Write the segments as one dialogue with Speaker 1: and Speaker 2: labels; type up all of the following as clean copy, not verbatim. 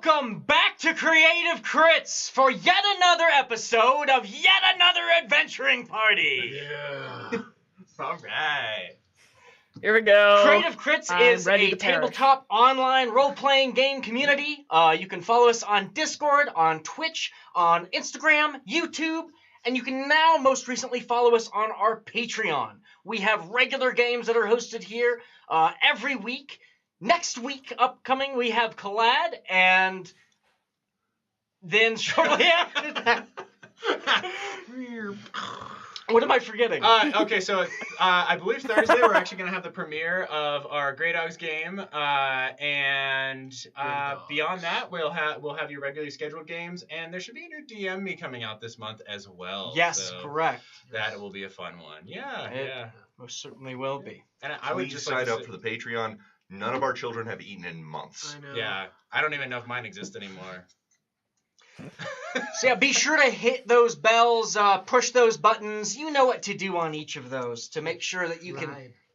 Speaker 1: Welcome back to Creative Crits for yet another episode of yet another adventuring party.
Speaker 2: Yeah. All right.
Speaker 3: Here we go.
Speaker 1: Creative Crits is a tabletop online role-playing game community. You can follow us on Discord, on Twitch, on Instagram, YouTube, and you can now most recently follow us on our Patreon. We have regular games that are hosted here every week. Next week, upcoming, we have Collad, and then shortly after that... What am I forgetting?
Speaker 2: Okay, so I believe Thursday we're actually going to have the premiere of our Grey Dogs game, and beyond that we'll have your regularly scheduled games, and there should be a new DM Me coming out this month as well.
Speaker 1: Yes,
Speaker 2: so
Speaker 1: correct.
Speaker 2: That will be a fun one. Yeah.
Speaker 1: Most certainly will be.
Speaker 2: And I would just
Speaker 4: sign up for the Patreon. None of our children have eaten in months.
Speaker 2: I know. Yeah, I don't even know if mine exists anymore.
Speaker 1: So yeah, be sure to hit those bells, push those buttons. You know what to do on each of those to make sure that you can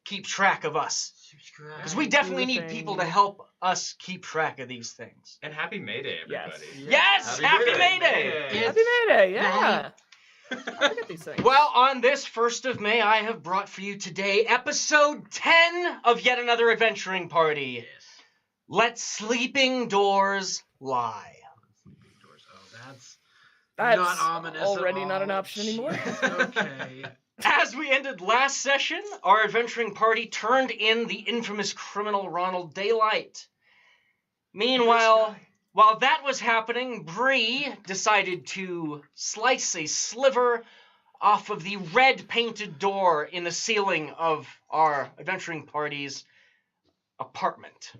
Speaker 1: keep track of us. Because we definitely need people to help us keep track of these things.
Speaker 2: And happy May Day, everybody.
Speaker 1: Yes, happy May Day!
Speaker 3: Happy May Day, yeah. I get these things.
Speaker 1: Well, on this 1st of May, I have brought for you today episode 10 of yet another adventuring party. Yes. Let sleeping doors lie.
Speaker 3: That's
Speaker 5: not ominous
Speaker 3: already
Speaker 5: at all.
Speaker 3: not an option anymore.
Speaker 5: Okay.
Speaker 1: As we ended last session, our adventuring party turned in the infamous criminal Ronald Daylight. Meanwhile, while that was happening, Bree decided to slice a sliver off of the red-painted door in the ceiling of our adventuring party's apartment.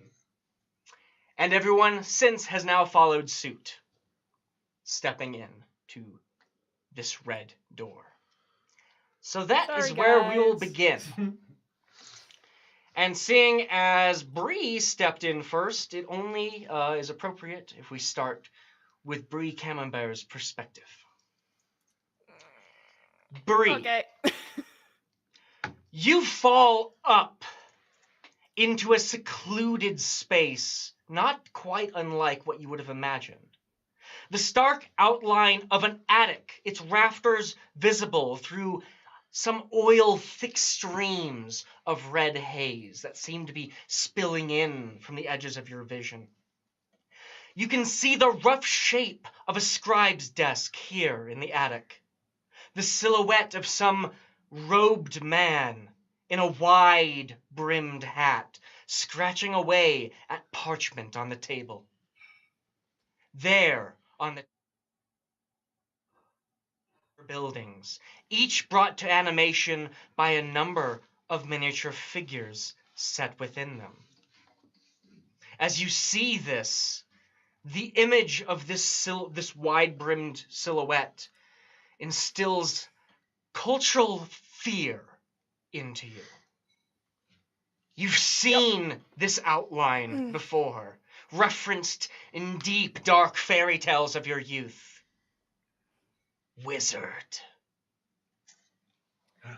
Speaker 1: And everyone since has now followed suit, stepping in to this red door. So that is where we will begin. And seeing as Bree stepped in first, it only is appropriate if we start with Bree Camembert's perspective. Bree,
Speaker 3: Okay.
Speaker 1: you fall up into a secluded space, not quite unlike what you would have imagined. The stark outline of an attic, its rafters visible through some oil-thick streams of red haze that seem to be spilling in from the edges of your vision. You can see the rough shape of a scribe's desk here in the attic, the silhouette of some robed man in a wide-brimmed hat, scratching away at parchment on the table. There, on the buildings, each brought to animation by a number of miniature figures set within them. As you see this, the image of this wide-brimmed silhouette instills cultural fear into you. You've seen this outline before, referenced in deep, dark fairy tales of your youth. Wizard.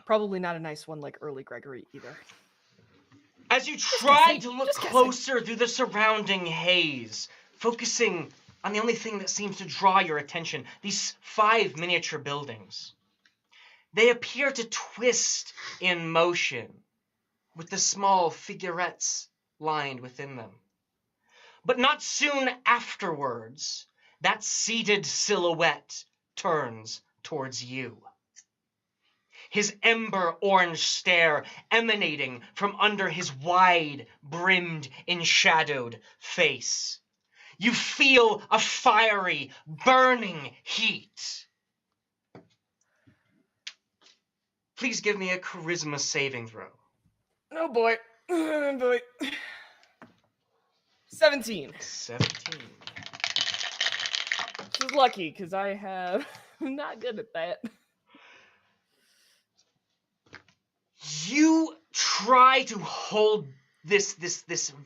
Speaker 3: Probably not a nice one like Early Gregory either.
Speaker 1: As you try to look closer through the surrounding haze, focusing on the only thing that seems to draw your attention, these 5 miniature buildings. They appear to twist in motion, with the small figurettes lined within them. But not soon afterwards, that seated silhouette turns towards you. His ember orange stare emanating from under his wide-brimmed, enshadowed face. You feel a fiery, burning heat. Please give me a charisma saving throw.
Speaker 3: Oh boy. Oh boy. 17.
Speaker 1: 17.
Speaker 3: This is lucky, because I'm not good at that.
Speaker 1: You try to hold this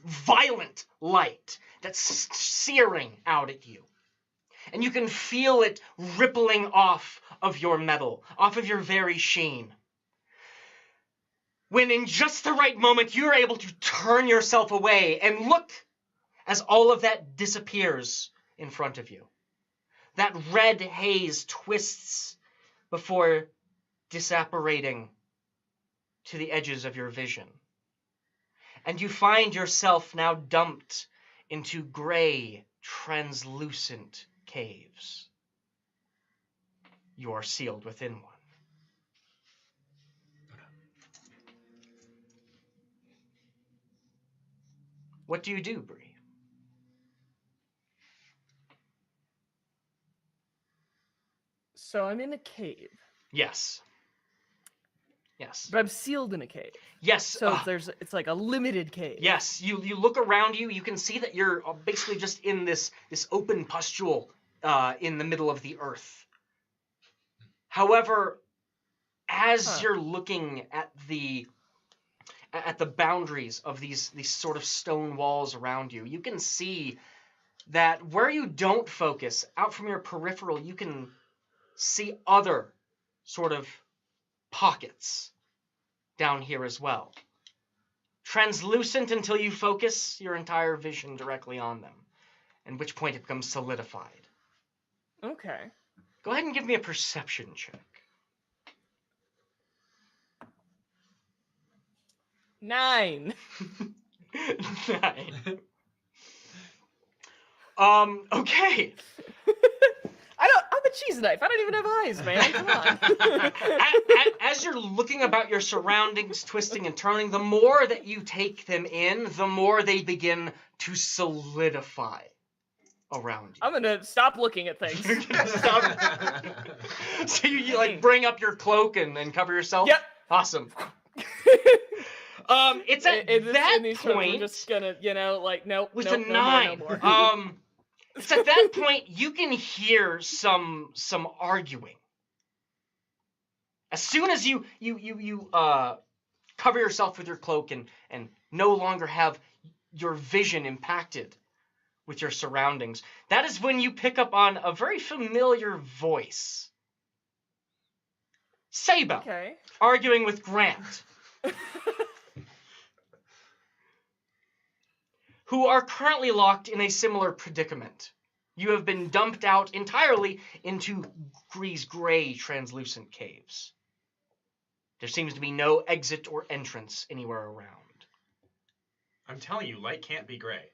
Speaker 1: violent light that's searing out at you. And you can feel it rippling off of your metal, off of your very sheen. When in just the right moment, you're able to turn yourself away and look as all of that disappears in front of you. That red haze twists before disapparating to the edges of your vision. And you find yourself now dumped into gray, translucent caves. You are sealed within one. What do you do, Bree?
Speaker 3: So I'm in a cave,
Speaker 1: Yes. Yes.
Speaker 3: but I'm sealed in a cave.
Speaker 1: Yes.
Speaker 3: So it's like a limited cave.
Speaker 1: Yes. You look around you. You can see that you're basically just in this open pustule in the middle of the earth. However, as you're looking at the boundaries of these sort of stone walls around you, you can see that where you don't focus, out from your peripheral, you can see other sort of pockets down here as well. Translucent until you focus your entire vision directly on them, at which point it becomes solidified.
Speaker 3: Okay.
Speaker 1: Go ahead and give me a perception check.
Speaker 3: 9.
Speaker 1: 9. Okay.
Speaker 3: I'm a cheese knife. I don't even have eyes, man. Come on.
Speaker 1: As you're looking about your surroundings, twisting and turning, the more that you take them in, the more they begin to solidify around you.
Speaker 3: I'm gonna stop looking at things.
Speaker 1: Stop. So you like bring up your cloak and cover yourself?
Speaker 3: Yep.
Speaker 1: Awesome. It's at that point.
Speaker 3: I'm just gonna, nope.
Speaker 1: With
Speaker 3: nope,
Speaker 1: a
Speaker 3: no
Speaker 1: 9.
Speaker 3: More, no more.
Speaker 1: It's at that point you can hear some arguing. As soon as you cover yourself with your cloak and no longer have your vision impacted with your surroundings, that is when you pick up on a very familiar voice. Saba,
Speaker 3: Okay.
Speaker 1: arguing with Grant, who are currently locked in a similar predicament. You have been dumped out entirely into these gray, translucent caves. There seems to be no exit or entrance anywhere around.
Speaker 2: I'm telling you, light can't be gray.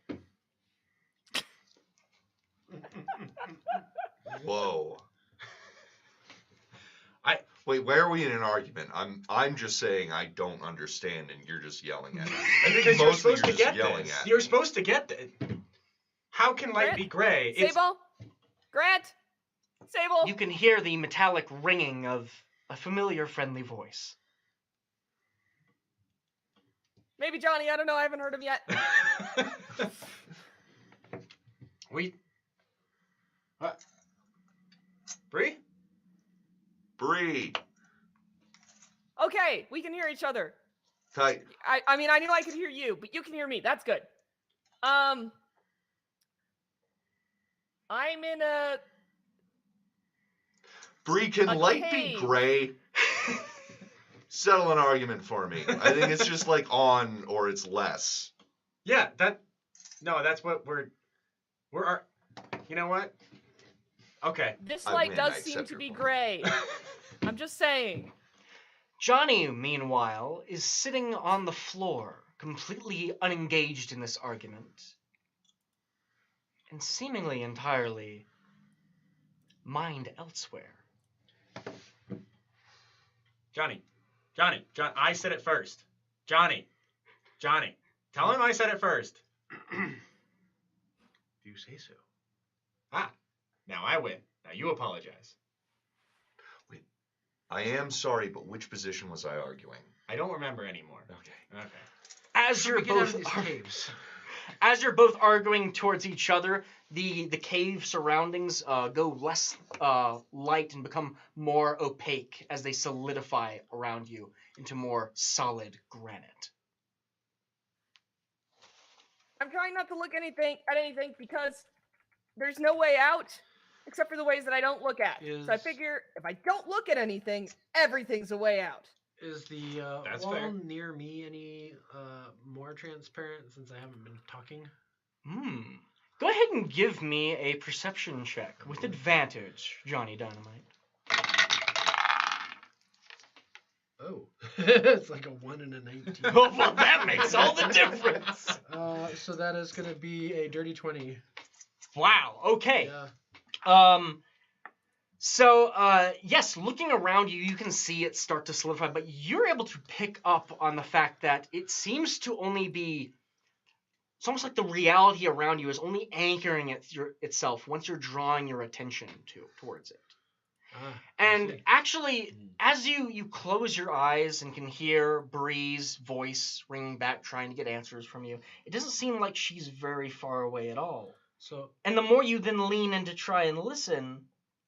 Speaker 4: Whoa. Wait, where are we in an argument? I'm just saying I don't understand, and you're just yelling at me. I think
Speaker 2: Because you're
Speaker 4: mostly
Speaker 2: supposed to
Speaker 4: just
Speaker 2: get
Speaker 4: yelling
Speaker 2: this.
Speaker 4: at me.
Speaker 2: You're supposed to get this. How can light
Speaker 3: Grant?
Speaker 2: be gray? It's
Speaker 3: Sable? Grant? Sable?
Speaker 1: You can hear the metallic ringing of a familiar, friendly voice.
Speaker 3: Maybe Johnny, I don't know, I haven't heard him yet.
Speaker 2: What? Bree?
Speaker 4: Bree.
Speaker 3: Okay, we can hear each other.
Speaker 4: Tight.
Speaker 3: I mean, I knew I could hear you, but you can hear me. That's good. I'm in a...
Speaker 4: Bree, can
Speaker 3: A
Speaker 4: light
Speaker 3: cave.
Speaker 4: be gray? Settle an argument for me. I think it's just like on or it's less.
Speaker 2: Yeah, that's what you know what? Okay.
Speaker 3: This
Speaker 4: I
Speaker 3: light
Speaker 4: win,
Speaker 3: does
Speaker 4: I
Speaker 3: seem
Speaker 4: accept
Speaker 3: to
Speaker 4: your
Speaker 3: be
Speaker 4: point.
Speaker 3: gray. I'm just saying.
Speaker 1: Johnny, meanwhile, is sitting on the floor, completely unengaged in this argument, and seemingly entirely mind elsewhere.
Speaker 2: Johnny, I said it first. Johnny, tell him I said it first.
Speaker 4: If you say so.
Speaker 2: Ah, now I win. Now you apologize.
Speaker 4: Wait, I am sorry, but which position was I arguing?
Speaker 2: I don't remember anymore.
Speaker 4: Okay.
Speaker 2: Okay.
Speaker 1: As you're
Speaker 5: Get out
Speaker 1: both
Speaker 5: of these caves.
Speaker 1: As you're both arguing towards each other, the cave surroundings go less light and become more opaque as they solidify around you into more solid granite.
Speaker 3: I'm trying not to look at anything because there's no way out except for the ways that I don't look at. So I
Speaker 5: Is-
Speaker 3: figure if I don't look at anything, everything's a way out.
Speaker 5: Is the
Speaker 2: That's
Speaker 5: wall
Speaker 2: fair.
Speaker 5: near me any more transparent since I haven't been talking?
Speaker 1: Go ahead and give me a perception check with advantage, Johnny Dynamite.
Speaker 5: Oh, it's like a 1 and a 19.
Speaker 1: Oh, well, that makes all the difference.
Speaker 5: So that is gonna be a dirty 20.
Speaker 1: Wow. Okay.
Speaker 5: Yeah.
Speaker 1: So, yes, looking around you, you can see it start to solidify, but you're able to pick up on the fact that it seems to only be. It's almost like the reality around you is only anchoring itself once you're drawing your attention towards it. And actually, as you close your eyes and can hear Bree's voice ringing back, trying to get answers from you, it doesn't seem like she's very far away at all.
Speaker 5: So.
Speaker 1: And the more you then lean in to try and listen,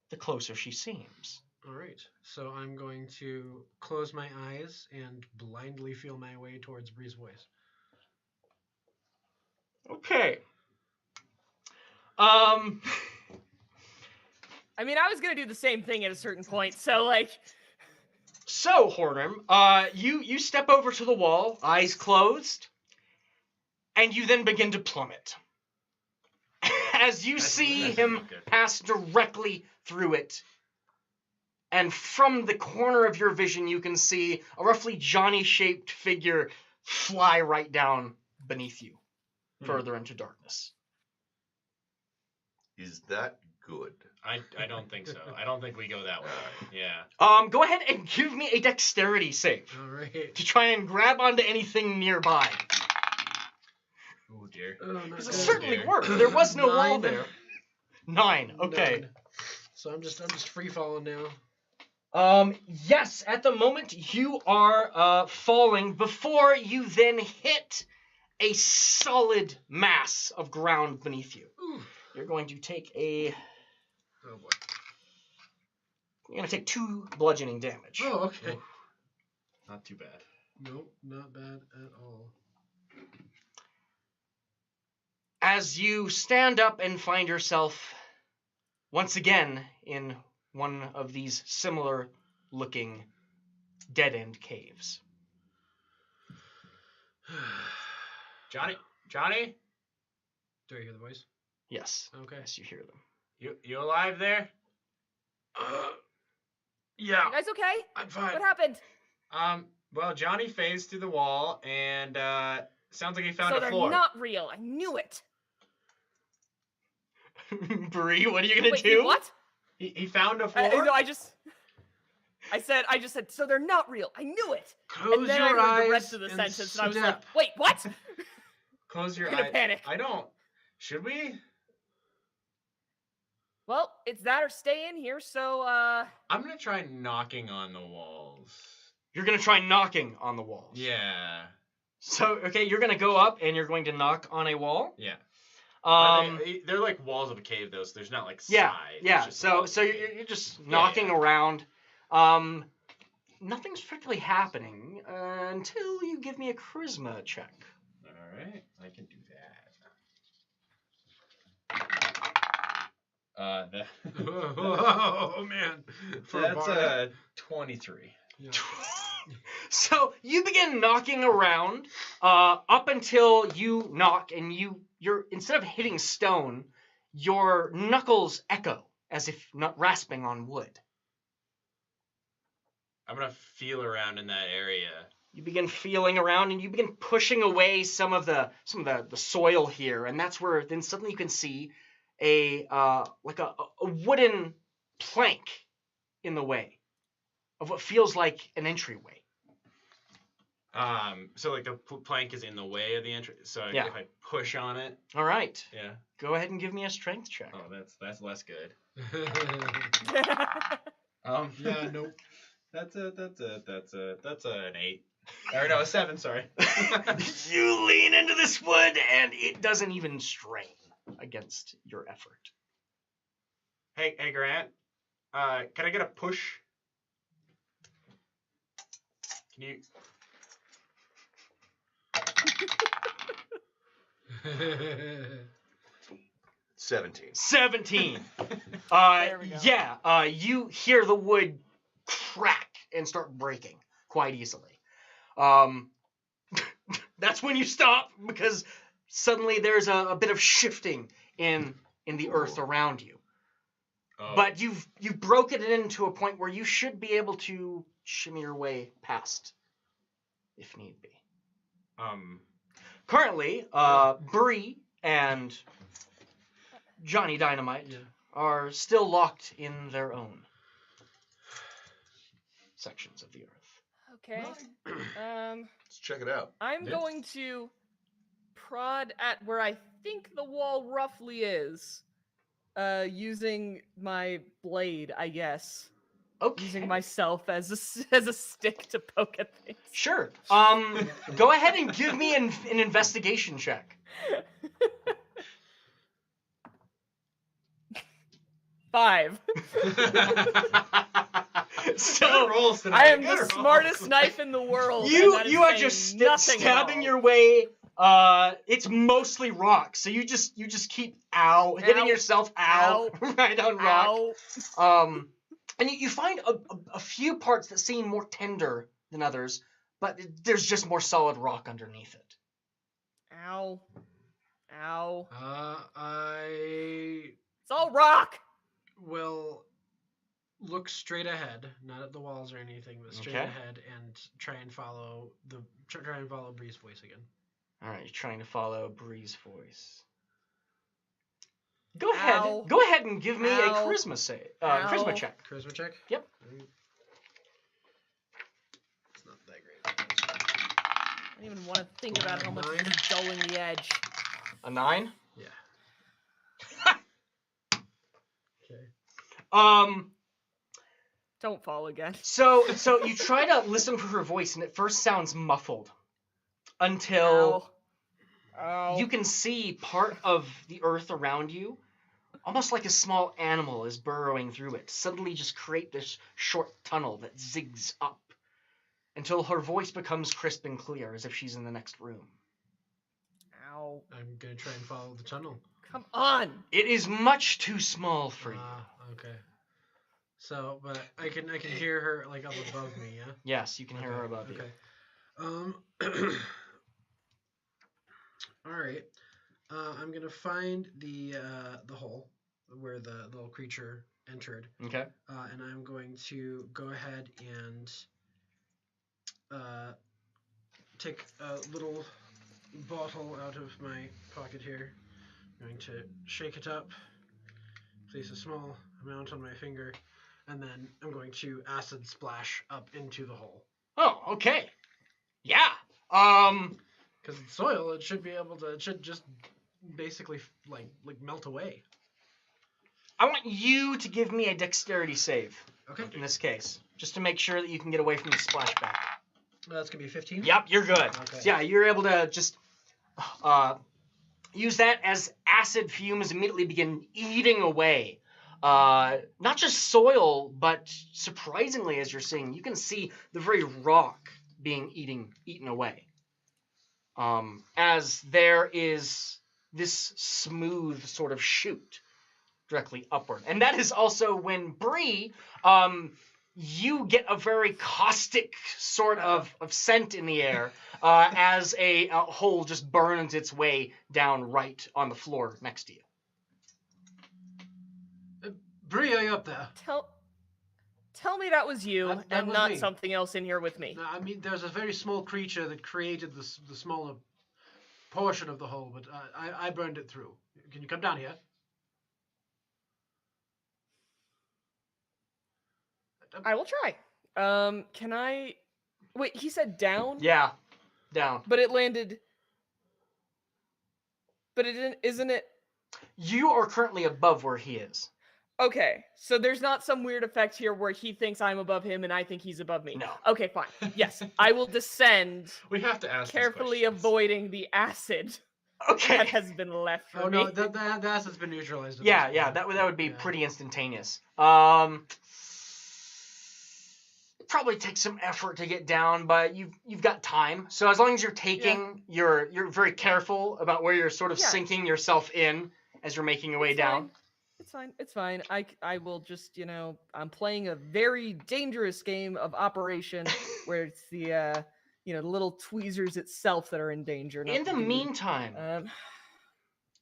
Speaker 1: the closer she seems.
Speaker 5: All right. So I'm going to close my eyes and blindly feel my way towards Bree's voice.
Speaker 1: Okay.
Speaker 3: I mean, I was gonna do the same thing at a certain point, so like.
Speaker 1: So, Hornum, you step over to the wall, eyes closed, and you then begin to plummet. As you see him pass directly through it, and from the corner of your vision, you can see a roughly Johnny-shaped figure fly right down beneath you, further into darkness.
Speaker 4: Is that good?
Speaker 2: I don't think so. I don't think we go that way. Yeah.
Speaker 1: Go ahead and give me a dexterity save
Speaker 5: All right.
Speaker 1: to try and grab onto anything nearby.
Speaker 2: Oh dear.
Speaker 1: Because it certainly worked. There was no wall there. 9. Okay.
Speaker 5: 9. So I'm just free falling now.
Speaker 1: Yes, at the moment you are falling before you then hit a solid mass of ground beneath you.
Speaker 5: Ooh.
Speaker 1: You're going to take a.
Speaker 5: Oh boy.
Speaker 1: You're going to take 2 bludgeoning damage.
Speaker 5: Oh, okay.
Speaker 2: Not too bad.
Speaker 5: Nope, not bad at all.
Speaker 1: As you stand up and find yourself once again in one of these similar looking dead-end caves.
Speaker 2: Johnny?
Speaker 5: Do I hear the voice?
Speaker 1: Yes.
Speaker 5: Okay.
Speaker 1: Yes, you hear them.
Speaker 2: You alive there?
Speaker 5: Yeah.
Speaker 3: You guys okay?
Speaker 5: I'm fine.
Speaker 3: What happened?
Speaker 2: Well, Johnny phased through the wall, and sounds like he found
Speaker 3: So
Speaker 2: a
Speaker 3: they're
Speaker 2: floor.
Speaker 3: not real. I knew it.
Speaker 1: Bree, what are you gonna
Speaker 3: Wait,
Speaker 1: do?
Speaker 3: what?
Speaker 2: He found a floor?
Speaker 3: No, I just said, so they're not real. I knew it.
Speaker 5: Close
Speaker 3: And then
Speaker 5: your
Speaker 3: I heard
Speaker 5: eyes
Speaker 3: the rest of the
Speaker 5: and
Speaker 3: sentence, and I was like,
Speaker 5: snap.
Speaker 3: wait, what?
Speaker 2: Close your
Speaker 3: I'm gonna
Speaker 2: eyes.
Speaker 3: panic.
Speaker 2: I don't. Should we?
Speaker 3: Well, it's that or stay in here, so,
Speaker 2: I'm gonna try knocking on the walls.
Speaker 1: You're gonna try knocking on the walls.
Speaker 2: Yeah.
Speaker 1: So, okay, you're gonna go up and you're going to knock on a wall.
Speaker 2: Yeah.
Speaker 6: They're like walls of a cave, though, so there's not like
Speaker 1: Yeah,
Speaker 6: sides.
Speaker 1: yeah.
Speaker 6: It's just
Speaker 1: So
Speaker 6: walls.
Speaker 1: you're just knocking around. Nothing's particularly happening until you give me a charisma check.
Speaker 2: All right, I can do that.
Speaker 5: Oh man. For a
Speaker 2: That's
Speaker 5: bar.
Speaker 2: 23.
Speaker 5: Yeah.
Speaker 1: So you begin knocking around up until you knock, and you're instead of hitting stone, your knuckles echo as if not rasping on wood.
Speaker 6: I'm gonna feel around in that area.
Speaker 1: You begin feeling around, and you begin pushing away some of the soil here, and that's where then suddenly you can see a wooden plank in the way of what feels like an entryway.
Speaker 6: So like the plank is in the way of the entry. So
Speaker 1: Yeah.
Speaker 6: if I push on it,
Speaker 1: All right,
Speaker 6: yeah.
Speaker 1: go ahead and give me a strength check.
Speaker 2: Oh, that's less good.
Speaker 5: Yeah, nope.
Speaker 2: That's an 8. Or no, a 7. Sorry.
Speaker 1: You lean into this wood, and it doesn't even strain against your effort.
Speaker 2: Hey Grant. Can I get a push? Can you?
Speaker 4: 17.
Speaker 1: 17.
Speaker 3: There we go.
Speaker 1: Yeah, you hear the wood crack and start breaking quite easily. That's when you stop, because suddenly there's a bit of shifting in the earth around you.
Speaker 6: Oh.
Speaker 1: But you've broken it into a point where you should be able to shimmy your way past, if need be. Currently, Bree and Johnny Dynamite are still locked in their own sections of the earth.
Speaker 3: Okay.
Speaker 4: Let's check it out.
Speaker 3: I'm going to prod at where I think the wall roughly is, using my blade, I guess.
Speaker 1: Okay.
Speaker 3: Using myself as a stick to poke at things.
Speaker 1: Sure. Go ahead and give me an investigation check.
Speaker 3: 5.
Speaker 1: So
Speaker 2: rolls tonight.
Speaker 3: I am
Speaker 2: Good
Speaker 3: the
Speaker 2: rolls.
Speaker 3: smartest knife in the world. and
Speaker 1: you
Speaker 3: that is
Speaker 1: are
Speaker 3: saying
Speaker 1: just
Speaker 3: nothing at
Speaker 1: stabbing
Speaker 3: all.
Speaker 1: your way. It's mostly rock, so you just keep hitting
Speaker 3: Ow.
Speaker 1: yourself right on rock.
Speaker 3: Ow.
Speaker 1: And you find a few parts that seem more tender than others, but there's just more solid rock underneath it.
Speaker 3: Ow. Ow.
Speaker 5: I
Speaker 3: It's all rock.
Speaker 5: will look straight ahead, not at the walls or anything, but straight
Speaker 1: Okay.
Speaker 5: ahead and try and follow Bree's voice again.
Speaker 1: All right, you're trying to follow Bree's voice. Go ahead.
Speaker 3: Ow.
Speaker 1: Go ahead and give me a
Speaker 3: Ow.
Speaker 1: charisma save.
Speaker 3: Ow.
Speaker 1: Charisma check.
Speaker 5: Charisma check?
Speaker 1: Yep.
Speaker 5: It's not that great.
Speaker 3: I don't even want to think about how much it's dulling the edge.
Speaker 1: A 9.
Speaker 5: Yeah. Okay.
Speaker 3: Don't fall again.
Speaker 1: So you try to listen for her voice, and it first sounds muffled until
Speaker 3: Ow.
Speaker 1: you can see part of the earth around you, almost like a small animal is burrowing through it. Suddenly, just create this short tunnel that zigs up until her voice becomes crisp and clear, as if she's in the next room.
Speaker 3: Ow.
Speaker 5: I'm gonna try and follow the tunnel.
Speaker 3: Come on.
Speaker 1: It is much too small for you.
Speaker 5: Okay. So, but I can hear her like up above me, yeah?
Speaker 1: Yes, you can hear her above you.
Speaker 5: Okay. All right. I'm gonna find the hole where the little creature entered,
Speaker 1: Okay.
Speaker 5: and I'm going to go ahead and take a little bottle out of my pocket here. I'm going to shake it up, place a small amount on my finger, and then I'm going to acid splash up into the hole.
Speaker 1: Oh, okay. Yeah.
Speaker 5: Because it's soil, it should be able to. It should just basically like melt away.
Speaker 1: I want you to give me a dexterity save.
Speaker 5: Okay.
Speaker 1: In this case, just to make sure that you can get away from the splashback.
Speaker 5: That's gonna be 15.
Speaker 1: Yep, you're good.
Speaker 5: Okay.
Speaker 1: So yeah, you're able to just use that as acid fumes immediately begin eating away. Not just soil, but surprisingly, as you're seeing, you can see the very rock being eaten away. As there is this smooth sort of shoot directly upward. And that is also when Bree, you get a very caustic sort of scent in the air as a hole just burns its way down right on the floor next to you.
Speaker 5: Bree, are you up there?
Speaker 3: Tell me that was you
Speaker 5: That
Speaker 3: and
Speaker 5: was
Speaker 3: not
Speaker 5: me.
Speaker 3: something else in here with me.
Speaker 5: No, I mean, there's a very small creature that created the smaller portion of the hole, but I burned it through. Can you come down here?
Speaker 3: I will try. Can I? Wait, he said down.
Speaker 1: Yeah, down.
Speaker 3: But it landed. But it didn't. Isn't it?
Speaker 1: You are currently above where he is.
Speaker 3: Okay, so there's not some weird effect here where he thinks I'm above him and I think he's above me.
Speaker 1: No.
Speaker 3: Okay, fine. Yes, I will descend,
Speaker 2: We have to ask these
Speaker 3: carefully
Speaker 2: questions.
Speaker 3: avoiding the acid
Speaker 1: Okay.
Speaker 3: that has been left for
Speaker 5: Oh
Speaker 3: me.
Speaker 5: no, the acid's been neutralized. at
Speaker 1: Yeah,
Speaker 5: this
Speaker 1: yeah,
Speaker 5: point.
Speaker 1: that would be
Speaker 5: Yeah.
Speaker 1: pretty instantaneous. Probably takes some effort to get down, but you've got time. So as long as you're taking, you're very careful about where you're sort of
Speaker 3: Yeah.
Speaker 1: sinking yourself in as you're making your way down.
Speaker 3: It's fine. I will just, I'm playing a very dangerous game of Operation where it's the the little tweezers itself that are in danger. not
Speaker 1: In the
Speaker 3: dude.
Speaker 1: meantime,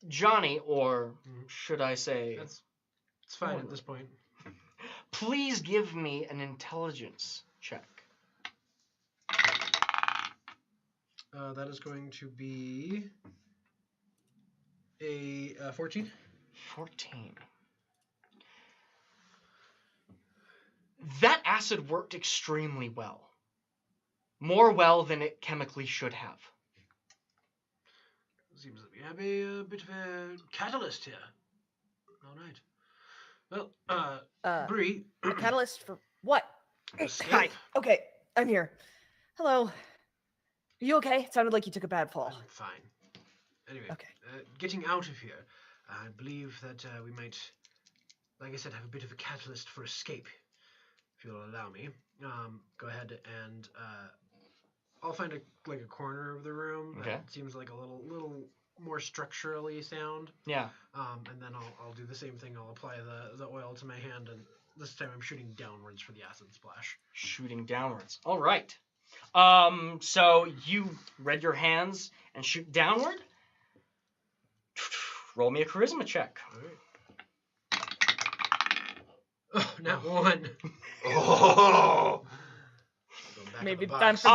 Speaker 1: Johnny, or
Speaker 5: Mhm.
Speaker 1: should I say,
Speaker 5: It's fine at this point.
Speaker 1: please give me an intelligence check.
Speaker 5: That is going to be a 14.
Speaker 1: 14. That acid worked extremely well. More well than it chemically should have.
Speaker 5: Seems that we have a bit of a catalyst here. All right. Well, Bree.
Speaker 3: A catalyst for what?
Speaker 5: Escape.
Speaker 3: Hi. Okay, I'm here. Hello. Are you okay? It sounded like you took a bad fall.
Speaker 5: I'm fine. Anyway,
Speaker 3: Okay.
Speaker 5: getting out of here, I believe that we might, like I said, have a bit of a catalyst for escape, if you'll allow me. Go ahead and I'll find a corner of the room that
Speaker 1: Okay.
Speaker 5: seems like a little more structurally sound.
Speaker 1: Yeah.
Speaker 5: And then I'll do the same thing. I'll apply the oil to my hand, and this time I'm shooting downwards for the acid splash.
Speaker 1: Shooting downwards. All right. So you read your hands and shoot downward. Roll me a charisma check.
Speaker 5: All right. Oh, not one.
Speaker 4: Oh!
Speaker 5: Go back
Speaker 3: Maybe
Speaker 5: in the
Speaker 3: time
Speaker 5: box.
Speaker 3: for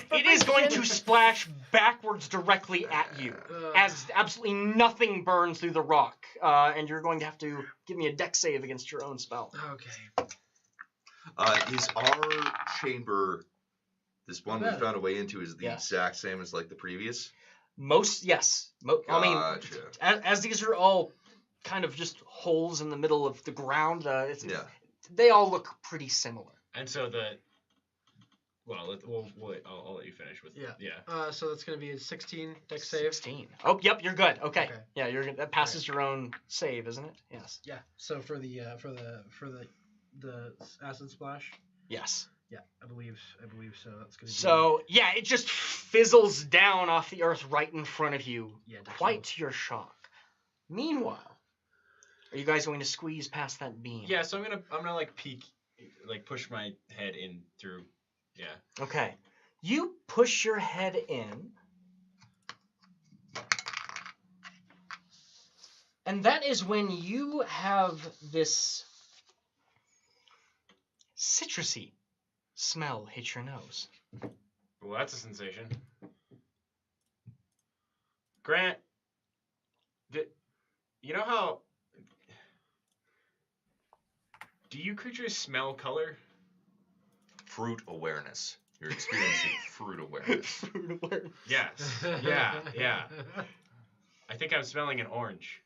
Speaker 3: that
Speaker 1: It is going to
Speaker 3: inspiration.
Speaker 1: splash backwards directly at you, as absolutely nothing burns through the rock, and you're going to have to give me a dex save against your own spell.
Speaker 5: Okay.
Speaker 4: Is our chamber, this one we
Speaker 5: Not bad.
Speaker 4: found a way into, is the
Speaker 1: Yeah.
Speaker 4: exact same as like the previous?
Speaker 1: Yes. I mean,
Speaker 4: Gotcha.
Speaker 1: as these are all kind of just holes in the middle of the ground,
Speaker 4: Yeah.
Speaker 1: they all look pretty similar.
Speaker 6: And so I'll let you finish with
Speaker 5: Yeah. So that's going to be a 16 dex save.
Speaker 1: 16. Oh, yep, you're good. Okay.
Speaker 5: Okay.
Speaker 1: Yeah, you're good. That passes your own save, isn't it? Yes.
Speaker 5: Yeah. So for the acid splash.
Speaker 1: Yes.
Speaker 5: Yeah, I believe so. That's going to be.
Speaker 1: So, yeah, it just fizzles down off the earth right in front of you,
Speaker 5: Yeah, definitely.
Speaker 1: quite to your shock. Meanwhile, are you guys going to squeeze past that beam?
Speaker 6: Yeah, so I'm gonna like peek, like push my head in through. Yeah.
Speaker 1: Okay. You push your head in. And that is when you have this citrusy smell hit your nose.
Speaker 6: Well, that's a sensation. Grant, you know how? Do you creatures smell color?
Speaker 4: Fruit awareness. You're experiencing fruit awareness.
Speaker 6: Yes. Yeah. I think I'm smelling an orange.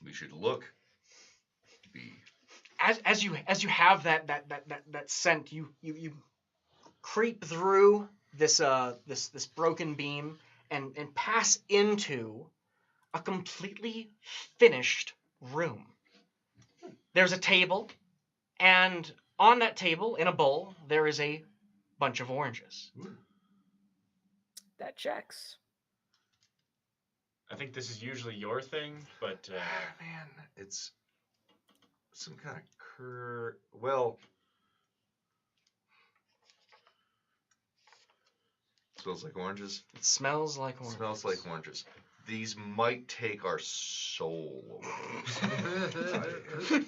Speaker 4: We should look.
Speaker 1: As you have that scent, you creep through this broken beam and pass into a completely finished room. There's a table, and on that table, in a bowl, there is a bunch of oranges.
Speaker 3: That checks.
Speaker 6: I think this is usually your thing, but
Speaker 4: Man, it's some kind of well, smells like oranges.
Speaker 1: It smells like oranges.
Speaker 4: Smells like oranges. These might take our soul away.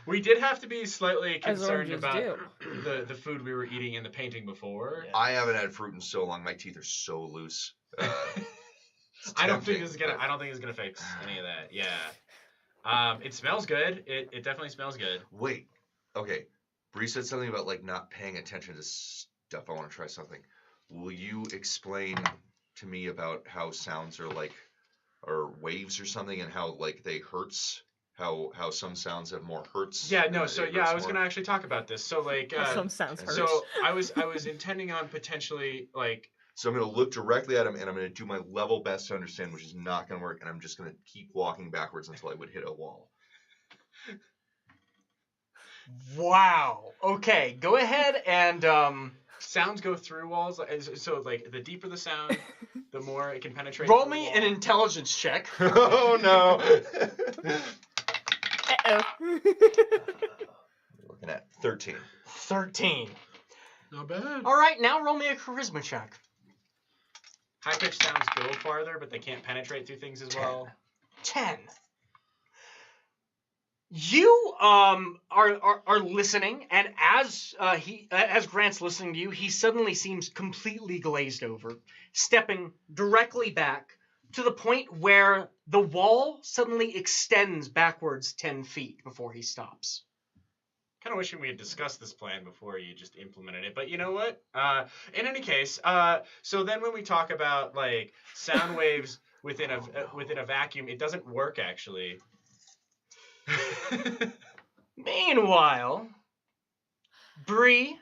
Speaker 6: we did have to be slightly
Speaker 3: As
Speaker 6: concerned
Speaker 3: oranges
Speaker 6: about
Speaker 3: do.
Speaker 6: the food we were eating in the painting before.
Speaker 1: Yeah.
Speaker 4: I haven't had fruit in so long. My teeth are so loose.
Speaker 6: I don't think
Speaker 4: tempting,
Speaker 6: it's gonna.
Speaker 4: but-
Speaker 6: I don't think it's gonna fix any of that. Yeah. It smells good. It definitely smells good.
Speaker 4: Wait. Okay. Bree said something about like not paying attention to stuff. I want to try something. Will you explain to me about how sounds are like, or waves or something, and how like they hertz? How some sounds have more hertz?
Speaker 6: Yeah.
Speaker 4: and
Speaker 6: No.
Speaker 4: it
Speaker 6: So
Speaker 4: hurts
Speaker 6: yeah, I was
Speaker 4: more?
Speaker 6: gonna actually talk about this. So like.
Speaker 3: Some sounds hurt.
Speaker 6: So I was intending on potentially like.
Speaker 4: So I'm going to look directly at him, and I'm going to do my level best to understand, which is not going to work, and I'm just going to keep walking backwards until I would hit a wall.
Speaker 1: Wow. Okay, go ahead and
Speaker 6: Sounds go through walls, so like the deeper the sound, the more it can penetrate.
Speaker 1: roll
Speaker 6: through the
Speaker 1: me
Speaker 6: wall.
Speaker 1: an intelligence check.
Speaker 4: Oh, no.
Speaker 3: Uh-oh.
Speaker 4: Looking at 13.
Speaker 1: 13.
Speaker 5: Not bad.
Speaker 1: All right, now roll me a charisma check.
Speaker 2: High-pitched sounds go farther, but they can't penetrate through things as well.
Speaker 1: 10. You are listening, and as Grant's listening to you, he suddenly seems completely glazed over, stepping directly back to the point where the wall suddenly extends backwards 10 feet before he stops.
Speaker 2: Kind of wishing we had discussed this plan before you just implemented it, but you know what? In any case, so then when we talk about like sound waves within a vacuum, it doesn't work actually.
Speaker 1: Meanwhile, Bree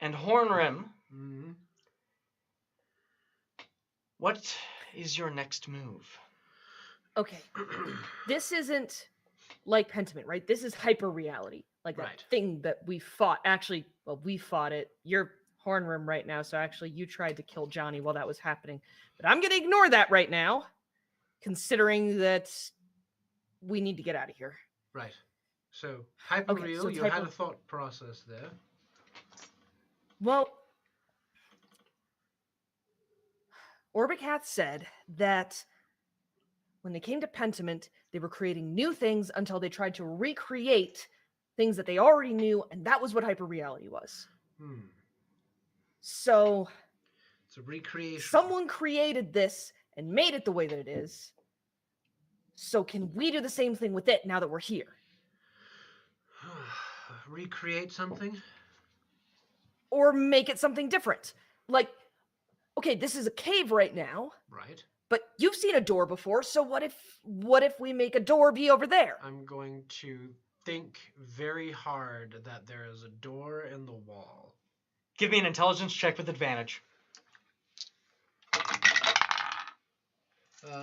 Speaker 1: and Hornrim,
Speaker 5: Mm-hmm.
Speaker 1: what is your next move?
Speaker 3: Okay. This isn't like Pentiment, right? This is hyper reality. Like that
Speaker 5: Right.
Speaker 3: thing that we fought. Actually, well, we fought it. You're Hornrim right now, so actually you tried to kill Johnny while that was happening. But I'm going to ignore that right now, considering that we need to get out of here.
Speaker 5: Right. So, hyperreal,
Speaker 3: so it's
Speaker 5: you had a thought process there.
Speaker 3: Well, Orbicat said that when they came to Pentiment, they were creating new things until they tried to recreate things that they already knew, and that was what hyperreality was. So,
Speaker 5: it's a recreation.
Speaker 3: someone created this and made it the way that it is. So can we do the same thing with it now that we're here?
Speaker 5: Recreate something?
Speaker 3: Or make it something different? Like, okay, this is a cave right now,
Speaker 5: Right.
Speaker 3: but you've seen a door before, so what if we make a door be over there?
Speaker 5: I'm going to think very hard that there is a door in the wall.
Speaker 1: Give me an intelligence check with advantage.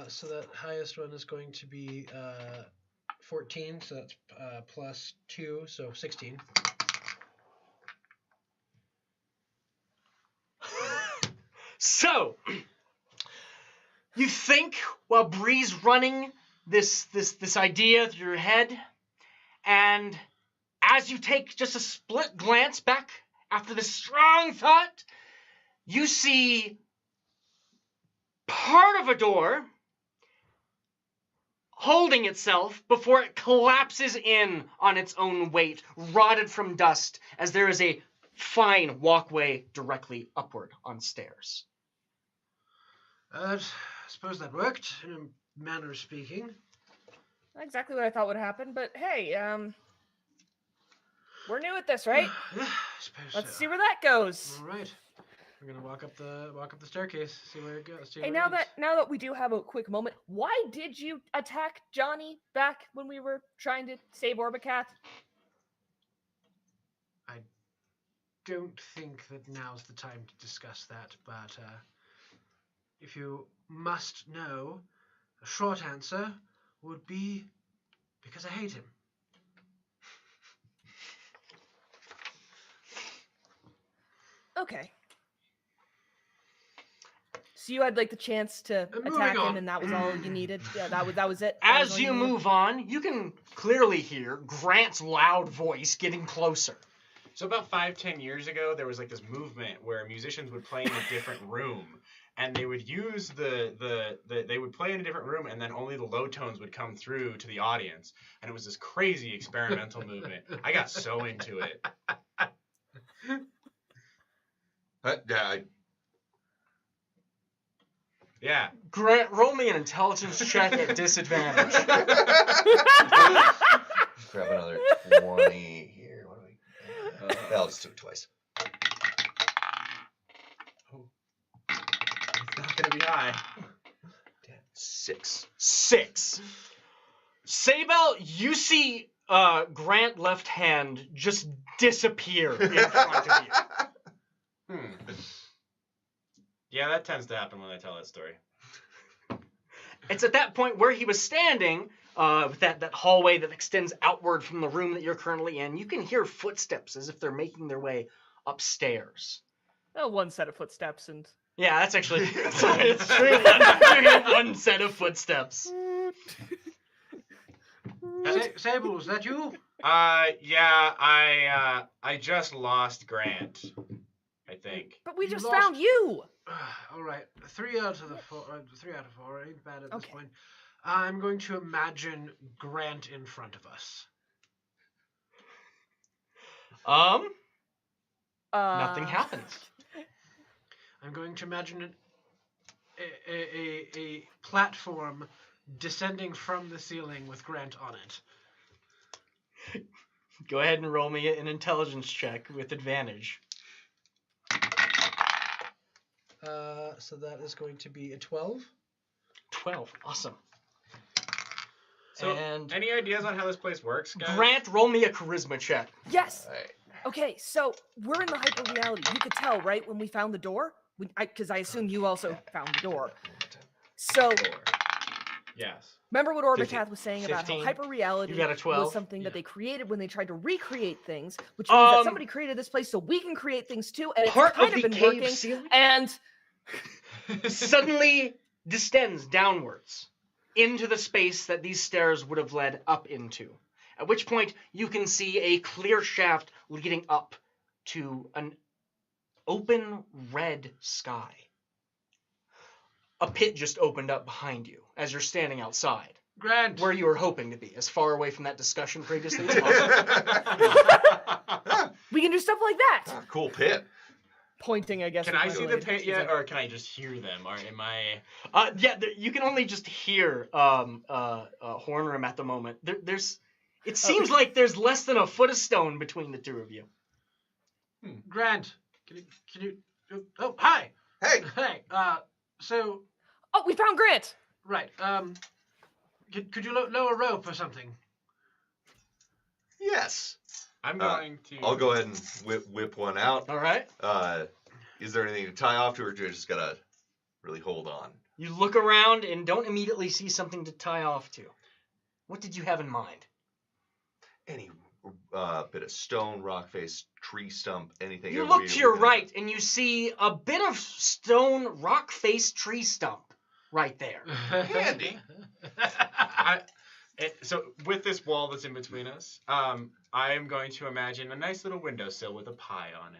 Speaker 5: So that highest one is going to be 14, so that's plus 2, so 16.
Speaker 1: So, you think while Bree's running this idea through your head, and as you take just a split glance back after this strong thought, you see part of a door holding itself before it collapses in on its own weight, rotted from dust, as there is a fine walkway directly upward on stairs.
Speaker 5: I suppose that worked, in a manner of speaking.
Speaker 3: Not exactly what I thought would happen, but hey, we're new at this, right?
Speaker 5: Yeah, I suppose
Speaker 3: Let's
Speaker 5: so.
Speaker 3: see where that goes.
Speaker 5: All right. We're gonna walk up the staircase, see where it goes.
Speaker 3: Hey, now that we do have a quick moment, why did you attack Johnny back when we were trying to save Orbicat?
Speaker 5: I don't think that now's the time to discuss that, but if you must know, a short answer would be because I hate him.
Speaker 3: Okay. So you had like the chance to
Speaker 5: Moving
Speaker 3: attack him,
Speaker 5: on.
Speaker 3: and that was all you needed. Yeah, that was it. That was
Speaker 1: As
Speaker 3: all
Speaker 1: you
Speaker 3: needed?
Speaker 1: move on, you can clearly hear Grant's loud voice getting closer.
Speaker 2: So about 5-10 years ago, there was like this movement where musicians would play in a different room, and they would use they would play in a different room, and then only the low tones would come through to the audience, and it was this crazy experimental movement. I got so into it. Yeah.
Speaker 1: Grant, roll me an intelligence check at disadvantage.
Speaker 4: Grab another 20 here. What do we? I'll just do it twice.
Speaker 2: It's not gonna be high.
Speaker 4: 6.
Speaker 1: 6. Sabel, you see Grant left hand just disappear in front of you.
Speaker 2: Yeah, that tends to happen when I tell that story.
Speaker 1: It's at that point where he was standing, with that hallway that extends outward from the room that you're currently in. You can hear footsteps as if they're making their way upstairs.
Speaker 3: Oh, one set of footsteps and.
Speaker 1: Yeah, that's actually it's true. You hear one set of footsteps.
Speaker 5: Sable, is that you?
Speaker 2: Yeah, I just lost Grant, I think.
Speaker 3: But we
Speaker 5: You
Speaker 3: just
Speaker 5: lost-
Speaker 3: found you.
Speaker 5: All right, 3 out of 4 ain't bad at this
Speaker 3: Okay.
Speaker 5: point. I'm going to imagine Grant in front of us.
Speaker 1: Nothing happens.
Speaker 5: I'm going to imagine a platform descending from the ceiling with Grant on it.
Speaker 1: Go ahead and roll me an intelligence check with advantage.
Speaker 5: So that is going to be a 12.
Speaker 1: 12. Awesome.
Speaker 2: So,
Speaker 1: And
Speaker 2: any ideas on how this place works, guys?
Speaker 1: Grant, roll me a charisma check.
Speaker 3: Yes.
Speaker 4: Alright.
Speaker 3: Okay, so we're in the hyper reality. You could tell, right, when we found the door? Because I assume you also found the door. So,
Speaker 2: Yes.
Speaker 3: remember what
Speaker 1: 15.
Speaker 3: Orbitath was saying about how
Speaker 1: 15.
Speaker 3: hyper reality
Speaker 1: You got a 12.
Speaker 3: was something that they created when they tried to recreate things, which means
Speaker 1: Um,
Speaker 3: that somebody created this place so we can create things too, and it's
Speaker 1: Part
Speaker 3: kind
Speaker 1: of
Speaker 3: of
Speaker 1: the
Speaker 3: been
Speaker 1: cave
Speaker 3: working.
Speaker 1: ceiling
Speaker 3: And
Speaker 1: suddenly distends downwards into the space that these stairs would have led up into. At which point you can see a clear shaft leading up to an open red sky. A pit just opened up behind you as you're standing outside,
Speaker 5: Grant!
Speaker 1: where you were hoping to be, as far away from that discussion previously as possible.
Speaker 3: we can do stuff like that.
Speaker 4: Ah, cool pit.
Speaker 3: Pointing, I guess.
Speaker 2: Can
Speaker 3: with
Speaker 2: I
Speaker 3: my
Speaker 2: see the
Speaker 3: blade.
Speaker 2: pit yet, or can I just hear them? Or am I...
Speaker 1: Yeah, you can only just hear Hornrim at the moment. It seems like there's less than a foot of stone between the two of you.
Speaker 5: Grant, can you? Oh, hi.
Speaker 4: Hey!
Speaker 5: Hey. So
Speaker 3: Oh, we found Grant.
Speaker 5: right. Could you lower rope or something?
Speaker 4: Yes.
Speaker 2: I'm going to...
Speaker 4: I'll go ahead and whip one out.
Speaker 1: All right.
Speaker 4: Is there anything to tie off to, or do I just gotta really hold on?
Speaker 1: You look around and don't immediately see something to tie off to. What did you have in mind?
Speaker 4: Any bit of stone, rock face, tree stump, anything?
Speaker 1: You
Speaker 4: Are
Speaker 1: look
Speaker 4: we-
Speaker 1: to your
Speaker 4: we're gonna-
Speaker 1: right and you see a bit of stone, rock-faced tree stump right there.
Speaker 4: Handy.
Speaker 2: So with this wall that's in between us, I am going to imagine a nice little windowsill with a pie on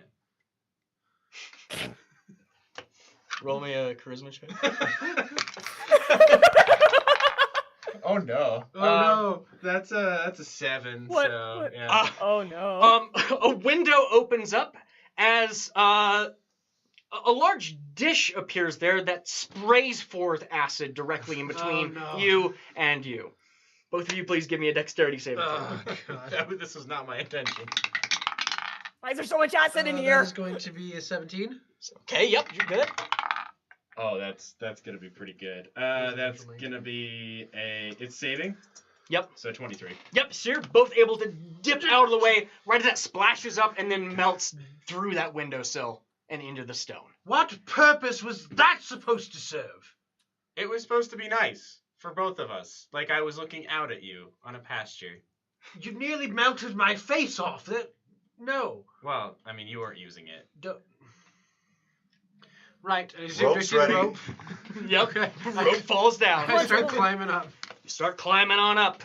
Speaker 2: it.
Speaker 1: Roll me a charisma check.
Speaker 2: Oh no!
Speaker 5: Oh no!
Speaker 2: That's a 7.
Speaker 3: What?
Speaker 2: So
Speaker 3: What?
Speaker 2: yeah.
Speaker 3: Oh no.
Speaker 1: A window opens up as a large dish appears there that sprays forth acid directly in between
Speaker 5: no.
Speaker 1: you and you. Both of you, please give me a dexterity saving throw.
Speaker 5: Oh, God.
Speaker 2: This was not my intention.
Speaker 3: Why is there so much acid in
Speaker 5: That
Speaker 3: here?
Speaker 5: is going to be a 17.
Speaker 1: Okay, yep, you're good.
Speaker 2: Oh, that's gonna be pretty good. That's gonna be it's saving.
Speaker 1: Yep.
Speaker 2: So 23.
Speaker 1: Yep, so you're both able to dip out of the way right as that splashes up and then melts through that windowsill and into the stone.
Speaker 5: What purpose was that supposed to serve?
Speaker 2: It was supposed to be nice for both of us. Like I was looking out at you on a pasture.
Speaker 5: You nearly melted my face off. No.
Speaker 2: Well, I mean, you weren't using it.
Speaker 5: Don't. Right. Is
Speaker 4: Rope's
Speaker 5: it
Speaker 4: ready.
Speaker 5: rope?
Speaker 1: Yep,
Speaker 5: Okay.
Speaker 1: rope falls down.
Speaker 5: I start climbing up.
Speaker 1: You start climbing on up.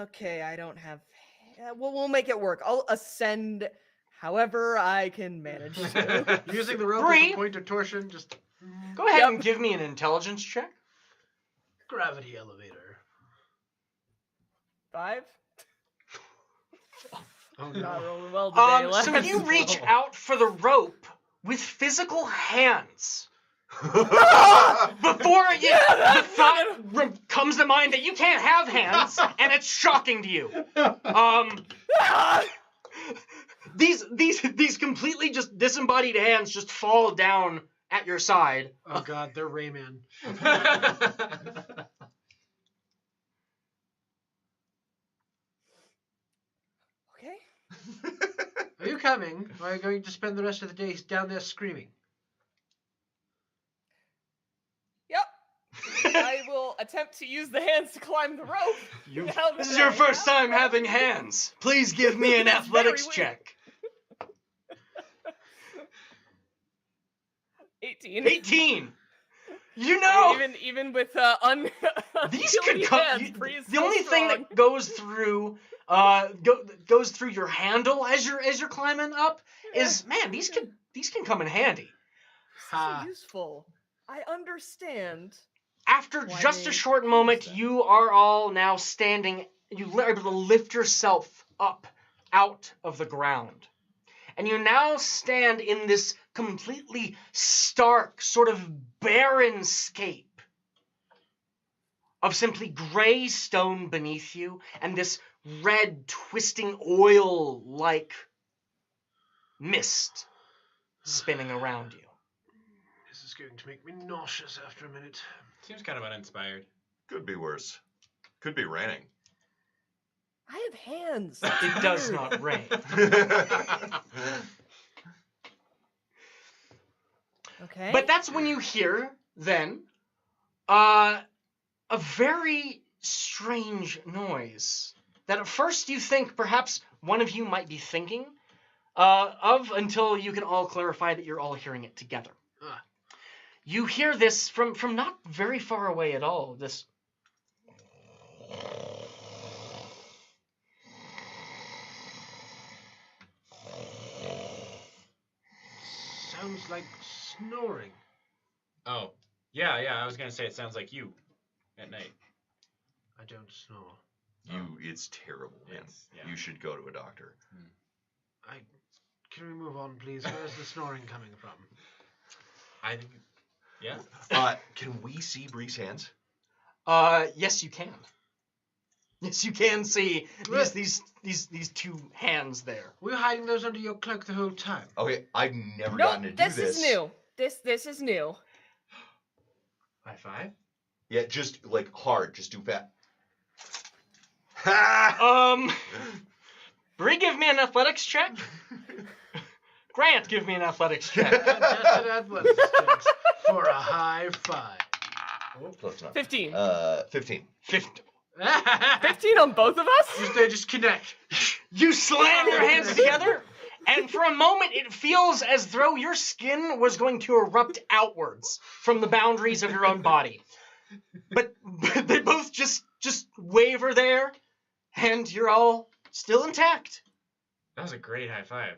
Speaker 3: Okay, I don't have. We'll make it work. I'll ascend however I can manage to.
Speaker 5: Using the rope
Speaker 1: Bree?
Speaker 5: as a point of torsion, just
Speaker 1: Go ahead
Speaker 3: Yep.
Speaker 1: and give me an intelligence check.
Speaker 5: gravity elevator.
Speaker 3: 5?
Speaker 5: Oh
Speaker 3: Not rolling well today,
Speaker 1: So
Speaker 3: lads.
Speaker 1: you reach out for the rope with physical hands. Before the thought comes to mind that you can't have hands, and it's shocking to you. These completely just disembodied hands just fall down at your side.
Speaker 5: Oh God, they're Rayman.
Speaker 3: Okay.
Speaker 5: Are you coming? Or are you going to spend the rest of the day down there screaming?
Speaker 3: Yep. I will attempt to use the hands to climb the rope.
Speaker 1: This is your first time having hands. Please give me an
Speaker 3: It's
Speaker 1: athletics
Speaker 3: very weird.
Speaker 1: check.
Speaker 3: 18.
Speaker 1: 18. You know.
Speaker 3: Even with
Speaker 1: These
Speaker 3: Kill
Speaker 1: could
Speaker 3: me
Speaker 1: come.
Speaker 3: hands, Bree's
Speaker 1: The
Speaker 3: so
Speaker 1: only thing
Speaker 3: strong.
Speaker 1: that goes through, goes through your handle as you're climbing up is, man, these can come in handy.
Speaker 3: So
Speaker 5: Ha.
Speaker 3: useful. I understand.
Speaker 1: After
Speaker 3: Why
Speaker 1: just a
Speaker 3: they
Speaker 1: short
Speaker 3: use
Speaker 1: moment,
Speaker 3: them.
Speaker 1: you are all now standing. You are able to lift yourself up out of the ground. And you now stand in this completely stark, sort of barren scape of simply gray stone beneath you and this red, twisting oil-like mist spinning around you.
Speaker 5: This is going to make me nauseous after a minute.
Speaker 2: Seems kind of uninspired.
Speaker 4: Could be worse. Could be raining.
Speaker 3: I have hands.
Speaker 1: It does not rain.
Speaker 3: Okay.
Speaker 1: But that's when you hear, then, a very strange noise that at first you think perhaps one of you might be thinking of until you can all clarify that you're all hearing it together.
Speaker 5: Ah.
Speaker 1: You hear this from not very far away at all, this...
Speaker 5: Sounds like snoring.
Speaker 2: Oh, yeah. I was gonna say it sounds like you at night.
Speaker 5: I don't snore.
Speaker 4: It's terrible, man.
Speaker 2: Yeah.
Speaker 4: You should go to a doctor.
Speaker 5: Can we move on, please? Where's the snoring coming from?
Speaker 2: I think. Yeah.
Speaker 4: Can we see Bree's hands?
Speaker 1: Yes, you can. Yes, you can see these two hands there.
Speaker 5: Were you hiding those under your cloak the whole time?
Speaker 4: Okay, I've never
Speaker 3: Nope,
Speaker 4: gotten to do
Speaker 3: this
Speaker 4: this.
Speaker 3: is new. This is new.
Speaker 2: High five.
Speaker 4: Yeah, just like hard, just do fat. Ha!
Speaker 1: Bree, give me an athletics check. Grant, give me an athletics check.
Speaker 5: Contested athletics checks for a high five.
Speaker 4: Close enough.
Speaker 3: 15.
Speaker 4: 15.
Speaker 3: 15 on both of us?
Speaker 5: They just connect.
Speaker 1: You slam your hands together, and for a moment it feels as though your skin was going to erupt outwards from the boundaries of your own body. But they both just waver there, and you're all still intact.
Speaker 2: That was a great high five.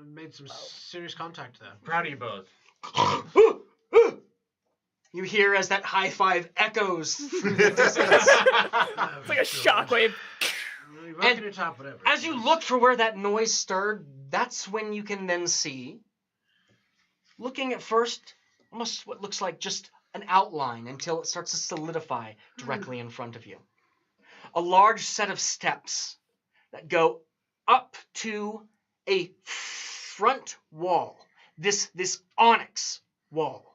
Speaker 5: Made some serious contact there.
Speaker 2: Proud of you both.
Speaker 1: You hear as that high five echoes through the
Speaker 3: It's
Speaker 1: distance.
Speaker 3: like a shockwave.
Speaker 5: You working it up, whatever.
Speaker 1: As you look for where that noise stirred, that's when you can then see, looking at first, almost what looks like just an outline until it starts to solidify directly in front of you. A large set of steps that go up to a front wall, this onyx wall,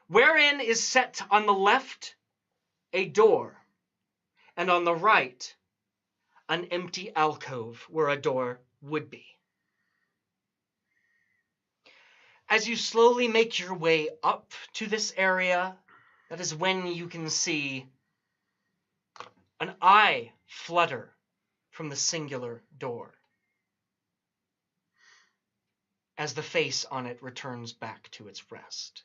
Speaker 1: wherein is set on the left a door, and on the right an empty alcove where a door would be. As you slowly make your way up to this area, that is when you can see an eye flutter from the singular door as the face on it returns back to its rest.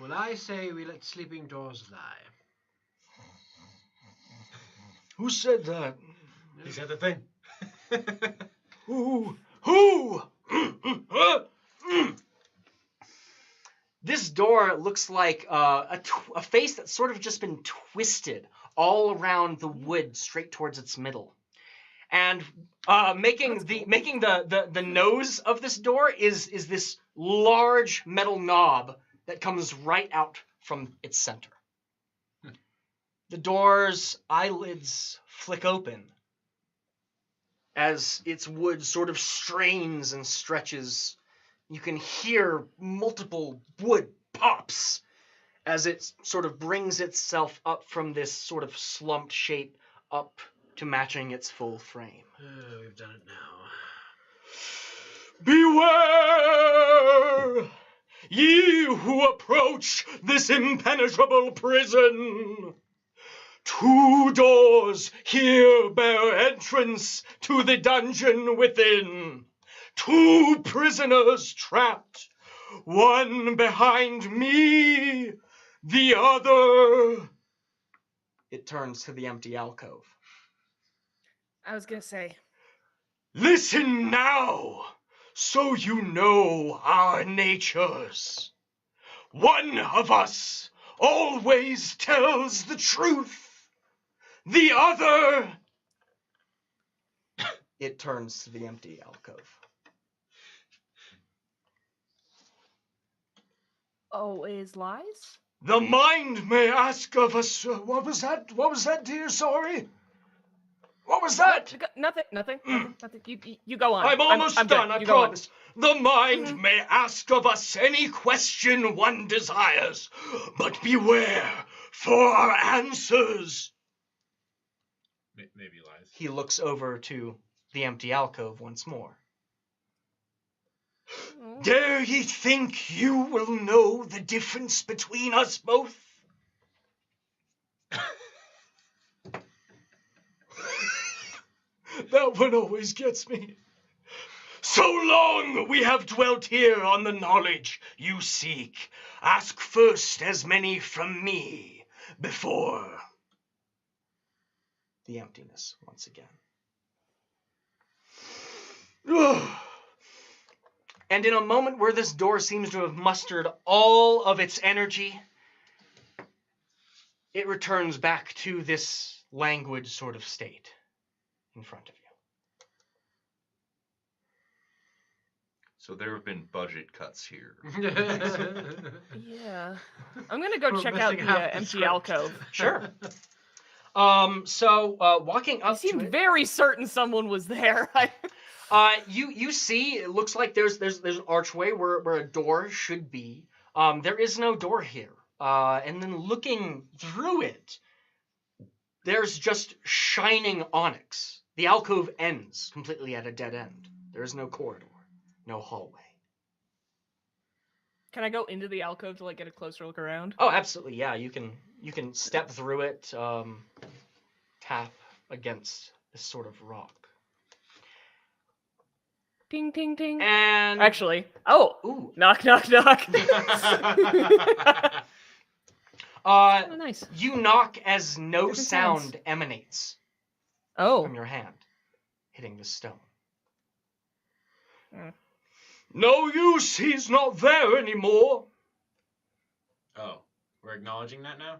Speaker 5: Well, I say we let sleeping doors lie.
Speaker 1: Who said that?
Speaker 2: He said the thing.
Speaker 1: Who? This door looks like a face that's sort of just been twisted all around the wood straight towards its middle. And making the nose of this door is this large metal knob that comes right out from its center. The door's eyelids flick open as its wood sort of strains and stretches. You can hear multiple wood pops as it sort of brings itself up from this sort of slumped shape up to matching its full frame.
Speaker 5: We've done it now.
Speaker 1: Beware, ye who approach this impenetrable prison. 2 doors here bear entrance to the dungeon within. 2 prisoners trapped, one behind me, the other. It turns to the empty alcove.
Speaker 3: I was gonna say.
Speaker 1: Listen now, so you know our natures. One of us always tells the truth. The other. It turns to the empty alcove.
Speaker 3: Always lies?
Speaker 1: The mind may ask of us. What was that? What was that, dear? Sorry. What was that?
Speaker 3: Nothing. You go on.
Speaker 1: I'm almost
Speaker 3: I'm
Speaker 1: done,
Speaker 3: good.
Speaker 1: I
Speaker 3: You go on.
Speaker 1: promise. The mind may ask of us any question one desires, but beware for our answers.
Speaker 2: Maybe lies.
Speaker 1: He looks over to the empty alcove once more.
Speaker 3: Oh.
Speaker 1: Dare ye think you will know the difference between us both? That one always gets me. So long we have dwelt here on the knowledge you seek. Ask first as many from me before. The emptiness once again. And in a moment where this door seems to have mustered all of its energy, it returns back to this languid sort of state in front of you.
Speaker 4: So there have been budget cuts here.
Speaker 3: Yeah. I'm gonna go
Speaker 5: We're
Speaker 3: check out
Speaker 5: missing
Speaker 3: the
Speaker 5: half the
Speaker 3: empty
Speaker 5: script.
Speaker 3: alcove.
Speaker 1: Sure. So walking
Speaker 3: You
Speaker 1: up to
Speaker 3: seemed
Speaker 1: it,
Speaker 3: very certain someone was there.
Speaker 1: you see, it looks like there's an archway where a door should be. There is no door here. And then looking through it, there's just shining onyx. The alcove ends completely at a dead end. There is no corridor, no hallway.
Speaker 3: Can I go into the alcove to like get a closer look around?
Speaker 1: Oh, absolutely, yeah. You can step through it, tap against this sort of rock.
Speaker 3: Ting ting ting.
Speaker 1: And
Speaker 3: Actually, oh,
Speaker 1: ooh,
Speaker 3: knock knock knock.
Speaker 1: uh,
Speaker 3: Oh, nice.
Speaker 1: you knock as no
Speaker 3: Different
Speaker 1: sound
Speaker 3: sounds.
Speaker 1: emanates
Speaker 3: Oh,
Speaker 1: from your hand, hitting the stone.
Speaker 3: Mm.
Speaker 1: No use, he's not there anymore.
Speaker 2: Oh, we're acknowledging that now?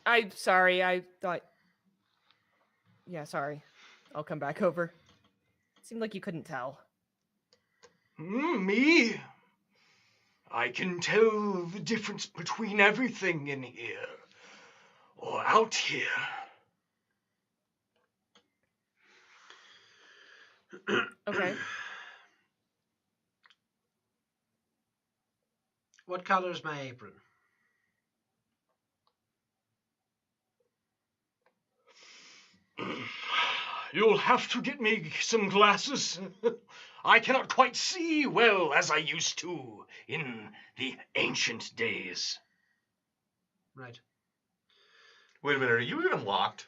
Speaker 3: I'm sorry. I thought. Yeah, sorry. I'll come back over. Seemed like you couldn't tell.
Speaker 1: Me? I can tell the difference between everything in here or out here.
Speaker 3: Okay.
Speaker 5: What color's my apron?
Speaker 1: You'll have to get me some glasses. I cannot quite see well as I used to in the ancient days.
Speaker 5: Right.
Speaker 4: Wait a minute, are you even locked?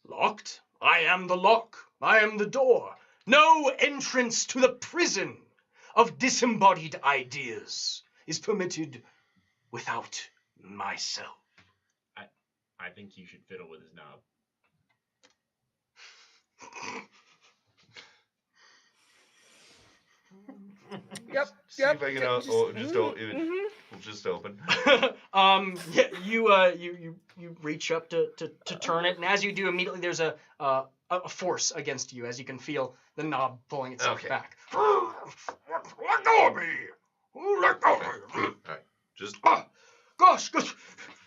Speaker 1: Locked? I am the lock. I am the door. No entrance to the prison of disembodied ideas is permitted without myself.
Speaker 2: I think you should fiddle with his knob.
Speaker 3: Yep.
Speaker 4: See if I can just open.
Speaker 1: Yeah, you reach up to turn it, and as you do, immediately there's a force against you, as you can feel the knob pulling itself
Speaker 4: Okay.
Speaker 1: back. Let go of me! Let go of me!
Speaker 4: Alright, just
Speaker 1: Gosh,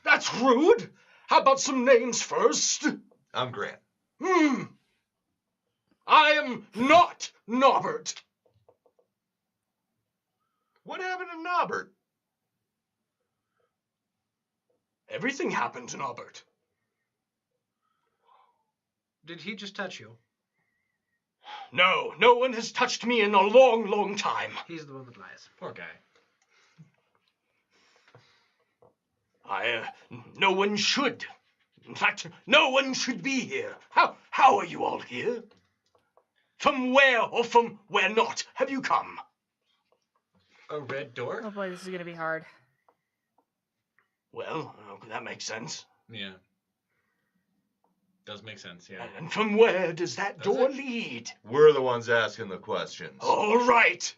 Speaker 1: that's rude. How about some names first?
Speaker 4: I'm Grant.
Speaker 1: I am not Norbert.
Speaker 4: What happened to Norbert?
Speaker 1: Everything happened to Norbert.
Speaker 5: Did he just touch you?
Speaker 1: No one has touched me in a long, long time.
Speaker 5: He's the one that lies.
Speaker 2: Poor guy.
Speaker 1: No one should. In fact, no one should be here. How are you all here? From where or from where not have you come?
Speaker 2: A red door?
Speaker 3: Oh boy, this is gonna be hard.
Speaker 1: Well, that makes sense.
Speaker 2: Yeah. Does make sense, yeah.
Speaker 1: And from where does that
Speaker 2: Does
Speaker 1: door
Speaker 2: it?
Speaker 1: lead?
Speaker 4: We're the ones asking the questions.
Speaker 1: All right.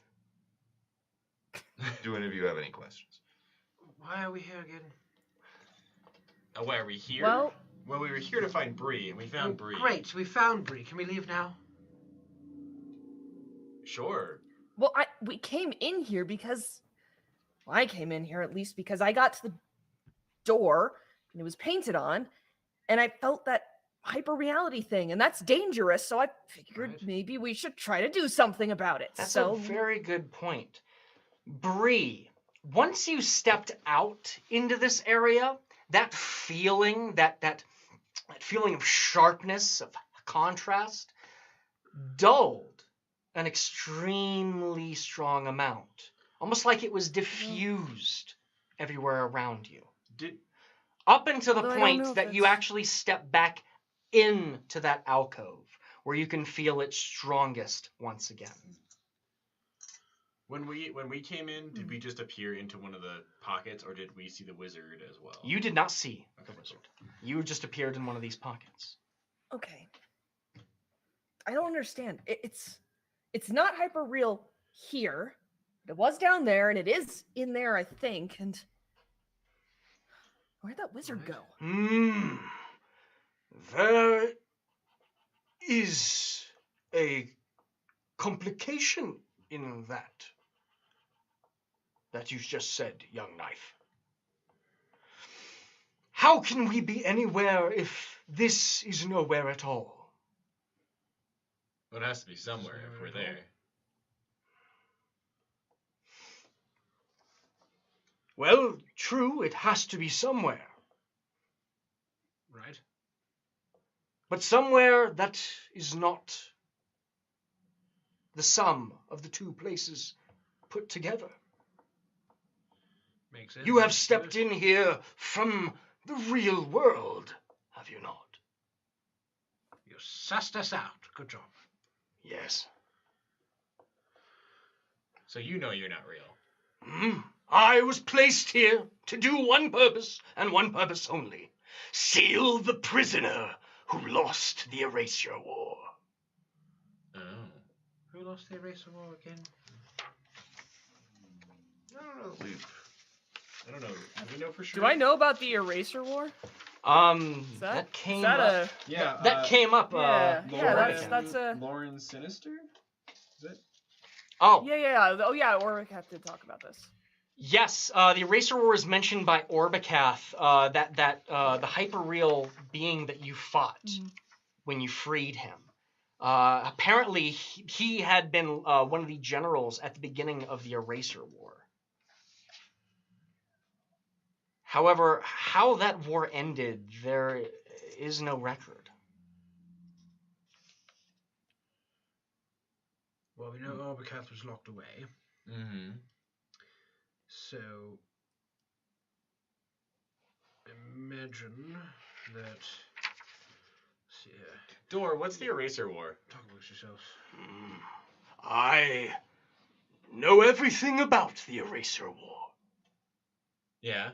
Speaker 4: Do any of you have any questions?
Speaker 5: Why are we here again?
Speaker 2: Why are we here?
Speaker 3: Well,
Speaker 2: we were here to find Bree, and we found Bree.
Speaker 5: Great, we found Bree. Can we leave now?
Speaker 2: Sure.
Speaker 3: well, we came in here because I came in here at least because I got to the door and it was painted on, and I felt that hyperreality thing, and that's dangerous. So I figured
Speaker 5: Right.
Speaker 3: maybe we should try to do something about it.
Speaker 1: That's
Speaker 3: so
Speaker 1: a very good point. Bree, once you stepped out into this area, that feeling, that feeling of sharpness, of contrast, dulled an extremely strong amount. Almost like it was diffused everywhere around you. Up until the
Speaker 3: Although I don't know
Speaker 1: point
Speaker 3: if
Speaker 1: that you
Speaker 3: that's-
Speaker 1: actually step back into that alcove, where you can feel it strongest once again.
Speaker 2: When we came in, did we just appear into one of the pockets, or did we see the wizard as well?
Speaker 1: You did not see the
Speaker 2: Okay,
Speaker 1: wizard. You just appeared in one of these pockets.
Speaker 3: okay. I don't understand. It's not hyper real here. It was down there, and it is in there, I think. And where'd that wizard
Speaker 5: Right.
Speaker 3: go?
Speaker 1: There is a complication in that you just said, young knife. How can we be anywhere if this is nowhere at all?
Speaker 2: Well, it has to be somewhere if we're there.
Speaker 1: Well, true, it has to be somewhere.
Speaker 5: Right.
Speaker 1: But somewhere that is not the sum of the two places put together.
Speaker 5: Makes sense.
Speaker 1: You have stepped in here from the real world, have you not?
Speaker 5: You sussed us out. Good job.
Speaker 1: Yes.
Speaker 2: So you know you're not real.
Speaker 1: I was placed here to do one purpose and one purpose only. Seal the prisoner who lost the Erasure War.
Speaker 2: Oh.
Speaker 5: Who lost the eraser war again?
Speaker 4: I don't know.
Speaker 2: I don't know. Do we know for sure?
Speaker 3: Do I know about the Eraser War?
Speaker 1: That came
Speaker 3: that
Speaker 1: up.
Speaker 2: Yeah.
Speaker 1: That came up.
Speaker 3: Yeah,
Speaker 1: before I came.
Speaker 3: that's a.
Speaker 2: Lauren Sinister? Is it?
Speaker 1: Oh,
Speaker 3: Yeah. Oh yeah, Orcath did talk about this.
Speaker 1: yes. The Eraser War is mentioned by Orbicath. That the hyperreal being that you fought when you freed him. Apparently, he had been one of the generals at the beginning of the Eraser War. However, how that war ended, there is no record.
Speaker 5: Well, we know Orbicath was locked away.
Speaker 2: Mm-hmm.
Speaker 5: So, imagine that. Let's see here.
Speaker 2: Door, what's the Eraser War?
Speaker 5: Talk amongst yourselves.
Speaker 1: I know everything about the Eraser War.
Speaker 2: Yeah.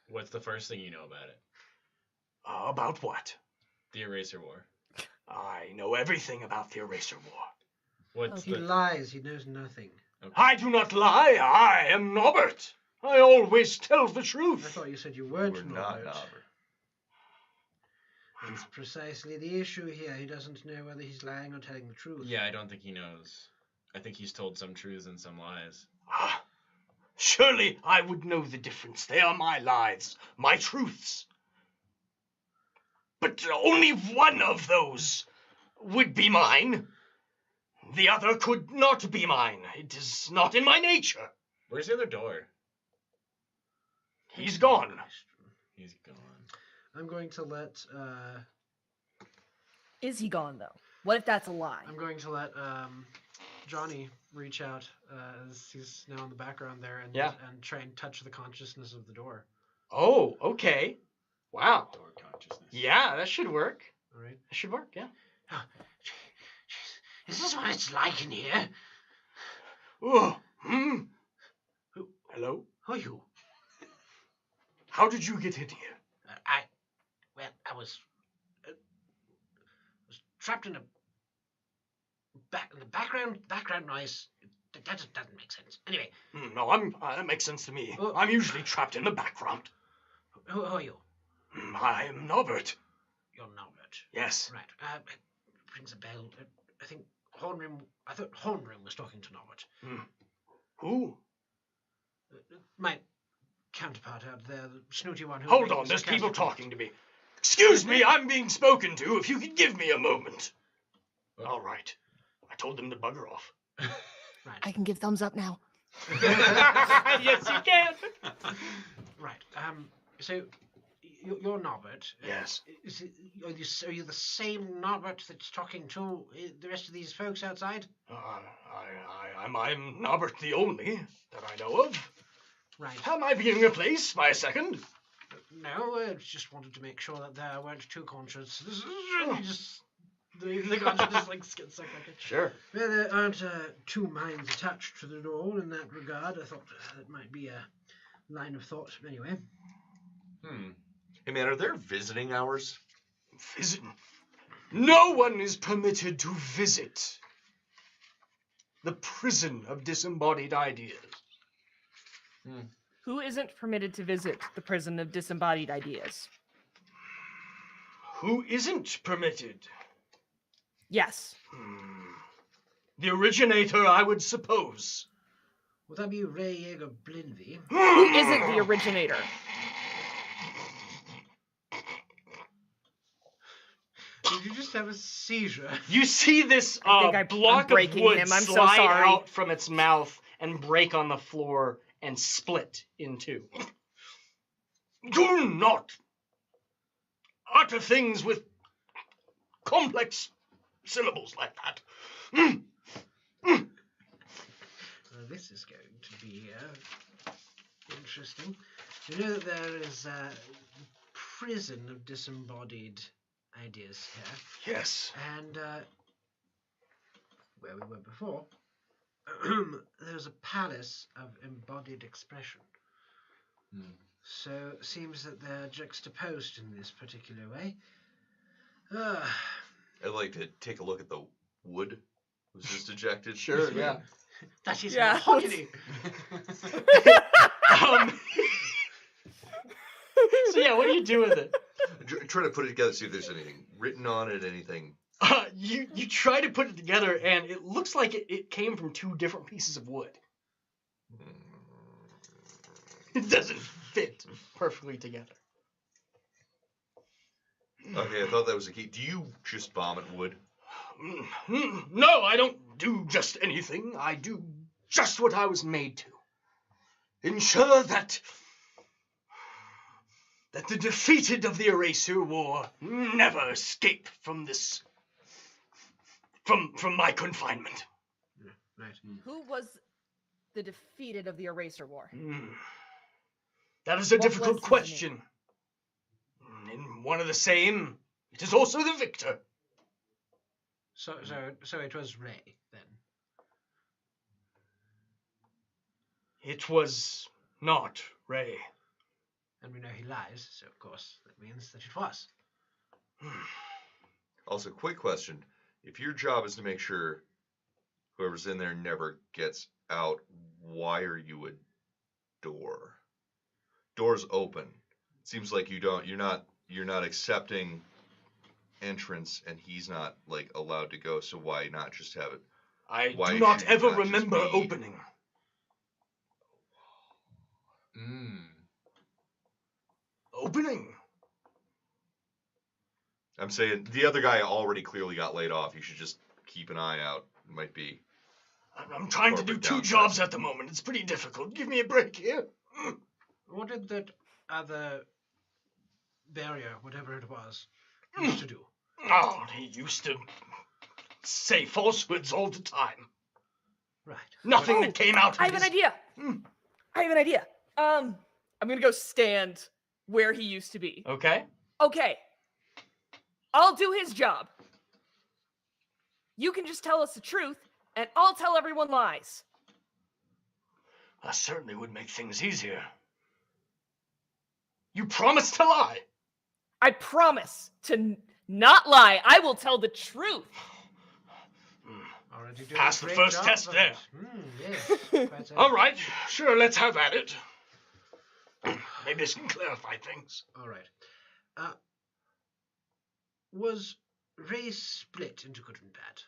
Speaker 2: What's the first thing you know about it?
Speaker 1: About what?
Speaker 2: The Eraser War.
Speaker 1: I know everything about the Eraser War.
Speaker 2: What's
Speaker 5: He
Speaker 2: the
Speaker 5: lies. He knows nothing.
Speaker 1: I do not lie. I am Norbert. I always tell the
Speaker 5: I
Speaker 1: truth.
Speaker 5: thought you said you weren't
Speaker 4: We're not
Speaker 5: Norbert.
Speaker 4: Norbert.
Speaker 5: That's precisely the issue here. He doesn't know whether he's lying or telling the truth.
Speaker 2: Yeah, I don't think he knows. I think he's told some truths and some lies.
Speaker 1: Surely I would know the difference. They are my lies, my truths. But only one of those would be mine. The other could not be mine. It is not in my nature.
Speaker 2: Where's the other door?
Speaker 1: He's gone.
Speaker 2: He's gone.
Speaker 5: I'm going to let.
Speaker 3: Is he gone though? What if that's a lie?
Speaker 5: I'm going to let Johnny reach out as he's now in the background there and try and touch the consciousness of the door.
Speaker 1: Oh, okay. Wow.
Speaker 2: Door consciousness.
Speaker 1: Yeah, that should work.
Speaker 5: All right.
Speaker 1: That should work, yeah.
Speaker 5: Is this what it's like in here?
Speaker 1: Oh,
Speaker 5: Hello? Who are you?
Speaker 1: How did you get in here?
Speaker 5: I was trapped in the background noise. That doesn't make sense. Anyway.
Speaker 1: No, that makes sense to me.
Speaker 5: Oh.
Speaker 1: I'm usually trapped in the background.
Speaker 5: Who are you?
Speaker 1: I am Norbert.
Speaker 5: You're Norbert.
Speaker 1: Yes.
Speaker 5: Right. It rings a bell. I thought Hornroom was talking to Norbert.
Speaker 1: Who?
Speaker 5: My counterpart out there, the snooty one who...
Speaker 1: Hold on, there's people talking to me. Excuse me, I'm being spoken to. If you could give me a moment. All right. I told them to bugger off.
Speaker 5: Right.
Speaker 3: I can give thumbs up now.
Speaker 1: Yes, you can.
Speaker 5: Right. So, you're Norbert.
Speaker 1: Yes.
Speaker 5: Are you the same Norbert that's talking to the rest of these folks outside?
Speaker 1: I'm Norbert the only that I know of.
Speaker 5: Right.
Speaker 1: Am I being replaced by a second?
Speaker 5: No, I just wanted to make sure that there weren't two conscious. This is really just... The conscious just like gets stuck like it.
Speaker 1: Sure.
Speaker 5: Well, there aren't two minds attached to the door in that regard. I thought that might be a line of thought. Anyway.
Speaker 4: Hey man, are there visiting hours?
Speaker 1: Visit? No one is permitted to visit the prison of disembodied ideas.
Speaker 3: Who isn't permitted to visit the prison of disembodied ideas?
Speaker 1: Who isn't permitted?
Speaker 3: Yes.
Speaker 1: The originator, I would suppose.
Speaker 5: Would that be Ray Yeager Blinvy?
Speaker 3: Who isn't the originator?
Speaker 5: Did you just have a seizure?
Speaker 1: You see this
Speaker 3: I'm
Speaker 1: block of
Speaker 3: breaking
Speaker 1: wood
Speaker 3: him. I'm so
Speaker 1: slide
Speaker 3: sorry.
Speaker 1: out from its mouth and break on the floor and split in two. Do not utter things with complex syllables like that.
Speaker 5: Well, this is going to be interesting. You know that there is a prison of disembodied ideas here.
Speaker 1: Yes.
Speaker 5: And where we were before, there's a palace of embodied expression. So it seems that they're juxtaposed in this particular way.
Speaker 4: I'd like to take a look at the wood. Was just ejected?
Speaker 1: Sure, yeah.
Speaker 5: That is
Speaker 3: Yeah.
Speaker 5: mahogany.
Speaker 1: So yeah, what do you do with it?
Speaker 4: Try to put it together, see if there's anything written on it, anything.
Speaker 1: You try to put it together, and it looks like it came from two different pieces of wood. It doesn't fit perfectly together.
Speaker 4: Okay, I thought that was the key. Do you just vomit wood?
Speaker 1: No, I don't do just anything. I do just what I was made to. Ensure that the defeated of the Eraser War never escape from this, from my confinement.
Speaker 5: Right.
Speaker 3: Who was the defeated of the Eraser War?
Speaker 1: That is a
Speaker 3: What
Speaker 1: difficult
Speaker 3: was his
Speaker 1: question. In one of the same, it is also the victor.
Speaker 5: So it was Ray then.
Speaker 1: It was not Ray.
Speaker 5: And we know he lies, so of course that means that it was.
Speaker 4: Also, quick question. If your job is to make sure whoever's in there never gets out, why are you a door? Door's open. It seems like you're not accepting entrance, and he's not like allowed to go, so why not just have it?
Speaker 1: I
Speaker 4: Why
Speaker 1: do not
Speaker 4: should you
Speaker 1: ever
Speaker 4: not just
Speaker 1: remember
Speaker 4: be-
Speaker 1: opening. Opening?
Speaker 4: I'm saying the other guy already clearly got laid off. You should just keep an eye out. It might be.
Speaker 1: I'm trying to do
Speaker 4: Corporate
Speaker 1: two
Speaker 4: downside.
Speaker 1: jobs at the moment. It's pretty difficult. Give me a break here.
Speaker 5: What did that other barrier, whatever it was, used to do?
Speaker 1: Oh, he used to say falsehoods all the time.
Speaker 5: Right.
Speaker 1: Nothing
Speaker 3: Oh,
Speaker 1: that came out of
Speaker 3: I have an
Speaker 1: his...
Speaker 3: idea. I have an idea. I'm gonna go stand where he used to be.
Speaker 1: Okay.
Speaker 3: Okay. I'll do his job. You can just tell us the truth, and I'll tell everyone lies.
Speaker 1: That certainly would make things easier. You promise to lie?
Speaker 3: I promise to not lie. I will tell the truth.
Speaker 5: Already doing
Speaker 1: Pass
Speaker 5: a
Speaker 1: the
Speaker 5: great
Speaker 1: first
Speaker 5: job
Speaker 1: test
Speaker 5: of
Speaker 1: there.
Speaker 5: it. Yes. quite so.
Speaker 1: All right, sure, let's have at it. Maybe this can clarify things.
Speaker 5: All right. Was Ray split into good and bad?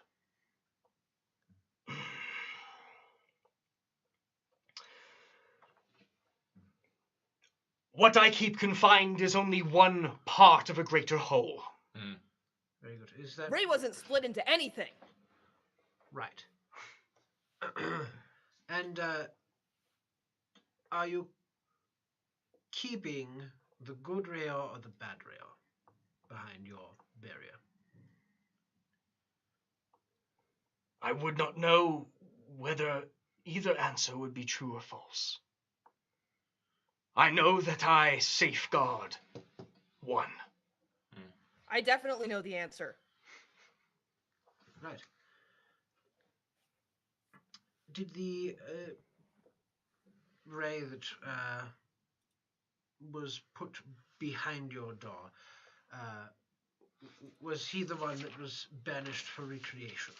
Speaker 1: What I keep confined is only one part of a greater whole.
Speaker 5: Very good. Is that
Speaker 3: Ray wasn't split into anything.
Speaker 5: right? And are you keeping the good Ray or the bad Ray behind your barrier?
Speaker 1: I would not know whether either answer would be true or false. I know that I safeguard one.
Speaker 3: I definitely know the answer.
Speaker 5: Right. Did the Ray that was put behind your door, was he the one that was banished for recreation?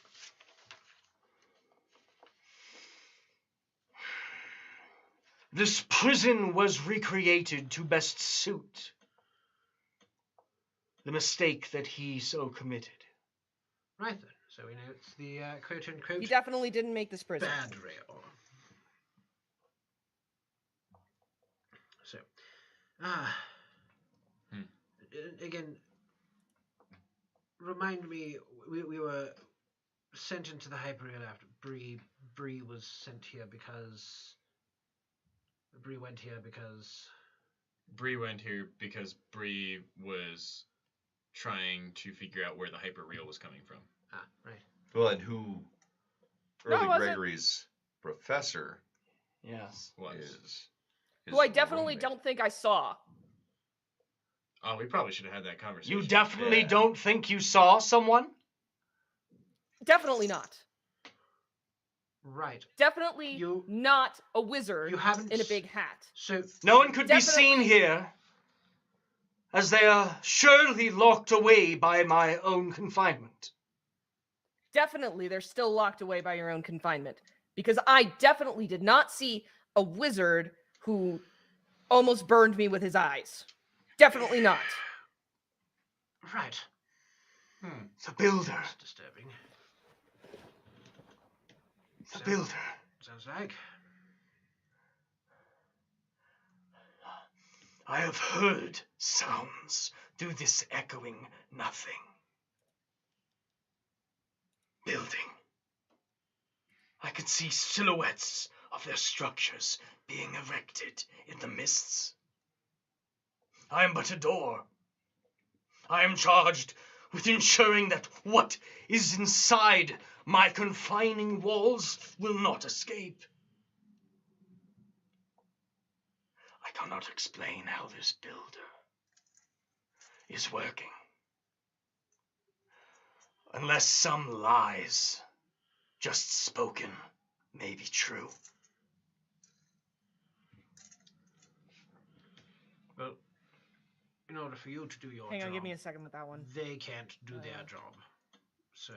Speaker 1: This prison was recreated to best suit the mistake that he so committed.
Speaker 5: Right then. So we know it's the quote-unquote
Speaker 3: He definitely didn't make this prison.
Speaker 5: bad Ray. So, again, remind me, we were sent into the Hyperreal after Bree was sent here because Bree went here because
Speaker 2: Bree went here because Bree was trying to figure out where the hyperreal was coming from.
Speaker 5: right.
Speaker 4: Well, and who
Speaker 3: No, it
Speaker 4: Early
Speaker 3: wasn't.
Speaker 4: Gregory's professor
Speaker 1: Yes.
Speaker 2: Was.
Speaker 4: is.
Speaker 3: Who I
Speaker 4: his
Speaker 3: definitely
Speaker 4: roommate.
Speaker 3: don't think I saw.
Speaker 2: Oh, we probably should have had that conversation.
Speaker 1: You definitely
Speaker 4: Yeah.
Speaker 1: don't think you saw someone?
Speaker 3: Definitely not.
Speaker 5: Right.
Speaker 3: Definitely
Speaker 5: You-
Speaker 3: not a wizard
Speaker 5: You haven't
Speaker 3: in a big hat.
Speaker 5: So
Speaker 1: No one could be seen
Speaker 3: Definitely-
Speaker 1: here, as they are surely locked away by my own confinement.
Speaker 3: Definitely, they're still locked away by your own confinement. Because I definitely did not see a wizard who almost burned me with his eyes. Definitely not.
Speaker 5: right.
Speaker 1: The builder.
Speaker 5: That's disturbing.
Speaker 1: The builder.
Speaker 5: Sounds like.
Speaker 1: I have heard sounds through this echoing nothing. Building. I could see silhouettes of their structures being erected in the mists. I am but a door. I am charged with ensuring that what is inside my confining walls will not escape. I cannot explain how this builder is working, unless some lies, just spoken, may be true.
Speaker 5: Well, in order for you to do your
Speaker 3: Hang
Speaker 5: job,
Speaker 3: on, give me a second with that one.
Speaker 5: they can't do their job. So,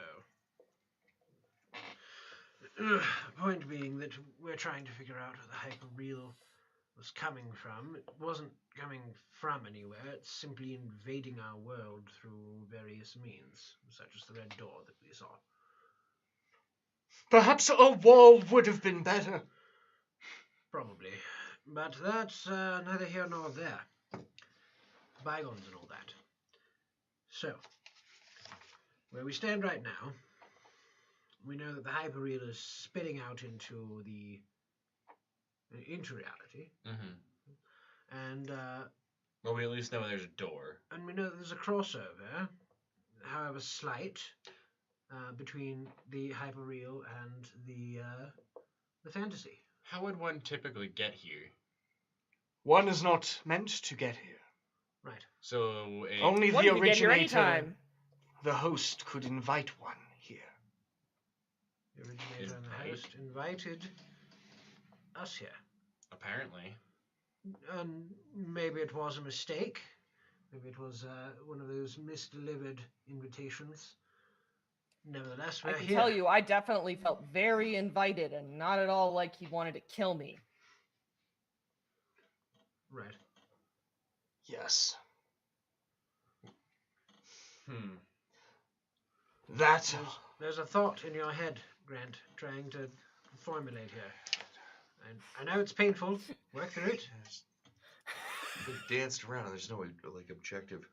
Speaker 5: point being that we're trying to figure out where the hyperreal was coming from. It wasn't coming from anywhere. It's simply invading our world through various means, such as the red door that we saw.
Speaker 1: Perhaps a wall would have been better.
Speaker 5: Probably. But that's neither here nor there. Bygones and all that. So, where we stand right now, we know that the hyperreal is spitting out into reality, and
Speaker 2: Well, we at least know there's a door.
Speaker 5: we know that there's a crossover, however slight, between the hyperreal and the fantasy.
Speaker 2: How would one typically get here?
Speaker 1: One is not meant to get here.
Speaker 5: Right.
Speaker 2: So
Speaker 1: Only
Speaker 3: One
Speaker 1: the
Speaker 3: could get here
Speaker 1: originator,
Speaker 3: anytime.
Speaker 1: the host, could invite one here.
Speaker 5: The originator and the host invited us here.
Speaker 2: Apparently.
Speaker 5: And maybe it was a mistake. Maybe it was one of those misdelivered invitations. Nevertheless, we're
Speaker 3: I can
Speaker 5: here.
Speaker 3: tell you, I definitely felt very invited and not at all like he wanted to kill me.
Speaker 5: Right.
Speaker 1: Yes.
Speaker 2: Hmm.
Speaker 1: That.
Speaker 5: There's a thought in your head, Grant, trying to formulate here. And I know it's painful. Work through it.
Speaker 4: They danced around and there's no like objective.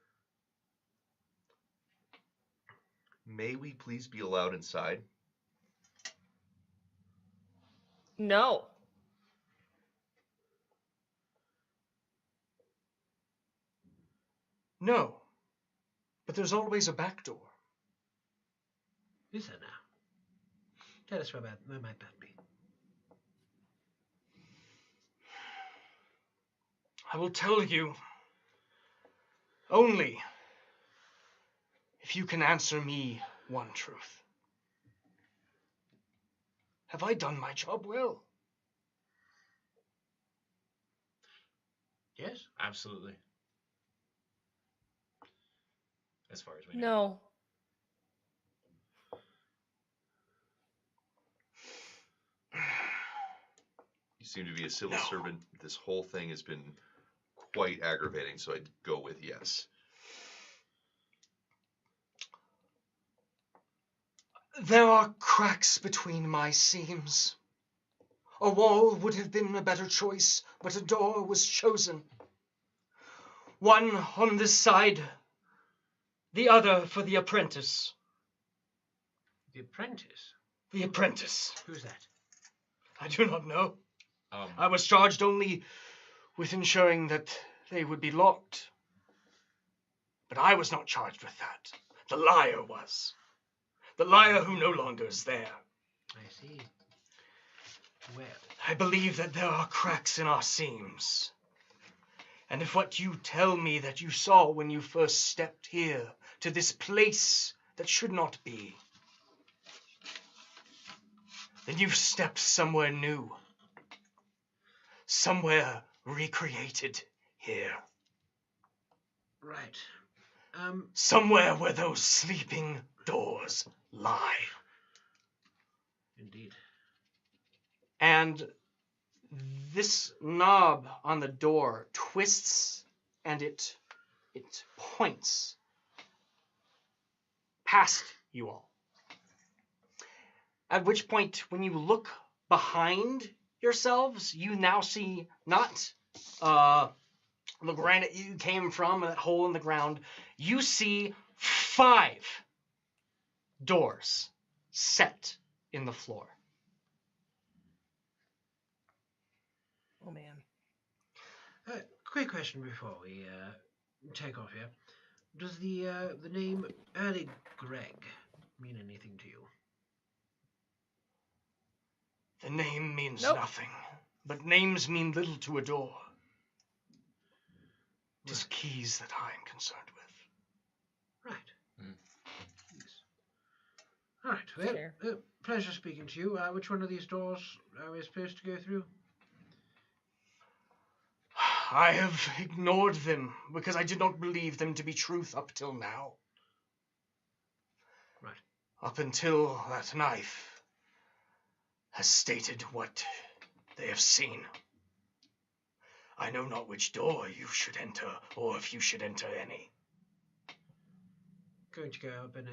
Speaker 4: May we please be allowed inside?
Speaker 3: No.
Speaker 1: No. But there's always a back door.
Speaker 5: Is there now? Tell us where might that be?
Speaker 1: I will tell you only if you can answer me one truth. Have I done my job well?
Speaker 5: Yes?
Speaker 2: Absolutely. As far as we know.
Speaker 3: No.
Speaker 4: You seem to be a civil
Speaker 1: No.
Speaker 4: servant. This whole thing has been quite aggravating, so I'd go with yes.
Speaker 1: There are cracks between my seams. A wall would have been a better choice, but a door was chosen. One on this side, the other for the apprentice.
Speaker 5: The apprentice?
Speaker 1: The apprentice.
Speaker 5: Who's that?
Speaker 1: I do not know. I was charged only with ensuring that they would be locked. But I was not charged with that. The liar was. The liar who no longer is there.
Speaker 5: I see. Well,
Speaker 1: I believe that there are cracks in our seams. And if what you tell me that you saw when you first stepped here to this place that should not be, then you've stepped somewhere new. Somewhere recreated here.
Speaker 5: right.
Speaker 1: Somewhere where those sleeping doors lie.
Speaker 5: Indeed.
Speaker 1: And this knob on the door twists and it points past you all. At which point, when you look behind yourselves, you now see not the granite you came from, that hole in the ground. You see 5 doors set in the floor.
Speaker 3: Oh man.
Speaker 5: Quick question before we take off here. Does the name Early Greg mean anything to you?
Speaker 1: The name means
Speaker 3: Nope.
Speaker 1: nothing, but names mean little to a door. It is
Speaker 5: Right.
Speaker 1: keys that I am concerned with.
Speaker 5: Right.
Speaker 2: Hmm.
Speaker 5: Yes. All right. Well,
Speaker 3: Fair.
Speaker 5: pleasure speaking to you. Which one of these doors are we supposed to go through?
Speaker 1: I have ignored them because I did not believe them to be truth up till now.
Speaker 5: Right.
Speaker 1: Up until that knife has stated what they have seen. I know not which door you should enter, or if you should enter any.
Speaker 5: Going to go up and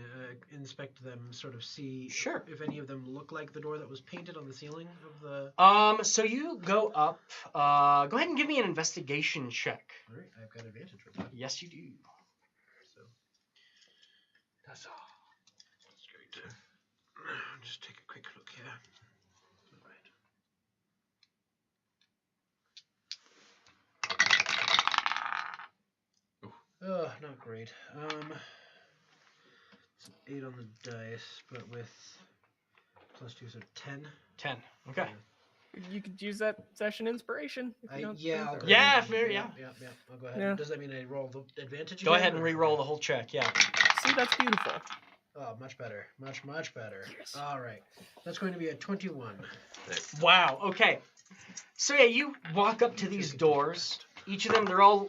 Speaker 5: inspect them, sort of see
Speaker 1: Sure.
Speaker 5: if any of them look like the door that was painted on the ceiling of the.
Speaker 1: So you go up, go ahead and give me an investigation check.
Speaker 5: All right, I've got advantage with that.
Speaker 1: Yes, you do.
Speaker 5: So that's all. That's great. Just take a quick look here. All right. Oh, not great. It's an 8 on the dice, but with +2, so 10.
Speaker 1: 10. Okay.
Speaker 3: You could use that session inspiration. If you don't
Speaker 5: Yeah, I'll
Speaker 3: think
Speaker 5: go
Speaker 3: that-
Speaker 1: Yeah,
Speaker 5: ahead.
Speaker 1: fair, yeah.
Speaker 5: Yeah, I'll go ahead.
Speaker 3: Yeah.
Speaker 5: Does that mean I roll the advantage
Speaker 1: Go
Speaker 5: again,
Speaker 1: ahead and
Speaker 5: or-
Speaker 1: re-roll the whole check, yeah.
Speaker 3: See, that's beautiful.
Speaker 5: Oh, much better. Much better.
Speaker 3: Yes.
Speaker 5: All right. That's going to be a 21.
Speaker 1: Wow. Okay. So yeah, you walk up to these doors. Each of them, they're all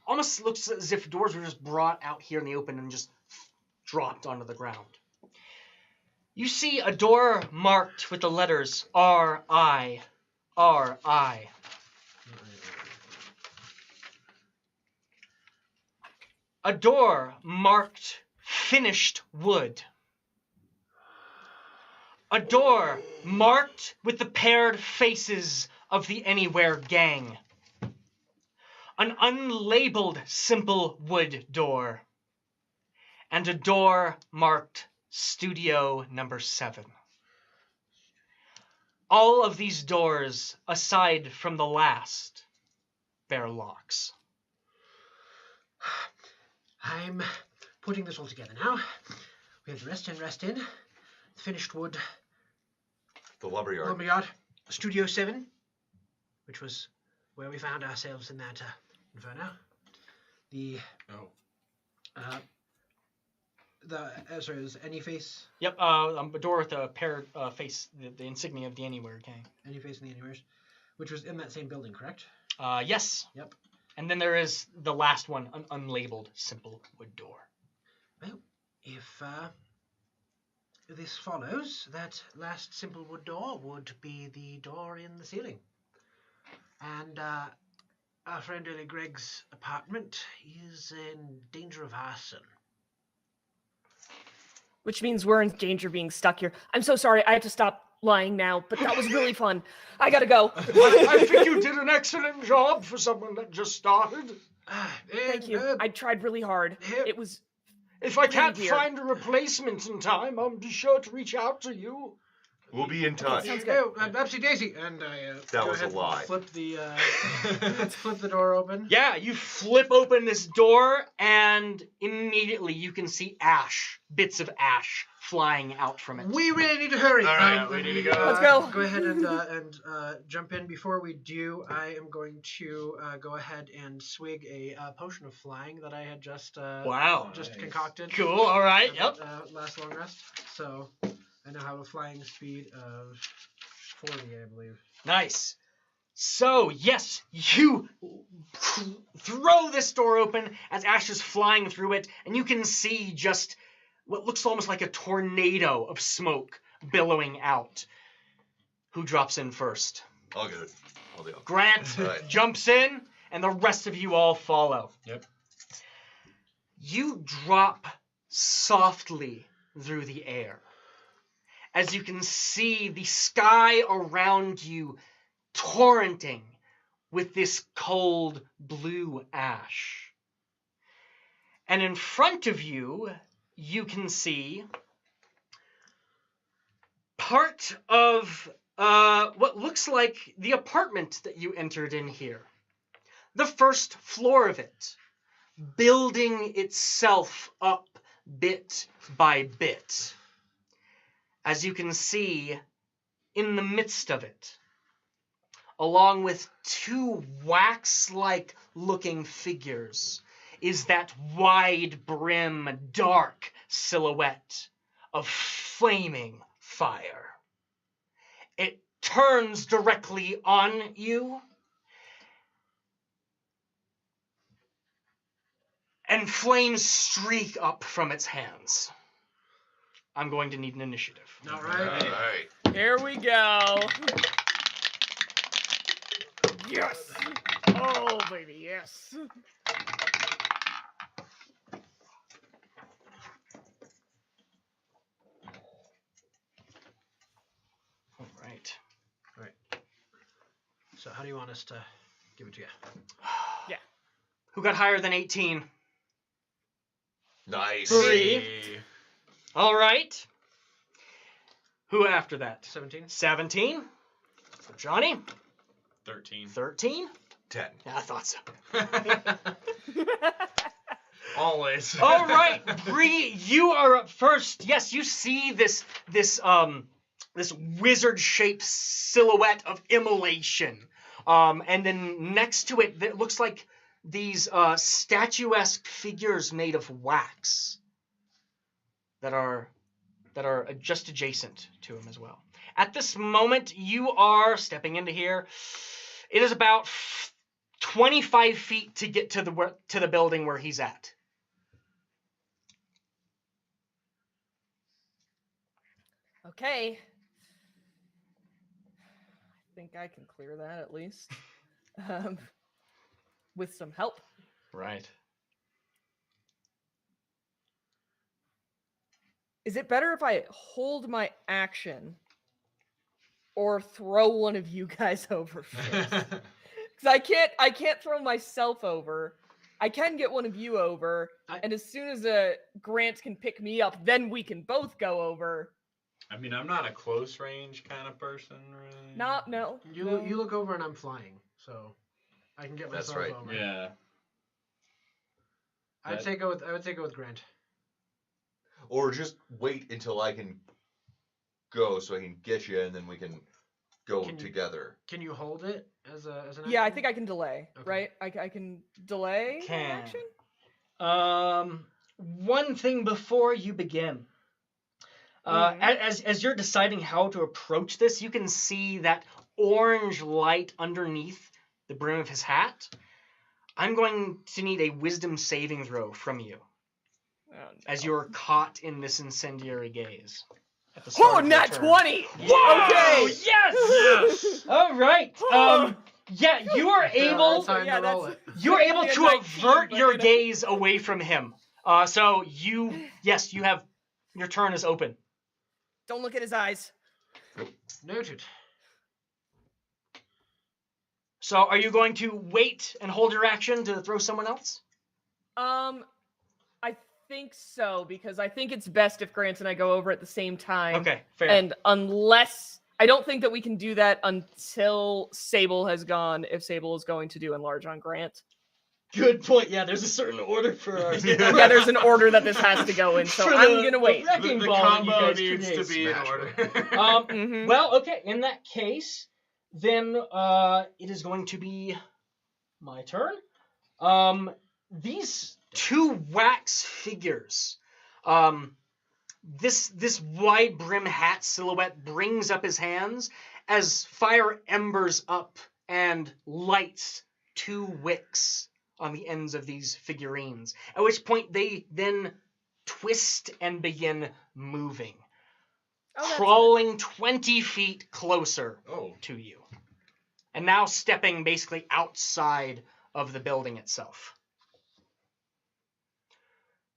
Speaker 1: almost looks as if doors were just brought out here in the open and just dropped onto the ground. You see a door marked with the letters R.I. R.I. A door marked finished wood. A door marked with the paired faces of the Anywhere gang. An unlabeled simple wood door. And a door marked Studio Number 7. All of these doors, aside from the last, bear locks.
Speaker 5: I'm putting this all together now. We have the Restin, the finished wood,
Speaker 4: The lumberyard.
Speaker 5: lumberyard, Studio 7, which was where we found ourselves in that inferno. The sorry, it was Any Face,
Speaker 1: Yep, a door with a paired face, the insignia of the Anywhere gang.
Speaker 5: Any Face in the Anywheres, which was in that same building, correct?
Speaker 1: Yes.
Speaker 5: Yep.
Speaker 1: And then there is the last one, an unlabeled simple wood door.
Speaker 5: Well, if this follows, that last simple wood door would be the door in the ceiling. And our friend Early Greg's apartment is in danger of arson.
Speaker 3: Which means we're in danger of being stuck here. I'm so sorry. I have to stop lying now, but that was really fun. I gotta go.
Speaker 1: I think you did an excellent job for someone that just started.
Speaker 3: Thank you. I tried really hard. It was...
Speaker 1: If I can't
Speaker 3: weird.
Speaker 1: find a replacement in time, I'll be sure to reach out to you.
Speaker 4: We'll be in touch.
Speaker 3: Sounds
Speaker 5: Oh, Upsy Daisy, and I
Speaker 4: That
Speaker 5: go
Speaker 4: was a
Speaker 5: ahead and
Speaker 4: lie.
Speaker 5: flip the let's flip the door open.
Speaker 1: Yeah, you flip open this door, and immediately you can see ash, bits of ash, flying out from it.
Speaker 5: We really need to hurry.
Speaker 2: All right, we
Speaker 5: let
Speaker 2: need
Speaker 5: me,
Speaker 2: to go.
Speaker 3: Let's go.
Speaker 5: Go ahead and jump in. Before we do, I am going to go ahead and swig a potion of flying that I had just
Speaker 1: Wow.
Speaker 5: just
Speaker 2: Nice.
Speaker 5: concocted.
Speaker 1: Cool, all right,
Speaker 5: at,
Speaker 1: yep.
Speaker 5: Last long rest. So I now have a flying speed of 40, I believe.
Speaker 1: Nice. So, yes, you throw this door open as ash is flying through it, and you can see just what looks almost like a tornado of smoke billowing out. Who drops in first?
Speaker 4: I'll get it. I'll do it.
Speaker 1: Grant
Speaker 4: All right.
Speaker 1: jumps in, and the rest of you all follow.
Speaker 2: Yep.
Speaker 1: You drop softly through the air. As you can see the sky around you torrenting with this cold blue ash. And in front of you, you can see part of what looks like the apartment that you entered in here. The first floor of it, building itself up bit by bit. As you can see, in the midst of it, along with two wax-like looking figures, is that wide brim, dark silhouette of flaming fire. It turns directly on you, and flames streak up from its hands. I'm going to need an initiative.
Speaker 5: All
Speaker 4: All
Speaker 5: right.
Speaker 4: right.
Speaker 3: Here we go. Yes. Oh, baby, yes.
Speaker 1: All right.
Speaker 5: So how do you want us to give it to you?
Speaker 1: Who got higher than 18?
Speaker 4: Nice.
Speaker 1: 3. All right. Who after that?
Speaker 5: 17.
Speaker 1: 17. For Johnny.
Speaker 2: 13.
Speaker 1: 13.
Speaker 4: 10.
Speaker 1: Yeah, I thought so.
Speaker 2: Always.
Speaker 1: All right, Bree, you are up first. Yes, you see this wizard-shaped silhouette of immolation, and then next to it, it looks like these statuesque figures made of wax. that are just adjacent to him as well. At this moment, you are stepping into here. It is about 25 feet to get to the building where he's at.
Speaker 3: Okay. I think I can clear that at least. With some help.
Speaker 1: Right.
Speaker 3: Is it better if I hold my action or throw one of you guys over first? Because I can't throw myself over. I can get one of you over, and as soon as Grant can pick me up, then we can both go over.
Speaker 2: I mean, I'm not a close range kind of person, really.
Speaker 3: No.
Speaker 5: You look over and I'm flying, so I can get
Speaker 4: That's
Speaker 5: myself
Speaker 4: right.
Speaker 5: over.
Speaker 2: Yeah.
Speaker 5: I would say go with Grant.
Speaker 4: Or just wait until I can go so I can get you, and then we can go together.
Speaker 5: Can you hold it as an action?
Speaker 3: Yeah, I think I can delay.
Speaker 5: Okay.
Speaker 3: Right? I can delay an action.
Speaker 1: One thing before you begin. As you're deciding how to approach this, you can see that orange light underneath the brim of his hat. I'm going to need a wisdom saving throw from you as you're caught in this incendiary gaze. At the start of your
Speaker 3: nat
Speaker 1: turn.
Speaker 3: 20!
Speaker 1: Whoa!
Speaker 3: Okay!
Speaker 1: Yes! All right. Yeah, you are able.
Speaker 5: Time to roll it.
Speaker 1: You're able
Speaker 3: Maybe a
Speaker 1: to
Speaker 3: 19,
Speaker 1: avert
Speaker 3: but
Speaker 1: your
Speaker 3: you know.
Speaker 1: gaze away from him. So you have your turn is open.
Speaker 3: Don't look at his eyes.
Speaker 5: Noted.
Speaker 1: So are you going to wait and hold your action to throw someone else?
Speaker 3: I think so, because I think it's best if Grant and I go over at the same time.
Speaker 1: Okay, fair.
Speaker 3: And unless I don't think that we can do that until Sable has gone, if Sable is going to do enlarge on Grant.
Speaker 1: Good point. Yeah, there's a certain order for our...
Speaker 3: Yeah, there's an order that this has to go in, so I'm gonna wait.
Speaker 1: The
Speaker 2: combo needs to be in order.
Speaker 1: Well, okay. In that case, then it is going to be my turn. These two wax figures. This wide brim hat silhouette brings up his hands as fire embers up and lights two wicks on the ends of these figurines, at which point they then twist and begin moving, crawling 20 feet closer to you, and now stepping basically outside of the building itself.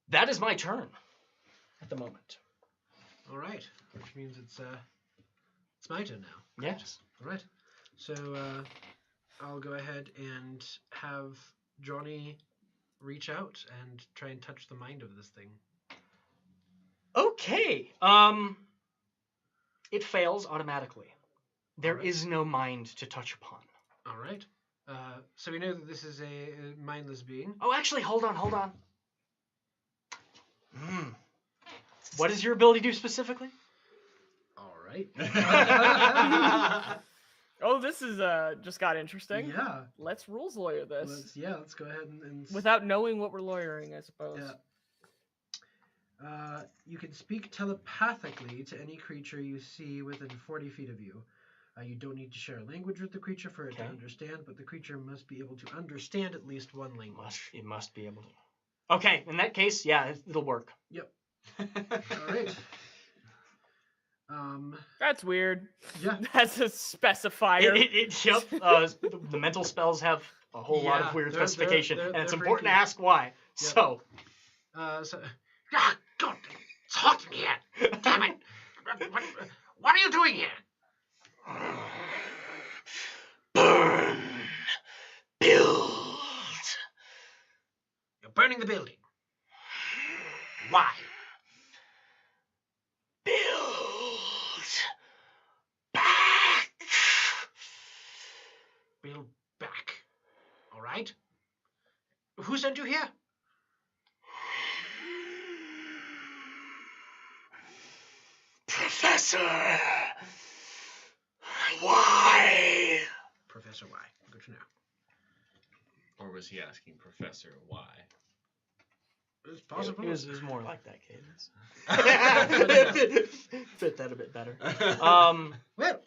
Speaker 1: That is my turn at the moment.
Speaker 5: All right, which means it's my turn now.
Speaker 1: Yes.
Speaker 5: All right. So I'll go ahead and have Johnny reach out and try and touch the mind of this thing.
Speaker 1: Okay. It fails automatically. There is no mind to touch upon.
Speaker 5: All right. So we know that this is a mindless being.
Speaker 1: Oh, actually, hold on. What does your ability do specifically?
Speaker 5: All right.
Speaker 3: Oh, this is just got interesting.
Speaker 5: Yeah.
Speaker 3: Let's rules lawyer this.
Speaker 5: Let's go ahead and
Speaker 3: Without knowing what we're lawyering, I suppose.
Speaker 5: Yeah. You can speak telepathically to any creature you see within 40 feet of you. You don't need to share a language with the creature for it to understand, but the creature must be able to understand at least one language.
Speaker 1: It must be able to. Okay, in that case, yeah, it'll work.
Speaker 5: Yep. All right.
Speaker 3: That's weird.
Speaker 5: Yeah.
Speaker 3: That's a specifier.
Speaker 1: Yep. The mental spells have a whole lot of weird specification, and it's important to ask why. Yep. So.
Speaker 5: God, it's hot in here. Damn it. What are you doing here?
Speaker 1: Burn. Build.
Speaker 5: You're burning the building. Why?
Speaker 1: Build. Back.
Speaker 5: Build back. All right. Who sent you here?
Speaker 1: Professor. Why?
Speaker 5: Professor Y. Good to know.
Speaker 2: Or was he asking Professor why?
Speaker 5: It's possible.
Speaker 1: It was more like that cadence.
Speaker 3: Yeah.
Speaker 1: Fit that a bit better.
Speaker 5: Well,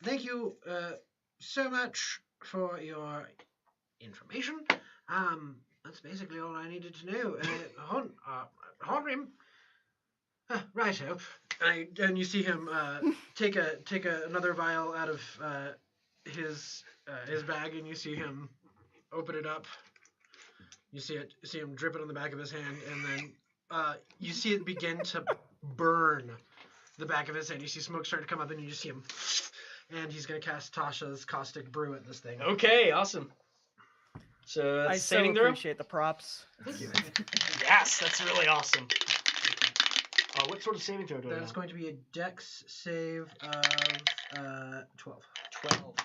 Speaker 5: thank you so much for your information. That's basically all I needed to know. Hornrim. Righto. And you see him take another vial out of his bag, and you see him open it up. You see him drip it on the back of his hand, and then you see it begin to burn the back of his hand. You see smoke start to come up, and you just see him, and he's gonna cast Tasha's Caustic Brew at this thing.
Speaker 1: Okay, awesome. So that's
Speaker 3: I so
Speaker 1: saving throw.
Speaker 3: appreciate the props.
Speaker 1: Yes, that's really awesome. What sort of saving throw do I
Speaker 5: That's
Speaker 1: have?
Speaker 5: going to be a Dex save of 12.
Speaker 1: 12.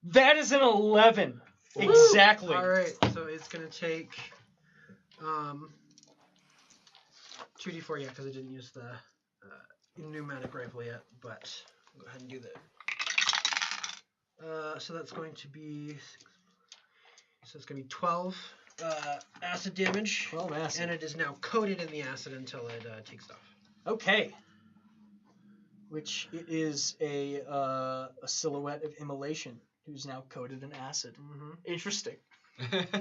Speaker 1: That is an 11.
Speaker 5: Woo!
Speaker 1: Exactly.
Speaker 5: All right, so it's gonna take 2d4, yeah, because I didn't use the pneumatic rifle yet. But I'll go ahead and do that. So that's going to be 12 acid damage.
Speaker 1: 12 acid.
Speaker 5: And it is now coated in the acid until it takes off.
Speaker 1: Okay. Which it is a silhouette of immolation who's now coated in acid.
Speaker 5: Mm-hmm.
Speaker 1: Interesting.
Speaker 5: Indeed.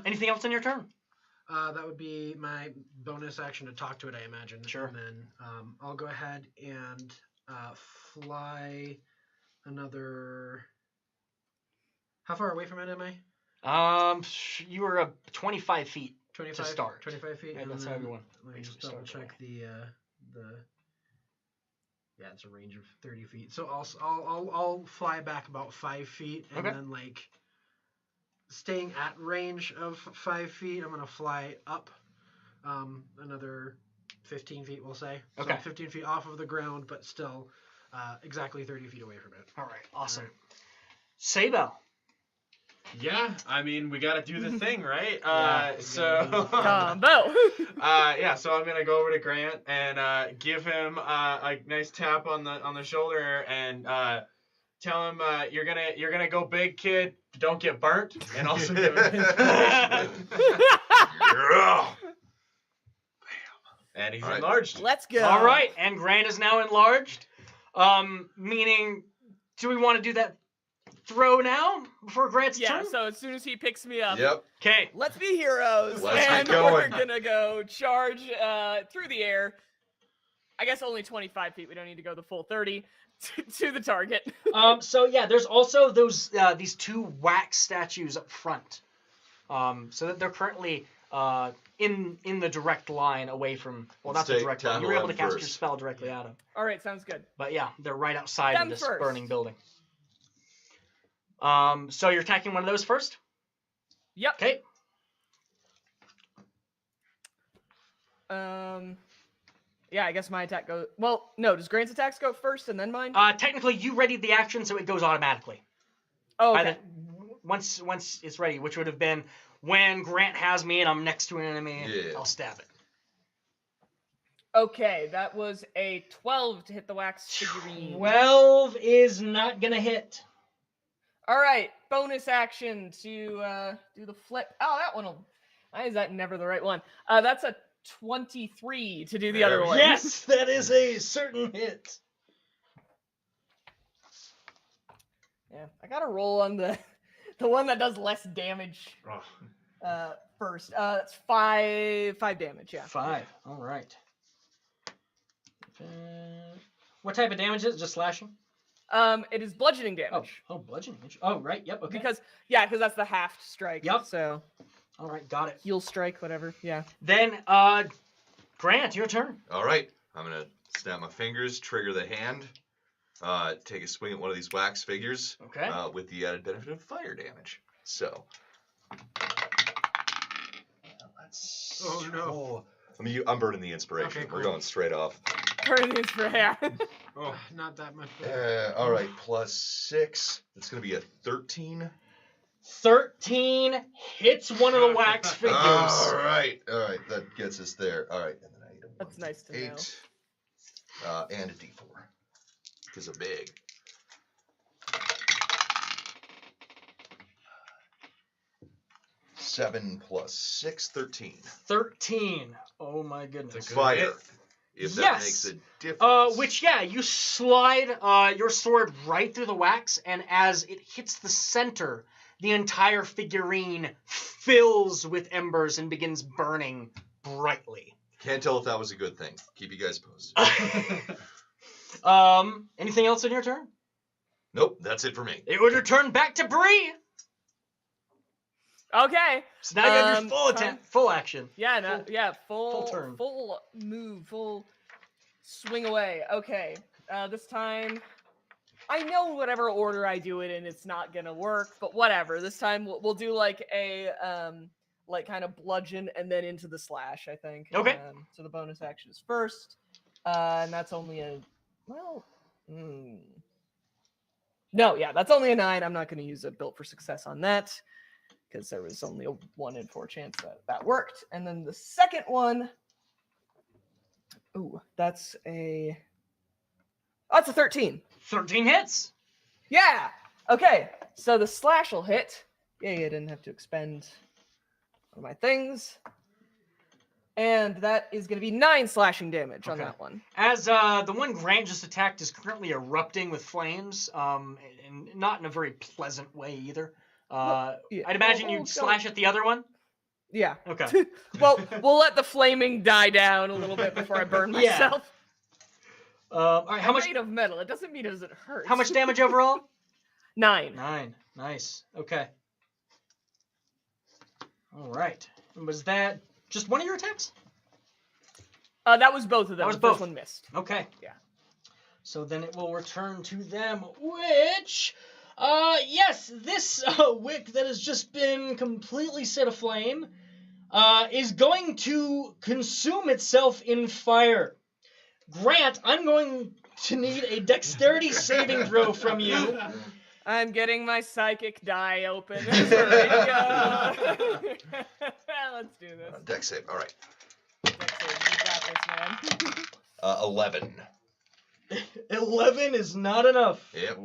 Speaker 1: Anything else on your turn?
Speaker 5: That would be my bonus action to talk to it, I imagine.
Speaker 1: Sure.
Speaker 5: And then I'll go ahead and fly another. How far away from it am I?
Speaker 1: You were 25 feet
Speaker 5: 25
Speaker 1: to start.
Speaker 5: 25 feet.
Speaker 1: Yeah,
Speaker 5: and
Speaker 1: that's how
Speaker 5: then
Speaker 1: everyone
Speaker 5: Let me just
Speaker 1: basically
Speaker 5: double
Speaker 1: starts
Speaker 5: check the. Yeah, it's a range of 30 feet. So I'll fly back about 5 feet, and
Speaker 1: Okay.
Speaker 5: then like staying at range of 5 feet, I'm gonna fly up another 15 feet, we'll say.
Speaker 1: Okay.
Speaker 5: So 15 feet off of the ground, but still exactly 30 feet away from it.
Speaker 1: All right, awesome.
Speaker 5: All
Speaker 1: Sabo.
Speaker 2: Yeah, I mean, we gotta do the thing, right?
Speaker 5: Yeah, we gotta do the thing.
Speaker 3: Combo.
Speaker 2: Yeah, so I'm gonna go over to Grant and give him a nice tap on the shoulder and tell him you're gonna go big, kid. Don't get burnt, and also give him
Speaker 4: Yeah.
Speaker 2: and he's
Speaker 4: All right.
Speaker 2: enlarged.
Speaker 3: Let's go.
Speaker 1: All right, and Grant is now enlarged. Meaning, do we want to do that throw now before Grant's
Speaker 3: Yeah,
Speaker 1: turn?
Speaker 3: so as soon as he picks me up,
Speaker 4: Yep.
Speaker 1: Okay.
Speaker 3: let's be heroes.
Speaker 4: Let's get
Speaker 3: and
Speaker 4: going.
Speaker 3: we're gonna go charge through the air. I guess only 25 feet. We don't need to go the full 30 to the target.
Speaker 1: So yeah, there's also these two wax statues up front. So that they're currently in the direct line away from. Well, not
Speaker 4: Let's
Speaker 1: the
Speaker 4: take
Speaker 1: direct line. You
Speaker 4: tackle
Speaker 1: were able to
Speaker 4: them
Speaker 1: cast your
Speaker 4: first.
Speaker 1: spell directly at them.
Speaker 3: All right, sounds good.
Speaker 1: But yeah, they're right outside
Speaker 3: Them
Speaker 1: of this
Speaker 3: first.
Speaker 1: burning building. So you're attacking one of those first?
Speaker 3: Yep.
Speaker 1: Okay.
Speaker 3: Yeah, I guess my attack goes. Well, no. Does Grant's attacks go first and then mine?
Speaker 1: Technically, you readied the action, so it goes automatically.
Speaker 3: Oh,
Speaker 1: By
Speaker 3: okay.
Speaker 1: once it's ready, which would have been when Grant has me and I'm next to an enemy,
Speaker 4: Yeah.
Speaker 1: I'll stab it.
Speaker 3: Okay, that was a 12 to hit the wax figurine.
Speaker 1: 12 is not gonna hit.
Speaker 3: All right, bonus action to do the flip. Oh, that one will. Why is that never the right one? That's a 23 to do the other one.
Speaker 1: Yes, that is a certain hit.
Speaker 3: Yeah, I gotta roll on the one that does less damage
Speaker 2: Oh.
Speaker 3: first. That's 5 damage. Yeah.
Speaker 1: 5. All right. What type of damage is it? Just slashing?
Speaker 3: It is bludgeoning damage.
Speaker 1: Oh, bludgeoning. Oh, right. Yep. Okay.
Speaker 3: Because that's the half strike.
Speaker 1: Yep.
Speaker 3: So
Speaker 1: All right, got it.
Speaker 3: heal strike, whatever. Yeah.
Speaker 1: Then, Grant, your turn.
Speaker 4: All right. I'm gonna snap my fingers, trigger the hand, take a swing at one of these wax figures.
Speaker 1: Okay.
Speaker 4: With the added benefit of fire damage. So. Let's.
Speaker 5: Oh, no.
Speaker 4: I'm burning the inspiration.
Speaker 5: Okay,
Speaker 4: We're
Speaker 5: cool.
Speaker 4: going straight off.
Speaker 3: Turn these for yeah.
Speaker 5: Oh, not that much better.
Speaker 4: All right, plus 6. That's gonna be a 13.
Speaker 1: 13 hits one of the wax figures.
Speaker 4: All right, that gets us there. All right, and then I need a 1,
Speaker 3: That's nice to know.
Speaker 4: 8, and a D4 because I'm big. 7 plus 6, 13.
Speaker 1: 13. Oh my goodness.
Speaker 2: That's a good
Speaker 4: Fire.
Speaker 2: hit.
Speaker 4: If that
Speaker 1: Yes.
Speaker 4: makes a difference.
Speaker 1: Which, yeah, you slide your sword right through the wax, and as it hits the center, the entire figurine fills with embers and begins burning brightly.
Speaker 4: Can't tell if that was a good thing. Keep you guys posted.
Speaker 1: Anything else in your turn?
Speaker 4: Nope, that's it for me.
Speaker 1: It would return back to Bree.
Speaker 3: Okay.
Speaker 1: So now you have your full
Speaker 3: time-
Speaker 1: full action.
Speaker 3: Yeah, no, yeah, full
Speaker 1: turn.
Speaker 3: full move, full swing away. Okay. This time, I know whatever order I do it in, it's not gonna work, but whatever. This time we'll do like a like kind of bludgeon and then into the slash. I think.
Speaker 1: Okay.
Speaker 3: So the bonus action is first, and that's only a No, yeah, that's only a 9. I'm not gonna use a built for success on that, because there was only a 1 in 4 chance that worked. And then the second one, that's a 13.
Speaker 1: 13 hits.
Speaker 3: Yeah. Okay. So the slash will hit. Yeah, I didn't have to expend one of my things. And that is going to be 9 slashing damage on
Speaker 1: Okay.
Speaker 3: that one.
Speaker 1: As the one Grant just attacked is currently erupting with flames, and not in a very pleasant way either.
Speaker 3: Yeah.
Speaker 1: I'd imagine
Speaker 3: Well,
Speaker 1: you'd slash at the other one.
Speaker 3: Yeah.
Speaker 1: Okay.
Speaker 3: Well, we'll let the flaming die down a little bit before I burn
Speaker 1: Yeah.
Speaker 3: myself.
Speaker 1: All right. How
Speaker 3: I'm
Speaker 1: much?
Speaker 3: made of metal. It doesn't mean it doesn't hurt.
Speaker 1: How much damage overall?
Speaker 3: 9.
Speaker 1: 9. Nice. Okay. All right. And was that just one of your attacks?
Speaker 3: That was both of them.
Speaker 1: That was
Speaker 3: the
Speaker 1: both.
Speaker 3: First one missed.
Speaker 1: Okay.
Speaker 3: Yeah.
Speaker 1: So then it will return to them, which, yes, this wick that has just been completely set aflame is going to consume itself in fire. Grant, I'm going to need a dexterity saving throw from you.
Speaker 3: I'm getting my psychic die open. Ready to go. Let's do this.
Speaker 4: Dex save. All right.
Speaker 3: You got this, man.
Speaker 4: 11.
Speaker 1: 11 is not enough.
Speaker 4: Yep.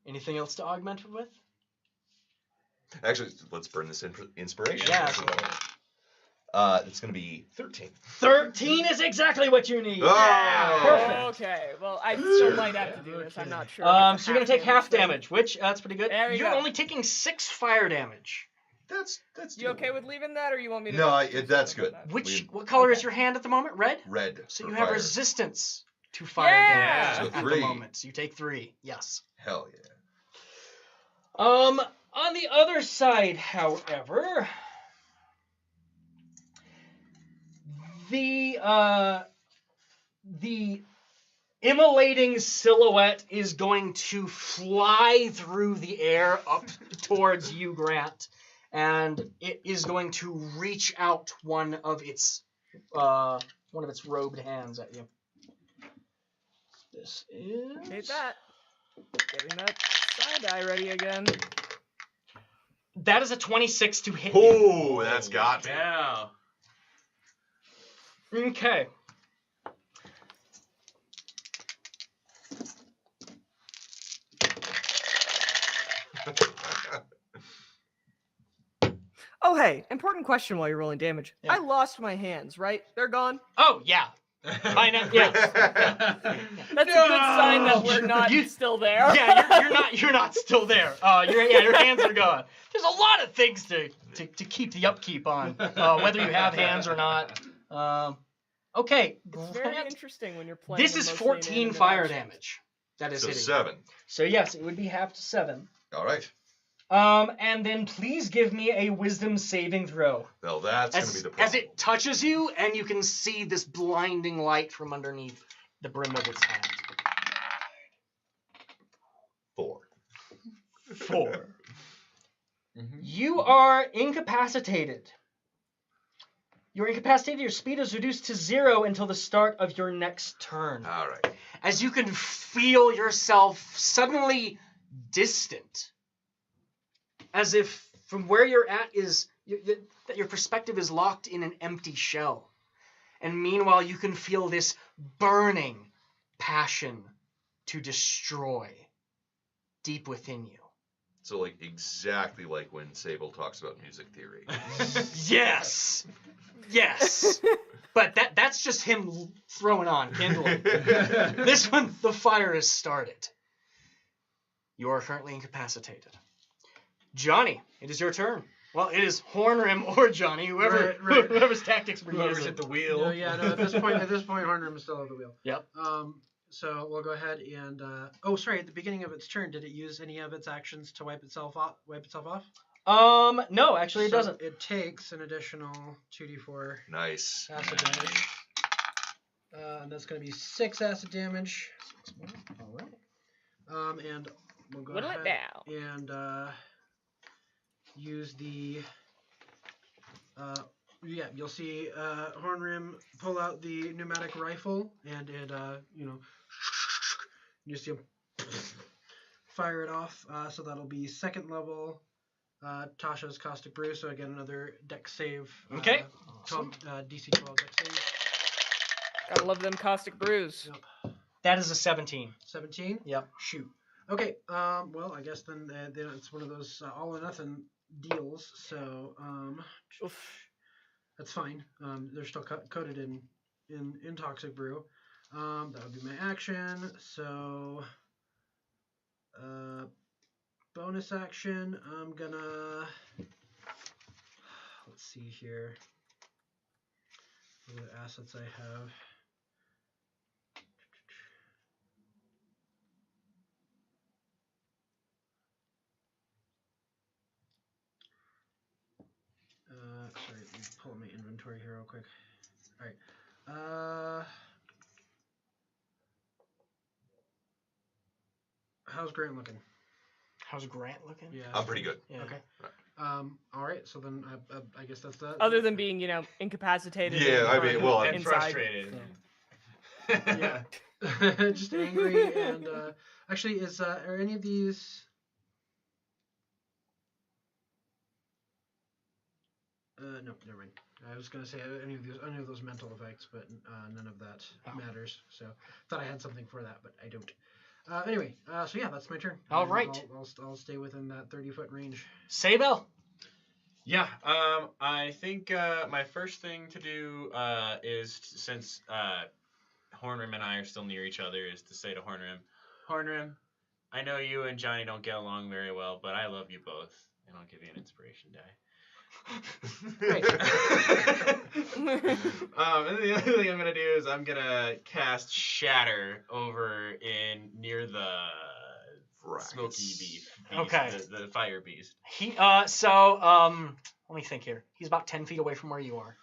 Speaker 1: Anything else to augment it with?
Speaker 4: Actually, let's burn this inspiration.
Speaker 1: Yeah.
Speaker 4: It's going to be 13.
Speaker 1: 13 is exactly what you need.
Speaker 4: Oh!
Speaker 1: Perfect.
Speaker 3: Okay, well, I still might have to do this. I'm not sure.
Speaker 1: So you're gonna take half damage, which that's pretty good.
Speaker 3: There you
Speaker 1: You're
Speaker 3: go.
Speaker 1: only taking 6 fire damage.
Speaker 4: That's
Speaker 3: You okay with leaving that, or you want me to?
Speaker 4: No,
Speaker 3: do
Speaker 4: that's
Speaker 3: something
Speaker 4: good.
Speaker 3: about that?
Speaker 1: Which
Speaker 4: We-
Speaker 1: what color is
Speaker 3: Okay.
Speaker 1: your hand at the moment? Red.
Speaker 4: Red.
Speaker 1: So
Speaker 4: for
Speaker 1: you have
Speaker 4: fire.
Speaker 1: resistance to fire
Speaker 3: Yeah!
Speaker 1: damage
Speaker 4: So
Speaker 1: at
Speaker 4: 3.
Speaker 1: the moment. So you take 3. Yes.
Speaker 4: Hell yeah.
Speaker 1: On the other side, however, the immolating silhouette is going to fly through the air up towards you, Grant, and it is going to reach out one of its robed hands at you. This is
Speaker 3: Hate that. Getting that side eye ready again.
Speaker 1: that is a 26 to hit you.
Speaker 4: Oh, that's got me.
Speaker 2: Yeah.
Speaker 1: Okay.
Speaker 3: Oh, hey, important question while you're rolling damage.
Speaker 1: Yeah.
Speaker 3: I lost my hands, right? They're gone.
Speaker 1: Oh yeah. By now, yeah.
Speaker 3: That's a good sign that we're not
Speaker 1: You-
Speaker 3: still there.
Speaker 1: Yeah, you're not still there. Your hands are gone. There's a lot of things to keep the upkeep on, whether you have hands or not. Okay,
Speaker 3: It's very
Speaker 1: Grant,
Speaker 3: interesting when you're playing.
Speaker 1: this
Speaker 3: with
Speaker 1: is
Speaker 3: mostly
Speaker 1: 14
Speaker 3: inanimate
Speaker 1: fire
Speaker 3: objects.
Speaker 1: damage. That is
Speaker 4: So
Speaker 1: hitting.
Speaker 4: 7.
Speaker 1: So yes, it would be half to 7.
Speaker 4: All right.
Speaker 1: And then please give me a wisdom saving throw.
Speaker 4: Well, that's going to be the problem.
Speaker 1: As it touches you, and you can see this blinding light from underneath the brim of its hat.
Speaker 4: 4.
Speaker 1: 4.
Speaker 2: Mhm.
Speaker 1: You are incapacitated. You're incapacitated. Your speed is reduced to 0 until the start of your next turn.
Speaker 4: All right.
Speaker 1: As you can feel yourself suddenly distant. As if from where you're at that your perspective is locked in an empty shell. And meanwhile, you can feel this burning passion to destroy deep within you.
Speaker 4: So like exactly like when Sable talks about music theory.
Speaker 1: Yes. Yes. But that's just him throwing on, kindling. This one, the fire has started. You are currently incapacitated. Johnny, it is your turn. Well, it is Hornrim or Johnny, whoever's tactics we're
Speaker 2: Whoever's
Speaker 1: using.
Speaker 2: at the wheel.
Speaker 5: No, yeah, no. At this point, Hornrim is still at the wheel.
Speaker 1: Yep.
Speaker 5: So we'll go ahead and. Oh, sorry. At the beginning of its turn, did it use any of its actions to wipe itself off?
Speaker 1: No, actually it doesn't.
Speaker 5: It takes an additional 2d4
Speaker 4: Nice.
Speaker 5: acid damage. And that's going to be 6 acid damage.
Speaker 1: All right.
Speaker 5: And we'll go
Speaker 3: Whittle it
Speaker 5: ahead
Speaker 3: down.
Speaker 5: and use the. Yeah, you'll see Hornrim pull out the pneumatic rifle, and it, you see him fire it off. So that'll be 2nd level. Tasha's Caustic Brew, so again another dex save.
Speaker 1: Okay.
Speaker 5: 12, DC 12 dex save.
Speaker 3: Gotta love them caustic brews.
Speaker 5: Yep.
Speaker 1: That is a 17.
Speaker 5: 17.
Speaker 1: Yep.
Speaker 5: Shoot. Okay. Well, I guess then it's one of those all or nothing deals. So
Speaker 3: Oof.
Speaker 5: that's fine. They're still coated in toxic brew. That would be my action. So bonus action. I'm gonna. Let's see here. What assets I have. Sorry, let me pull up my inventory here real quick. Alright. How's Grant looking?
Speaker 1: How's Grant looking?
Speaker 5: Yeah.
Speaker 4: I'm pretty good.
Speaker 1: Yeah.
Speaker 5: Okay. Alright, so then I guess that's that.
Speaker 3: Other than being, incapacitated.
Speaker 4: Yeah, I mean, well,
Speaker 2: And
Speaker 3: inside.
Speaker 2: frustrated.
Speaker 5: Yeah. Just angry and actually are any of these no, never mind. I was gonna say any of those mental effects, but none of that matters. So thought I had something for that, but I don't. Anyway, so yeah, that's my turn.
Speaker 1: All right.
Speaker 5: I'll stay within that 30-foot range.
Speaker 1: Sable.
Speaker 2: Yeah, I think my first thing to do is, since Hornrim and I are still near each other, is to say to Hornrim, I know you and Johnny don't get along very well, but I love you both, and I'll give you an inspiration die.
Speaker 5: Great.
Speaker 2: And the other thing I'm gonna do is I'm gonna cast Shatter over near the smoky beast.
Speaker 1: Okay.
Speaker 2: The fire beast.
Speaker 1: Let me think here. He's about 10 feet away from where you are,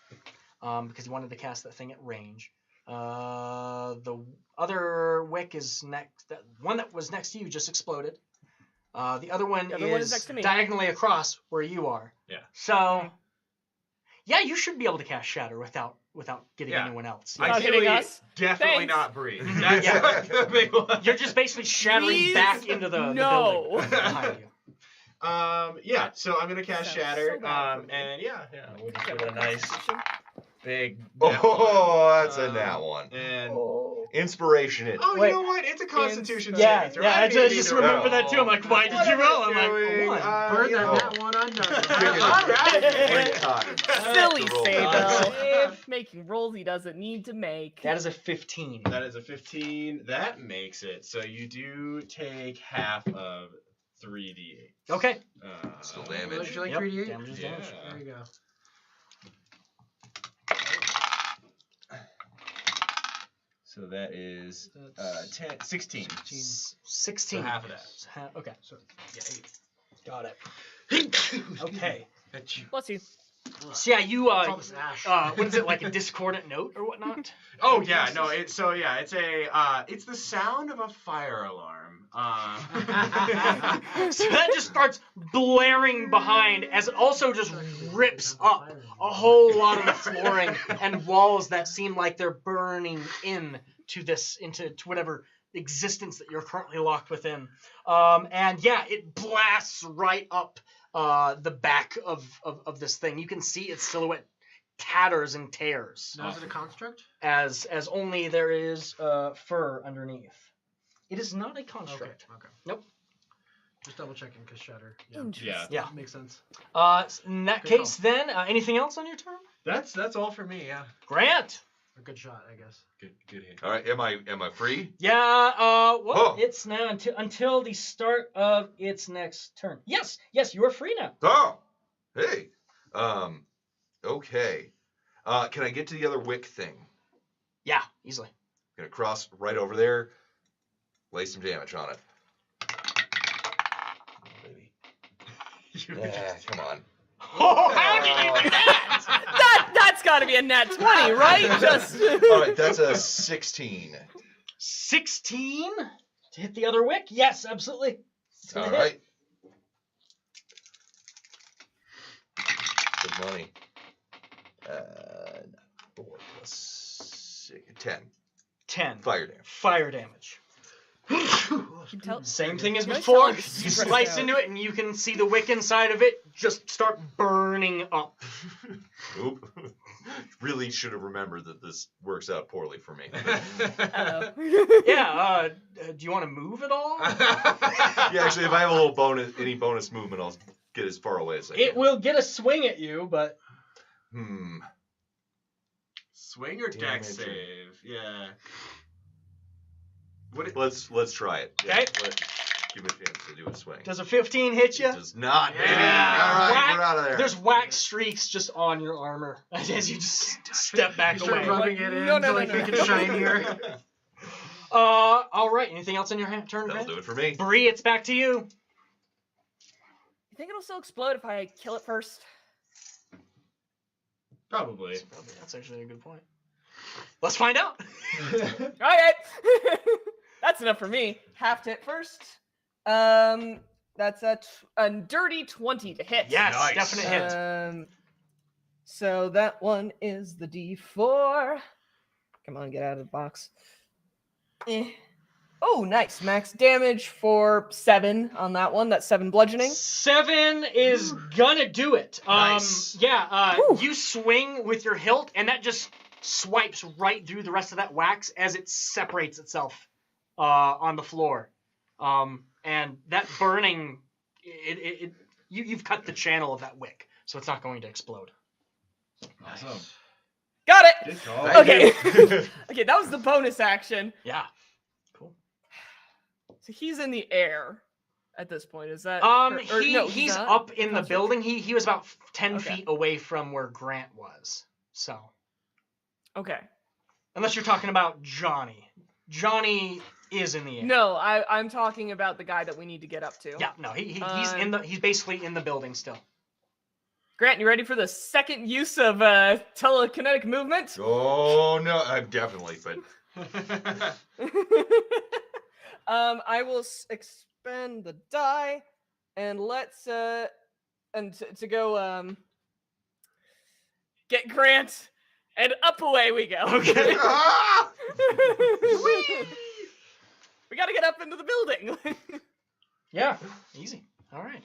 Speaker 1: because he wanted to cast that thing at range. The other wick is next. That one that was next to you just exploded. The other one is
Speaker 3: next to me.
Speaker 1: diagonally across where you are.
Speaker 2: Yeah.
Speaker 1: So, yeah, you should be able to cast Shatter without getting
Speaker 2: Yeah.
Speaker 1: anyone else.
Speaker 3: Not hitting
Speaker 2: Ideally,
Speaker 3: us.
Speaker 2: definitely
Speaker 3: Thanks.
Speaker 2: not Bree. That's
Speaker 1: Yeah.
Speaker 2: like the big one.
Speaker 1: You're just basically shattering
Speaker 3: Please,
Speaker 1: back into the
Speaker 3: no.
Speaker 1: building behind you.
Speaker 2: Yeah, so I'm gonna cast
Speaker 3: Sounds
Speaker 2: Shatter.
Speaker 3: so bad for me.
Speaker 2: And yeah, we'll just
Speaker 3: Yeah,
Speaker 2: give it a nice big.
Speaker 4: Oh, that's a nat one.
Speaker 2: And
Speaker 4: Inspiration it.
Speaker 2: you
Speaker 1: Wait.
Speaker 2: know what? It's a Constitution
Speaker 1: Yeah,
Speaker 2: saving throw.
Speaker 1: yeah. I
Speaker 2: didn't
Speaker 1: just
Speaker 2: need to
Speaker 1: remember
Speaker 2: roll.
Speaker 1: that too. I'm like, why did you roll? I'm like,
Speaker 2: Doing,
Speaker 1: one.
Speaker 5: Burn
Speaker 2: you
Speaker 5: that
Speaker 2: know.
Speaker 5: nat one on
Speaker 2: All
Speaker 4: Great
Speaker 2: right.
Speaker 4: time.
Speaker 3: Silly
Speaker 4: Roll.
Speaker 3: Sable. Making rolls he doesn't need to make.
Speaker 1: That is a 15.
Speaker 2: That is a 15. That makes it. So you do take half of 3d8.
Speaker 1: Okay.
Speaker 4: Still
Speaker 5: Would
Speaker 4: damage.
Speaker 5: you like
Speaker 1: Yep,
Speaker 5: 3d8?
Speaker 1: damage is
Speaker 2: Yeah.
Speaker 1: damage.
Speaker 5: There you go.
Speaker 2: So that is
Speaker 5: That's
Speaker 2: 10, 16.
Speaker 1: 16.
Speaker 2: So half of that.
Speaker 1: Okay.
Speaker 5: So,
Speaker 1: Yeah. Got it. Okay.
Speaker 3: Bless you.
Speaker 1: So yeah, you
Speaker 5: it's all this ash.
Speaker 1: what is it, like a discordant note or whatnot?
Speaker 2: Oh yeah, no. It's it's the sound of a fire alarm.
Speaker 1: So that just starts blaring behind as it also just rips up a whole lot of the flooring and walls that seem like they're burning into whatever existence that you're currently locked within. And yeah, it blasts right up the back of this thing. You can see its silhouette tatters and tears
Speaker 5: Now, is it a construct?
Speaker 1: as only there is fur underneath. It is not a construct.
Speaker 5: Okay.
Speaker 1: Nope.
Speaker 5: Just double checking because shatter. Yeah.
Speaker 3: Interesting.
Speaker 1: Yeah.
Speaker 5: Makes sense.
Speaker 1: In that
Speaker 5: Good
Speaker 1: case, then, anything else on your turn?
Speaker 2: That's all for me. Yeah.
Speaker 1: Grant.
Speaker 5: A good shot, I guess.
Speaker 2: Good hit.
Speaker 4: All right, am I free?
Speaker 1: Yeah. Well,
Speaker 4: Oh.
Speaker 1: it's now until the start of its next turn. Yes. You are free now.
Speaker 4: Oh, hey. Okay. Can I get to the other wick thing?
Speaker 1: Yeah, easily.
Speaker 4: Gonna cross right over there. Lay some damage on it. Oh, baby. Yeah, come on.
Speaker 1: Oh, how did you do that?
Speaker 3: That's got to be a nat 20, right? Just.
Speaker 4: All right, that's a 16.
Speaker 1: 16 to hit the other wick. Yes, absolutely. It's gonna
Speaker 4: All
Speaker 1: hit.
Speaker 4: right. Good money. 4 plus 6, 10.
Speaker 1: 10
Speaker 4: Fire damage.
Speaker 1: fire damage.
Speaker 3: can tell-
Speaker 1: Same thing as
Speaker 3: Nice
Speaker 1: before.
Speaker 3: telling
Speaker 1: You
Speaker 3: it's stressed
Speaker 1: slice
Speaker 3: out.
Speaker 1: into it, and you can see the wick inside of it just start burning up.
Speaker 4: Oop. Really should have remembered that this works out poorly for me.
Speaker 3: Uh-oh.
Speaker 1: Yeah. Do you want to move at all?
Speaker 4: Yeah, actually, if I have a little any bonus movement, I'll get as far away as I can.
Speaker 1: It will get a swing at you, but
Speaker 2: Swing or
Speaker 4: Damn
Speaker 2: dex
Speaker 4: it.
Speaker 2: save? Yeah.
Speaker 4: Let's try it. Yeah,
Speaker 1: Okay.
Speaker 4: give it a chance to do a swing.
Speaker 1: does a 15 hit you?
Speaker 4: It does not, baby.
Speaker 2: Yeah.
Speaker 4: All right,
Speaker 1: Whack.
Speaker 4: we're out of there.
Speaker 1: There's wax streaks just on your armor as you just step back
Speaker 5: You start
Speaker 1: away.
Speaker 5: rubbing it in
Speaker 3: No,
Speaker 5: to like make it shinier.
Speaker 1: All right. Anything else on your turn,
Speaker 4: That'll
Speaker 1: Grant?
Speaker 4: do it for me.
Speaker 1: Bree, it's back to you.
Speaker 3: You think it'll still explode if I kill it first?
Speaker 2: Probably.
Speaker 1: That's actually a good point. Let's find out.
Speaker 3: Okay. That's enough for me. Half to hit first. That's a dirty 20 to hit.
Speaker 1: Yes,
Speaker 4: Nice.
Speaker 1: definite hit.
Speaker 3: So that one is the D4. Come on, get out of the box. Oh, nice. Max damage for 7 on that one. That's 7 bludgeoning.
Speaker 1: 7 is gonna do it.
Speaker 4: Nice.
Speaker 1: Yeah,
Speaker 3: Whew.
Speaker 1: you swing with your hilt, and that just swipes right through the rest of that wax as it separates itself on the floor. And that burning, you've cut the channel of that wick, so it's not going to explode.
Speaker 2: Awesome.
Speaker 3: Got it.
Speaker 2: Good call.
Speaker 4: Thank
Speaker 3: Okay. Okay, that was the bonus action.
Speaker 1: Yeah. Cool.
Speaker 3: So he's in the air at this point. Is that?
Speaker 1: He's
Speaker 3: not?
Speaker 1: up in the
Speaker 3: Construct.
Speaker 1: building. He was about 10
Speaker 3: Okay.
Speaker 1: feet away from where Grant was. So,
Speaker 3: Okay.
Speaker 1: unless you're talking about Johnny. Johnny is in the air.
Speaker 3: No, I'm talking about the guy that we need to get up to.
Speaker 1: Yeah, no, he's basically in the building still.
Speaker 3: Grant, you ready for the second use of telekinetic movement?
Speaker 4: Oh no, I'm definitely, but
Speaker 3: I will expend the die, and let's to go get Grant, and up away we go.
Speaker 1: Okay.
Speaker 4: Ah!
Speaker 3: We gotta get up into the building.
Speaker 1: Yeah, easy. All right.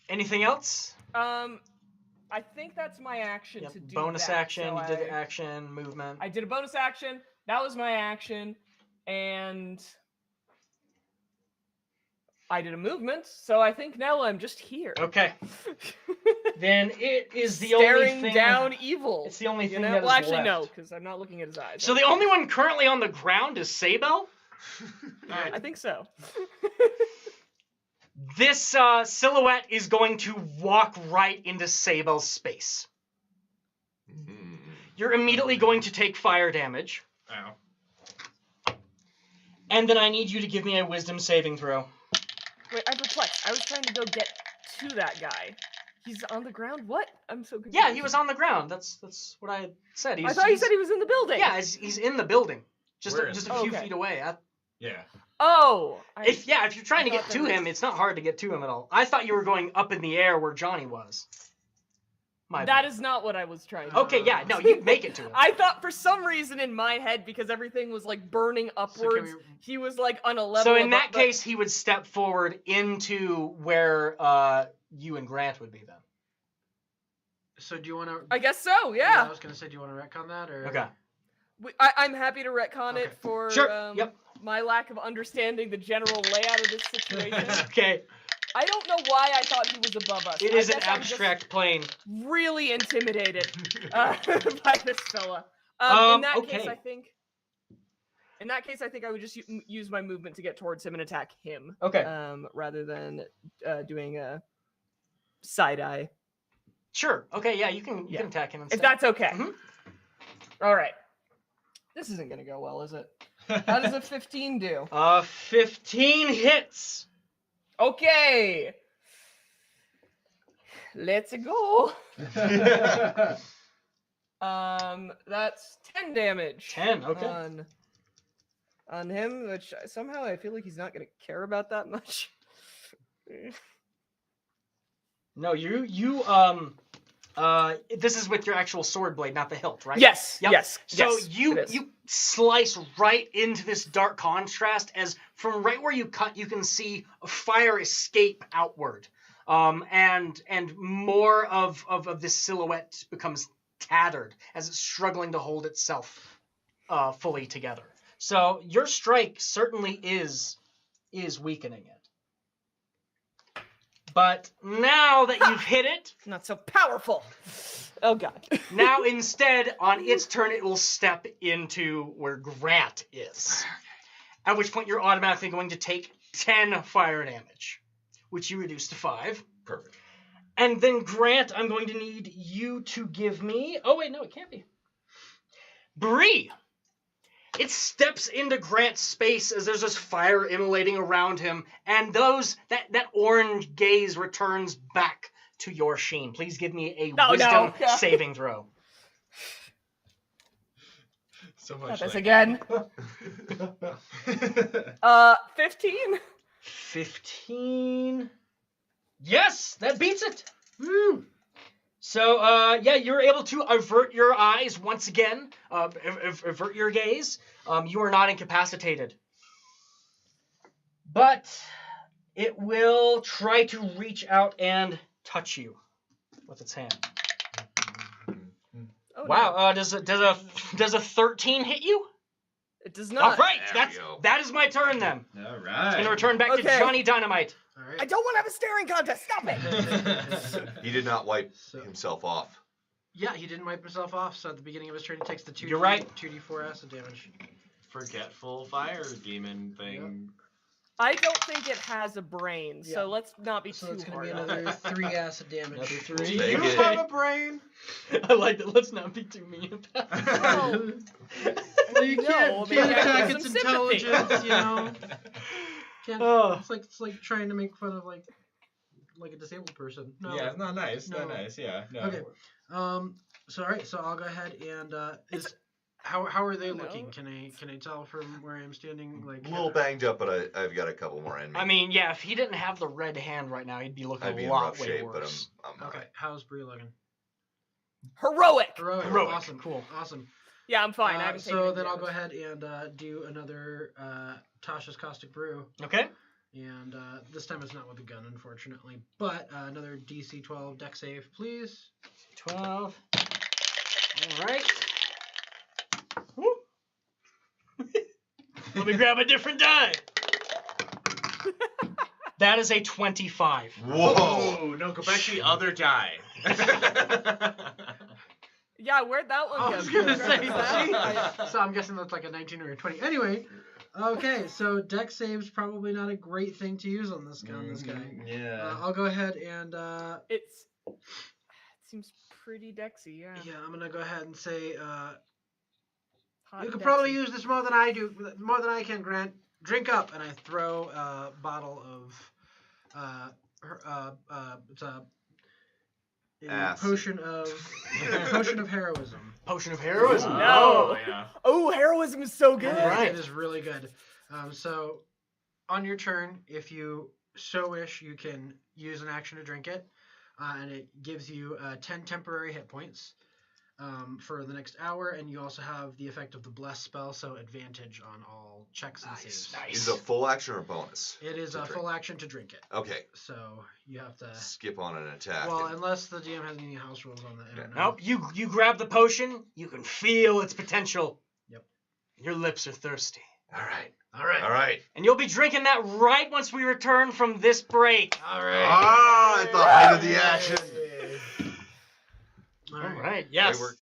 Speaker 1: Anything else?
Speaker 3: I think that's my action
Speaker 1: Yep,
Speaker 3: to do
Speaker 1: bonus
Speaker 3: that,
Speaker 1: action.
Speaker 3: so
Speaker 1: You did
Speaker 3: I-
Speaker 1: action, movement.
Speaker 3: I did a bonus action. That was my action, and I did a movement. So I think now I'm just here,
Speaker 1: Okay. Then it is the only
Speaker 3: staring
Speaker 1: thing.
Speaker 3: down evil.
Speaker 1: It's the only
Speaker 3: You
Speaker 1: thing
Speaker 3: know?
Speaker 1: that is
Speaker 3: Well, actually,
Speaker 1: left.
Speaker 3: no, because I'm not looking at his eyes.
Speaker 1: So the only one currently on the ground is Sabel.
Speaker 3: I think so.
Speaker 1: This silhouette is going to walk right into Sabel's space.
Speaker 4: Mm.
Speaker 1: You're immediately going to take fire damage,
Speaker 2: Ow.
Speaker 1: and then I need you to give me a wisdom saving throw.
Speaker 3: Wait, I'm perplexed. I was trying to go get to that guy. He's on the ground? What? I'm so confused.
Speaker 1: Yeah, he was on the ground. That's what I said.
Speaker 3: I thought you said he was in the building.
Speaker 1: Yeah, he's in the building, just
Speaker 2: Where
Speaker 1: a
Speaker 2: is
Speaker 1: few
Speaker 3: he? Okay.
Speaker 1: feet away.
Speaker 2: Yeah.
Speaker 3: Oh.
Speaker 1: If you're trying to
Speaker 3: I
Speaker 1: get
Speaker 3: thought
Speaker 1: to
Speaker 3: that was-
Speaker 1: him, it's not hard to get to him at all. I thought you were going up in the air where Johnny was. My
Speaker 3: That
Speaker 1: bad.
Speaker 3: is not what I was trying to do.
Speaker 1: Okay, yeah, no, you make it to him.
Speaker 3: I thought for some reason in my head, because everything was like burning upwards, he was like on a level.
Speaker 1: So in
Speaker 3: above-
Speaker 1: that
Speaker 3: but-
Speaker 1: case, he would step forward into where you and Grant would be then.
Speaker 5: So do you want to?
Speaker 3: I guess so.
Speaker 5: I
Speaker 3: Yeah.
Speaker 5: was gonna say, do you want to retcon that or?
Speaker 1: Okay.
Speaker 3: I'm happy to retcon it
Speaker 5: Okay.
Speaker 3: for.
Speaker 1: Sure. Yep.
Speaker 3: my lack of understanding the general layout of this situation.
Speaker 1: Okay.
Speaker 3: I don't know why I thought he was above us.
Speaker 1: It
Speaker 3: I
Speaker 1: is an
Speaker 3: guess I'm just
Speaker 1: abstract plane.
Speaker 3: really intimidated by this fella. In that case,
Speaker 1: okay.
Speaker 3: I think. In that case, I think I would just use my movement to get towards him and attack him.
Speaker 1: Okay.
Speaker 3: Rather than doing a side eye.
Speaker 1: Sure. Okay. Yeah, you can attack him instead.
Speaker 3: If that's okay.
Speaker 1: Mhm.
Speaker 3: All right. This isn't gonna go well, is it? How does a 15 do?
Speaker 1: 15 hits.
Speaker 3: Okay. Let's go. That's 10 damage.
Speaker 1: 10. Okay.
Speaker 3: On him, which somehow I feel like he's not gonna care about that much.
Speaker 1: No, this is with your actual sword blade, not the hilt, right?
Speaker 3: Yes.
Speaker 1: Yep.
Speaker 3: Yes.
Speaker 1: So
Speaker 3: yes,
Speaker 1: you
Speaker 3: it is.
Speaker 1: you slice right into this dark contrast as from right where you cut, you can see a fire escape outward, and more of this silhouette becomes tattered as it's struggling to hold itself fully together. So your strike certainly is weakening it. But now that you've hit it,
Speaker 3: Not so powerful. Oh god.
Speaker 1: now instead, on its turn, it will step into where Grant is. At which point, you're automatically going to take 10 fire damage, which you reduce to 5.
Speaker 4: Perfect.
Speaker 1: And then, Grant, I'm going to need you to give me... Oh, wait, no, it can't be. Bree! It steps into Grant's space as there's this fire immolating around him, and that orange gaze returns back to your Sheen. Please give me a wisdom saving throw.
Speaker 2: So much.
Speaker 3: This
Speaker 2: like...
Speaker 3: again. 15.
Speaker 1: 15. Yes, that beats it. Woo. So, you're able to avert your eyes once again. Avert your gaze. You are not incapacitated. But it will try to reach out and touch you with its hand.
Speaker 3: Oh,
Speaker 1: Wow.
Speaker 3: no.
Speaker 1: Does a 13 hit you?
Speaker 3: It does
Speaker 1: All
Speaker 3: not.
Speaker 1: right.
Speaker 4: There we go.
Speaker 1: That is my turn then.
Speaker 2: All
Speaker 1: It's
Speaker 2: right.
Speaker 1: gonna return back to
Speaker 3: Okay.
Speaker 1: Johnny Dynamite.
Speaker 5: All
Speaker 3: I
Speaker 5: right.
Speaker 3: don't want to have a staring contest. Stop it.
Speaker 4: He did not wipe
Speaker 5: So-
Speaker 4: himself off.
Speaker 5: Yeah, he didn't wipe himself off, so at the beginning of his turn, he takes the 2d,
Speaker 1: You're right.
Speaker 5: 2d4 acid damage.
Speaker 2: Forgetful fire demon thing.
Speaker 3: I don't think it has a brain,
Speaker 5: Yeah.
Speaker 3: so let's not be
Speaker 5: So
Speaker 3: too
Speaker 5: it's going to
Speaker 3: hard
Speaker 5: be
Speaker 3: on it.
Speaker 5: another 3 acid damage.
Speaker 1: Another 3.
Speaker 2: Do
Speaker 4: Take
Speaker 2: you
Speaker 4: it.
Speaker 2: have a brain?
Speaker 1: I like that. Let's not be too mean about it.
Speaker 3: Oh.
Speaker 5: Well, you
Speaker 3: No,
Speaker 5: can't
Speaker 3: maybe I
Speaker 5: attack
Speaker 3: have
Speaker 5: its
Speaker 3: some sympathy.
Speaker 5: intelligence, you know. Can't,
Speaker 1: Oh.
Speaker 5: it's like trying to make fun of like a disabled person. No.
Speaker 2: Yeah, it's not nice.
Speaker 5: No.
Speaker 2: Not nice. Yeah. No.
Speaker 5: Okay. So all right. So I'll go ahead and how are they
Speaker 3: No.
Speaker 5: looking? Can I tell from where I'm standing? Like
Speaker 4: A little banged up, but I've got a couple more in me.
Speaker 1: I mean, yeah, if he didn't have the red hand right now, he'd be looking
Speaker 4: I'd be
Speaker 1: a
Speaker 4: in
Speaker 1: lot
Speaker 4: rough
Speaker 1: way
Speaker 4: shape, but
Speaker 1: worse.
Speaker 4: I'm all
Speaker 5: Okay.
Speaker 4: right.
Speaker 5: How's Bree looking?
Speaker 3: Heroic.
Speaker 1: Heroic.
Speaker 5: Awesome.
Speaker 1: Cool.
Speaker 5: Awesome.
Speaker 3: Yeah, I'm fine. I haven't taken
Speaker 5: So
Speaker 3: any
Speaker 5: then I'll go
Speaker 3: damage.
Speaker 5: ahead and do another Tasha's Caustic Brew.
Speaker 1: Okay.
Speaker 5: And this time it's not with a gun, unfortunately. But another DC 12 deck save, please.
Speaker 1: 12. All right. Woo. Let me grab a different die. That is a 25.
Speaker 4: Whoa!
Speaker 2: Oh, no, go back to the other die.
Speaker 3: Yeah, where'd that one
Speaker 5: I
Speaker 3: go?
Speaker 5: was gonna say,
Speaker 3: I-
Speaker 5: see? So I'm guessing that's like a 19 or a 20. Anyway, okay, so deck save's probably not a great thing to use on this guy.
Speaker 2: Yeah.
Speaker 5: I'll go ahead and
Speaker 3: it seems pretty dexy, yeah.
Speaker 5: yeah, I'm gonna go ahead and say
Speaker 3: Hot
Speaker 5: you could
Speaker 3: dexy.
Speaker 5: probably use this more than I do, more than I can, Grant. Drink up, and I throw a bottle of it's a
Speaker 4: Acid.
Speaker 5: potion of heroism.
Speaker 1: Potion of heroism.
Speaker 3: No.
Speaker 2: Oh, yeah.
Speaker 3: Oh, heroism is so good.
Speaker 1: Alright.
Speaker 5: It is really good. So on your turn, if you so wish, you can use an action to drink it, and it gives you 10 temporary hit points for the next hour, and you also have the effect of the bless spell, so advantage on all checks and saves.
Speaker 1: Nice.
Speaker 4: Is it a full action or a bonus?
Speaker 5: It is
Speaker 4: to
Speaker 5: a
Speaker 4: drink?
Speaker 5: full action to drink it,
Speaker 4: Okay.
Speaker 5: so you have to.
Speaker 4: Skip on an attack.
Speaker 5: Well,
Speaker 4: and-
Speaker 5: unless the DM has any house rules on that. I don't know.
Speaker 1: Nope. You grab the potion. You can feel its potential.
Speaker 5: Yep.
Speaker 1: Your lips are thirsty.
Speaker 4: All right.
Speaker 5: All right.
Speaker 4: All right.
Speaker 1: And you'll be drinking that right once we return from this break.
Speaker 5: All right.
Speaker 4: Ah, at the height of the action.
Speaker 5: All
Speaker 1: All
Speaker 5: right.
Speaker 1: right. Yes.
Speaker 4: work.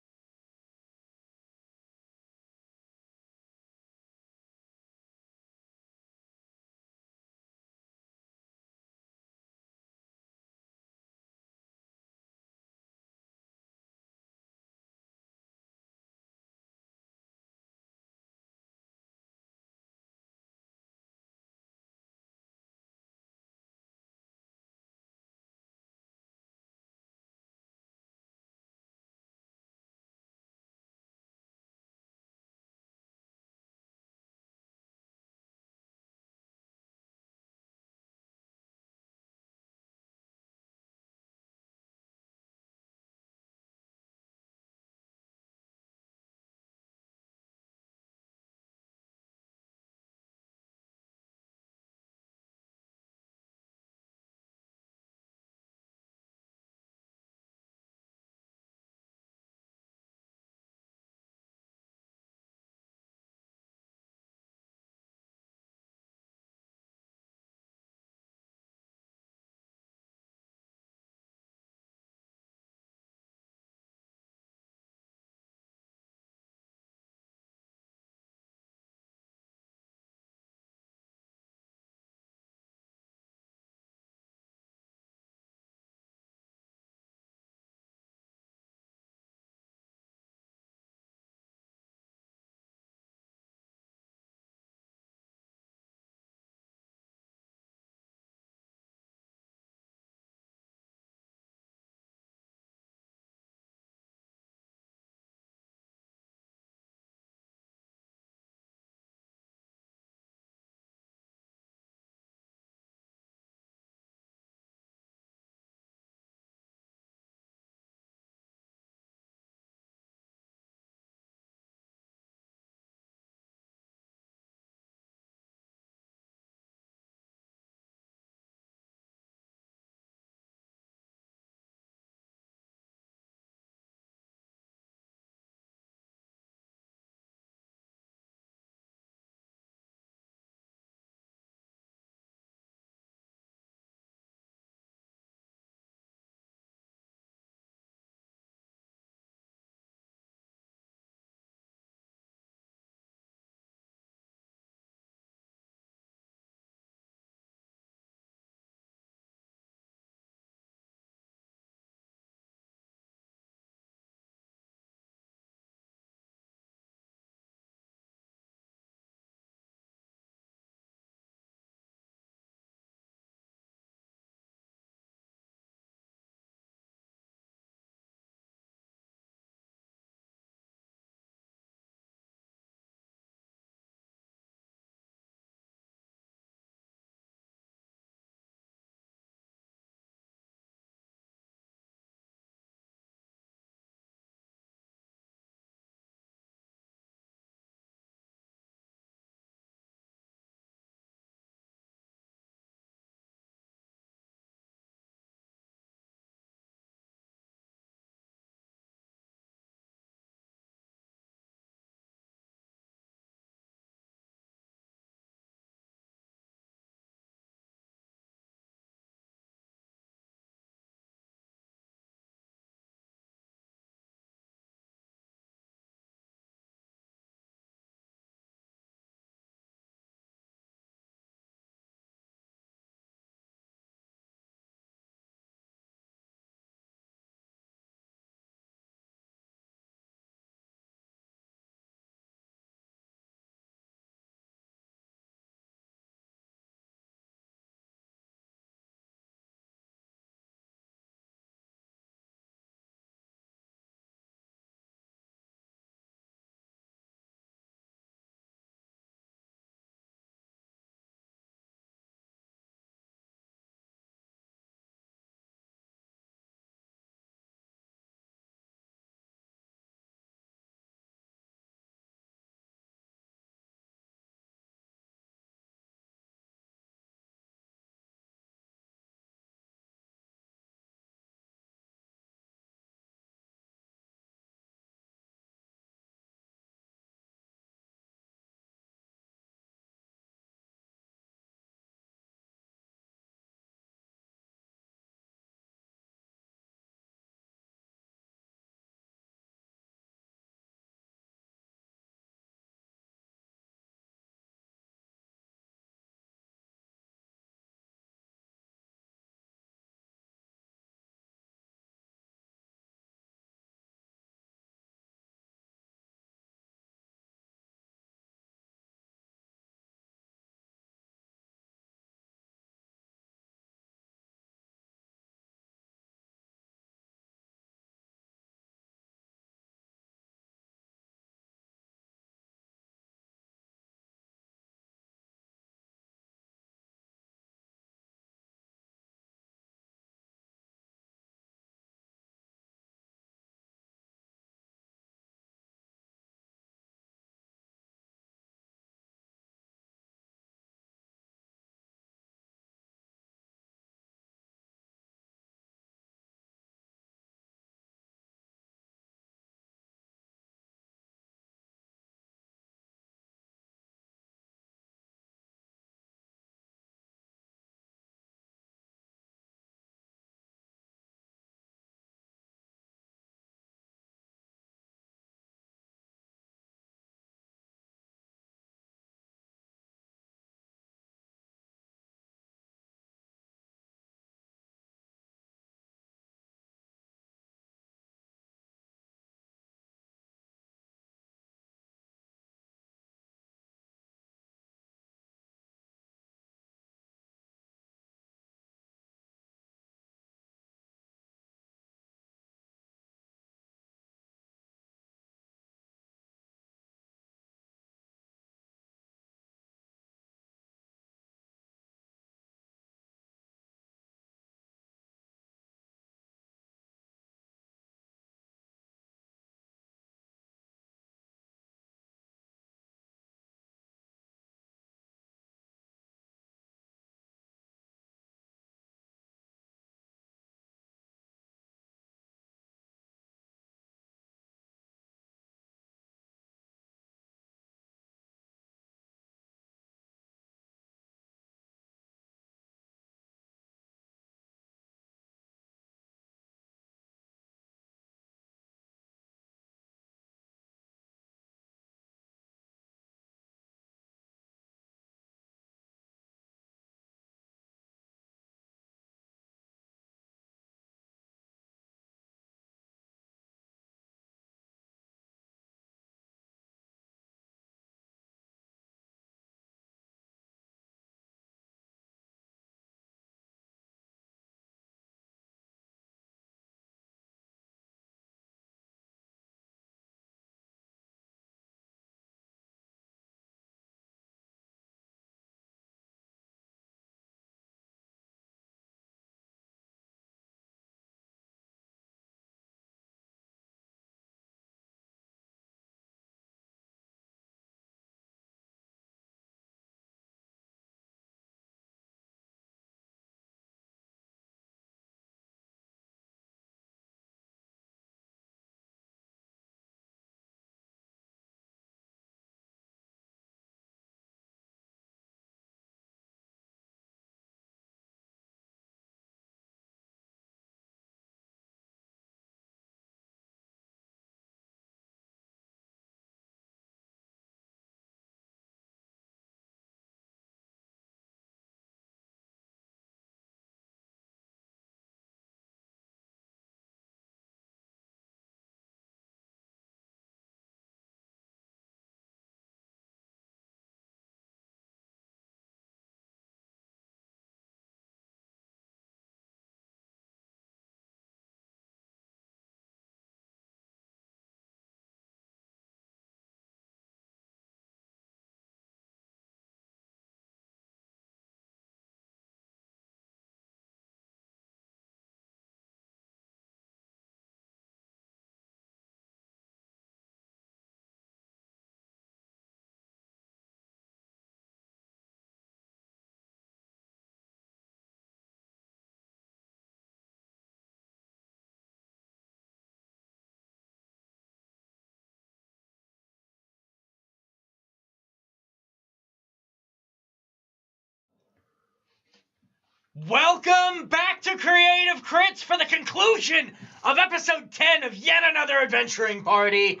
Speaker 1: Welcome back to Creative Crits for the conclusion of episode 10 of yet another adventuring party.
Speaker 5: All right.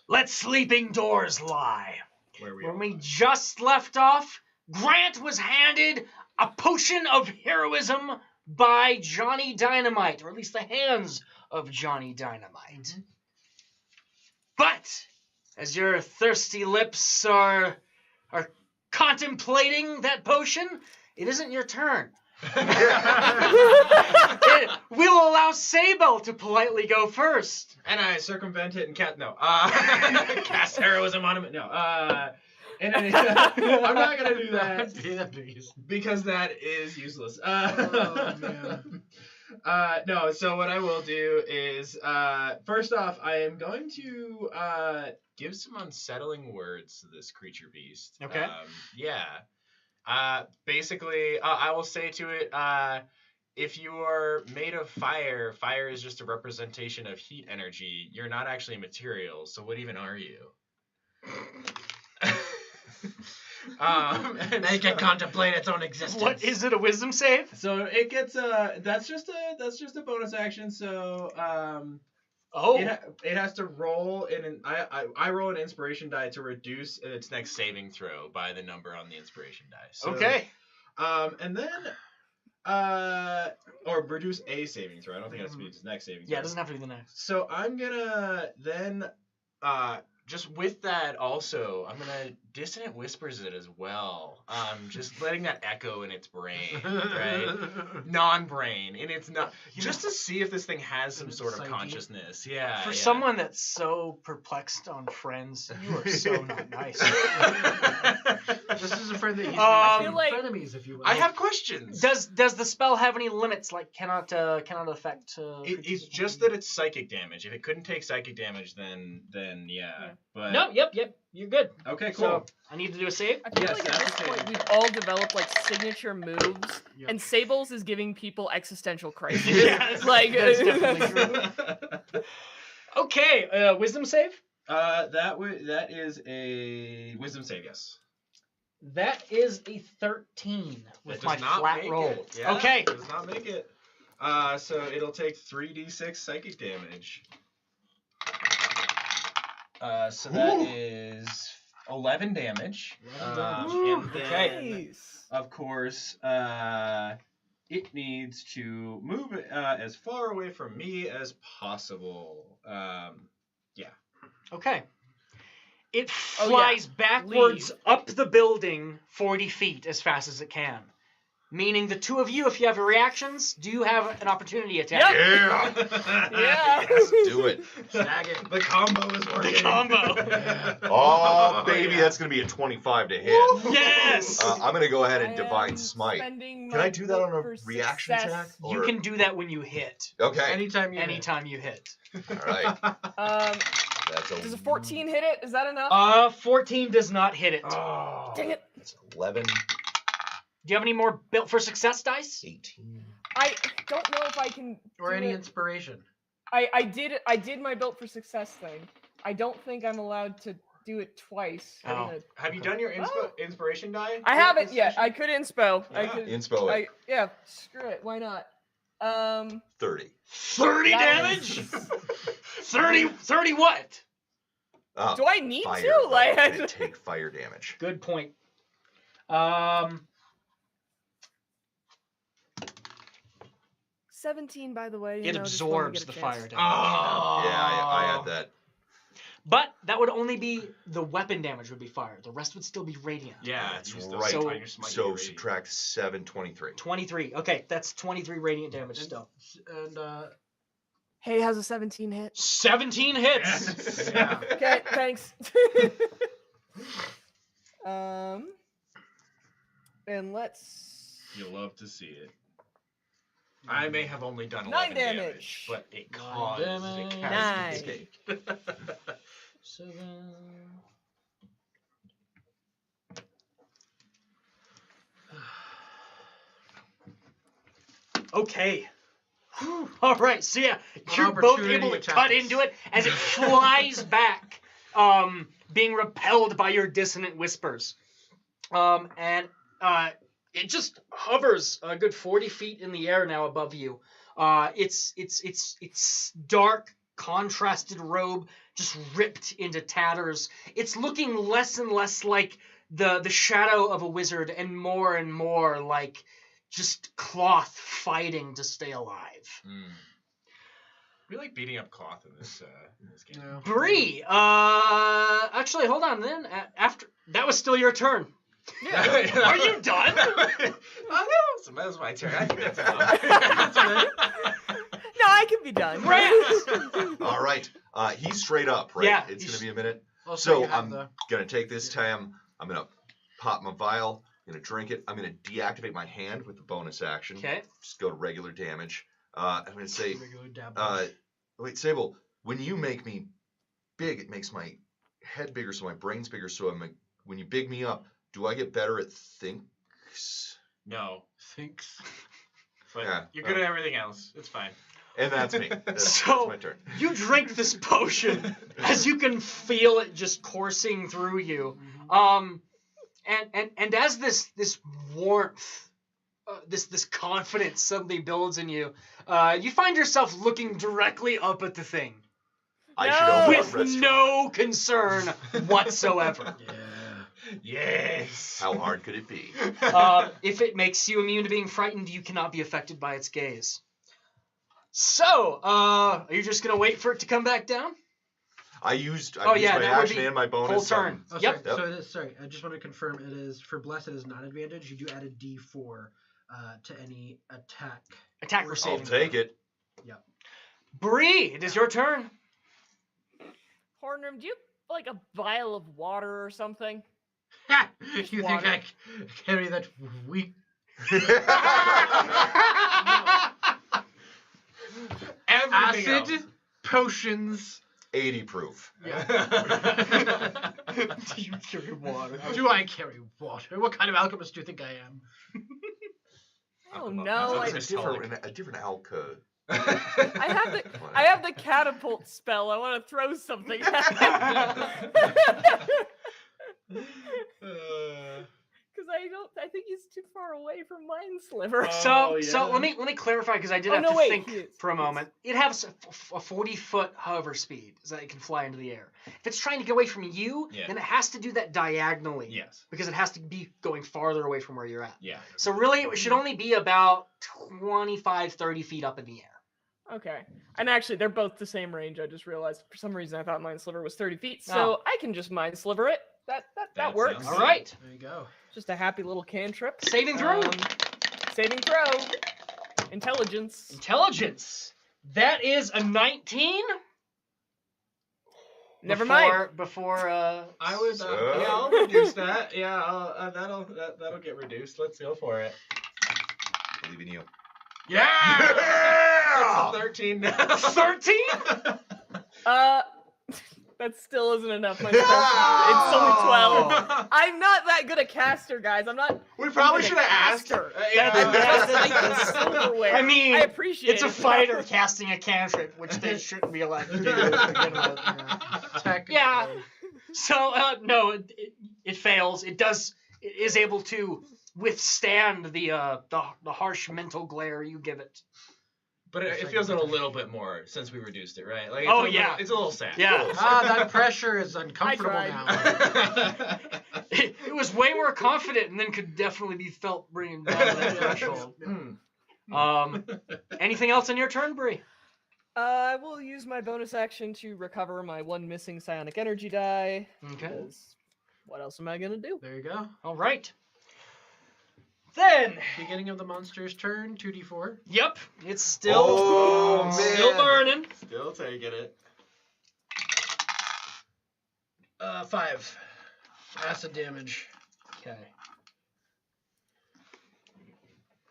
Speaker 1: Let sleeping doors lie.
Speaker 2: Where
Speaker 1: When we just left off, Grant was handed a potion of heroism by Johnny Dynamite, or at least the hands of Johnny Dynamite. But as your thirsty lips are contemplating that potion, it isn't your turn. We'll allow Sable to politely go first.
Speaker 2: And I circumvent it and cast heroism on him. No. I'm not gonna do that because that is useless.
Speaker 5: Oh, man.
Speaker 2: No. So what I will do is, first off, I am going to give some unsettling words to this creature beast.
Speaker 1: Okay.
Speaker 2: Basically, I will say to it, if you are made of fire, fire is just a representation of heat energy. You're not actually a material, so what even are you?
Speaker 5: Make it contemplate its own existence.
Speaker 1: What is it? A wisdom save?
Speaker 2: So it gets that's just a bonus action. So it has to roll I roll an inspiration die to reduce its next saving throw by the number on the inspiration die. So,
Speaker 1: Okay.
Speaker 2: And then or reduce a saving throw. I don't think it has to be its next saving throw.
Speaker 1: Yeah, it doesn't have to be the next.
Speaker 2: So I'm gonna then just with that also, I'm gonna dissonant whispers it as well. Just letting that echo in its brain, right? Non-brain, and it's not just to see if this thing has some sort of
Speaker 5: Psyche.
Speaker 2: consciousness. Yeah.
Speaker 1: For
Speaker 2: yeah.
Speaker 1: someone that's so perplexed on friends, you are so not nice.
Speaker 5: This is a friend that he's
Speaker 1: I
Speaker 3: feel like-
Speaker 5: frenemies, if you will.
Speaker 2: I have questions.
Speaker 1: Does the spell have any limits? Like cannot affect?
Speaker 2: It's just that it's psychic damage. If it couldn't take psychic damage, then yeah. But
Speaker 1: No. Yep. You're good.
Speaker 2: Okay, cool.
Speaker 1: So I need to do a save.
Speaker 3: I feel
Speaker 2: Yes,
Speaker 3: like at
Speaker 2: that's
Speaker 3: this
Speaker 2: okay.
Speaker 3: point we've all developed like signature moves,
Speaker 5: Yep.
Speaker 3: and Sables is giving people existential crisis.
Speaker 1: Yes,
Speaker 3: like
Speaker 1: that's definitely true. Okay, wisdom save.
Speaker 2: that is a wisdom save. Yes.
Speaker 1: That is a 13 with
Speaker 2: That
Speaker 1: my
Speaker 2: does not
Speaker 1: flat
Speaker 2: make
Speaker 1: roll.
Speaker 2: it. Yeah,
Speaker 1: Okay.
Speaker 2: it does not make it. So it'll take 3d6 psychic damage. So that is 11 damage. And then,
Speaker 3: Nice.
Speaker 2: of course, it needs to move as far away from me as possible.
Speaker 1: Okay. It
Speaker 3: Oh,
Speaker 1: flies
Speaker 3: yeah.
Speaker 1: backwards
Speaker 3: Leave.
Speaker 1: up the building 40 feet as fast as it can. Meaning the two of you, if you have reactions, do you have an opportunity attack?
Speaker 3: Yep.
Speaker 4: Yeah.
Speaker 3: Yeah.
Speaker 4: Yes, do it.
Speaker 5: Snag it.
Speaker 2: The combo is working.
Speaker 1: The combo.
Speaker 4: Oh, baby, that's going to be a 25 to hit.
Speaker 1: Yes!
Speaker 4: I'm going to go ahead and
Speaker 3: I
Speaker 4: Divine
Speaker 3: am
Speaker 4: Smite.
Speaker 3: spending
Speaker 4: Can
Speaker 3: my
Speaker 4: I do that on a
Speaker 3: vote for
Speaker 4: reaction
Speaker 3: success.
Speaker 4: attack?
Speaker 1: You
Speaker 4: Or-
Speaker 1: can do that when you hit.
Speaker 4: Okay.
Speaker 5: Anytime you
Speaker 1: hit.
Speaker 4: All right.
Speaker 3: Does
Speaker 4: That's
Speaker 3: a 14 hit it? Is that enough?
Speaker 1: 14 does not hit it.
Speaker 2: Oh.
Speaker 3: Dang it.
Speaker 4: That's 11,
Speaker 1: Do you have any more built for success dice?
Speaker 4: 18.
Speaker 3: I don't know if I can.
Speaker 5: or
Speaker 3: do
Speaker 5: any
Speaker 3: it.
Speaker 5: inspiration.
Speaker 3: I did my built for success thing. I don't think I'm allowed to do it twice. I'm
Speaker 1: Oh.
Speaker 3: gonna-
Speaker 2: Have you done your inspiration die?
Speaker 3: I haven't yet. I could inspo. I
Speaker 2: Yeah.
Speaker 3: could.
Speaker 4: Inspo it.
Speaker 3: Yeah. Screw it. Why not?
Speaker 4: 30.
Speaker 1: 30
Speaker 3: That
Speaker 1: damage?
Speaker 3: is-
Speaker 1: 30 what?
Speaker 4: Oh,
Speaker 3: Do I need
Speaker 4: fire.
Speaker 3: to?
Speaker 4: though.
Speaker 3: Like,
Speaker 4: They take fire damage.
Speaker 1: Good point.
Speaker 3: 17, by the way. you
Speaker 1: It
Speaker 3: know, just when we
Speaker 1: absorbs
Speaker 3: get a
Speaker 1: the
Speaker 3: chance.
Speaker 1: fire damage.
Speaker 2: Oh.
Speaker 4: Yeah, I had that.
Speaker 1: But that would only be the weapon damage would be fire. The rest would still be radiant.
Speaker 2: Yeah,
Speaker 4: That's
Speaker 2: you still
Speaker 4: right.
Speaker 2: have
Speaker 1: So-
Speaker 2: on your smite
Speaker 4: So
Speaker 2: radiant.
Speaker 4: subtract 7, 23.
Speaker 1: 23. Okay, that's 23 radiant damage still.
Speaker 5: And
Speaker 3: Hey, how's a 17 hit?
Speaker 1: 17 hits.
Speaker 2: Yes. Yeah.
Speaker 3: Okay, thanks. And let's.
Speaker 2: You love to see it. I may have only done
Speaker 3: 9
Speaker 2: 11
Speaker 3: damage.
Speaker 2: but it
Speaker 1: 9
Speaker 2: caused
Speaker 1: damage.
Speaker 2: it
Speaker 3: Nice.
Speaker 2: cast
Speaker 1: 7. Okay. All right. So yeah, you're both able to
Speaker 5: Opportunity
Speaker 1: cut
Speaker 5: attacks.
Speaker 1: into it as it flies back, being repelled by your dissonant whispers. And it just hovers a good 40 feet in the air now above you. Its dark, contrasted robe just ripped into tatters. It's looking less and less like the shadow of a wizard and more like just cloth fighting to stay alive.
Speaker 2: We like beating up cloth in this game.
Speaker 5: No.
Speaker 1: Bree, actually, hold on then. After that was still your turn.
Speaker 3: Yeah.
Speaker 1: Are you done?
Speaker 2: Oh no, so that was my turn. I think that's enough.
Speaker 3: No, I can be done.
Speaker 4: All right. He's straight up, right?
Speaker 1: Yeah,
Speaker 4: It's
Speaker 1: he's-
Speaker 4: going to be a minute.
Speaker 5: Also,
Speaker 4: So
Speaker 5: you have
Speaker 4: I'm
Speaker 5: the-
Speaker 4: going to take this time. I'm going to pop my vial. I'm going to drink it. I'm going to deactivate my hand with the bonus action.
Speaker 1: Okay.
Speaker 4: Just go to regular damage. I'm going to say,
Speaker 5: regular dab.
Speaker 4: wait, Sable, when you make me big, it makes my head bigger, so my brain's bigger. So when you big me up, do I get better at thinks?
Speaker 2: No,
Speaker 5: Thinks.
Speaker 2: but
Speaker 4: Yeah,
Speaker 2: you're good at everything else. It's fine.
Speaker 4: And that's me. That's
Speaker 1: So-
Speaker 4: my turn.
Speaker 1: You drink this potion as you can feel it just coursing through you. And as this warmth, this confidence suddenly builds in you, you find yourself looking directly up at the thing
Speaker 4: I
Speaker 3: No!
Speaker 4: should own
Speaker 1: with
Speaker 4: a restaurant.
Speaker 1: no concern whatsoever.
Speaker 5: Yeah.
Speaker 2: Yes.
Speaker 4: How hard could it be?
Speaker 1: If it makes you immune to being frightened, you cannot be affected by its gaze. So, are you just gonna wait for it to come back down?
Speaker 4: I used
Speaker 1: Oh, yeah,
Speaker 4: my
Speaker 1: that would
Speaker 4: action
Speaker 1: be
Speaker 4: and my bonus.
Speaker 1: Whole turn.
Speaker 5: Oh,
Speaker 1: Yep.
Speaker 5: sorry. So it is. Sorry, I just want to confirm. It is for blessed. It is not advantage. You do add a D4 to any attack.
Speaker 1: Attack or
Speaker 5: I'll
Speaker 1: saving.
Speaker 4: I'll take it.
Speaker 1: Bree, it is your turn.
Speaker 3: Hornroom, do you have, like a vial of water or something?
Speaker 5: You think
Speaker 3: water.
Speaker 5: I carry that weak?
Speaker 2: Everything
Speaker 5: Acid,
Speaker 2: else.
Speaker 5: potions.
Speaker 4: 80 proof.
Speaker 1: Do you carry water?
Speaker 5: Do I carry water? What kind of alchemist do you think I am?
Speaker 3: Oh
Speaker 2: Alcohol.
Speaker 3: no!
Speaker 2: That's
Speaker 3: I,
Speaker 2: a
Speaker 4: A different alka.
Speaker 3: I have the catapult spell. I want to throw something at because I think he's too far away from Mind Sliver.
Speaker 1: So
Speaker 2: yeah.
Speaker 1: let me clarify because I did
Speaker 3: Oh,
Speaker 1: have
Speaker 3: no,
Speaker 1: to
Speaker 3: wait,
Speaker 1: think
Speaker 3: he is,
Speaker 1: for a
Speaker 3: he is.
Speaker 1: moment. It has a 40-foot hover speed so that it can fly into the air. If it's trying to get away from you,
Speaker 2: Yeah.
Speaker 1: then it has to do that diagonally.
Speaker 2: Yes.
Speaker 1: Because it has to be going farther away from where you're at.
Speaker 2: Yeah.
Speaker 1: So really, it should only be about 25, 30 feet up in the air.
Speaker 3: Okay. And actually, they're both the same range. I just realized for some reason I thought Mind Sliver was 30 feet. So
Speaker 1: Oh.
Speaker 3: I can just Mind Sliver it. That
Speaker 2: That
Speaker 3: works.
Speaker 2: sounds
Speaker 1: All right.
Speaker 5: There you go.
Speaker 3: Just a happy little cantrip.
Speaker 1: Saving throw.
Speaker 3: Saving throw. Intelligence.
Speaker 1: Intelligence. That is a 19.
Speaker 3: Never mind.
Speaker 1: Before
Speaker 2: I would.
Speaker 4: So-
Speaker 2: Yeah, I'll reduce that. Yeah, that'll get reduced. Let's go for it.
Speaker 4: Believe in you.
Speaker 2: Yeah.
Speaker 4: Yeah!
Speaker 2: That's a 13 now.
Speaker 1: 13.
Speaker 3: That still isn't enough. My it's only 12. I'm not that good a caster, guys. I'm not.
Speaker 2: We probably
Speaker 3: I'm
Speaker 2: should have
Speaker 3: a
Speaker 2: asked
Speaker 3: caster.
Speaker 2: her.
Speaker 3: I'm just like the silverware.
Speaker 1: I mean,
Speaker 3: I appreciate
Speaker 1: It's a
Speaker 3: it.
Speaker 1: fighter casting a cantrip, which they shouldn't be allowed to do to begin with.
Speaker 5: Technically.
Speaker 1: Yeah. So no, it fails. It is able to withstand the harsh mental glare you give it.
Speaker 2: But it feels a little bit more since we reduced it, right? Like,
Speaker 1: Oh,
Speaker 2: it's a
Speaker 1: yeah.
Speaker 2: little, it's a little sad.
Speaker 1: Yeah.
Speaker 5: That pressure is uncomfortable
Speaker 3: tried.
Speaker 5: now.
Speaker 1: It was way more confident, and then could definitely be felt bringing down that threshold. Anything else on your turn, Bree?
Speaker 3: I will use my bonus action to recover my one missing psionic energy die.
Speaker 1: Okay.
Speaker 3: 'cause what else am I gonna do?
Speaker 5: There you go.
Speaker 1: All right. Then,
Speaker 5: Beginning of the monster's turn. 2d4.
Speaker 1: yep, it's still
Speaker 4: Oh,
Speaker 1: still
Speaker 4: man.
Speaker 1: burning.
Speaker 2: Still taking it.
Speaker 5: 5. Acid damage.
Speaker 1: Okay.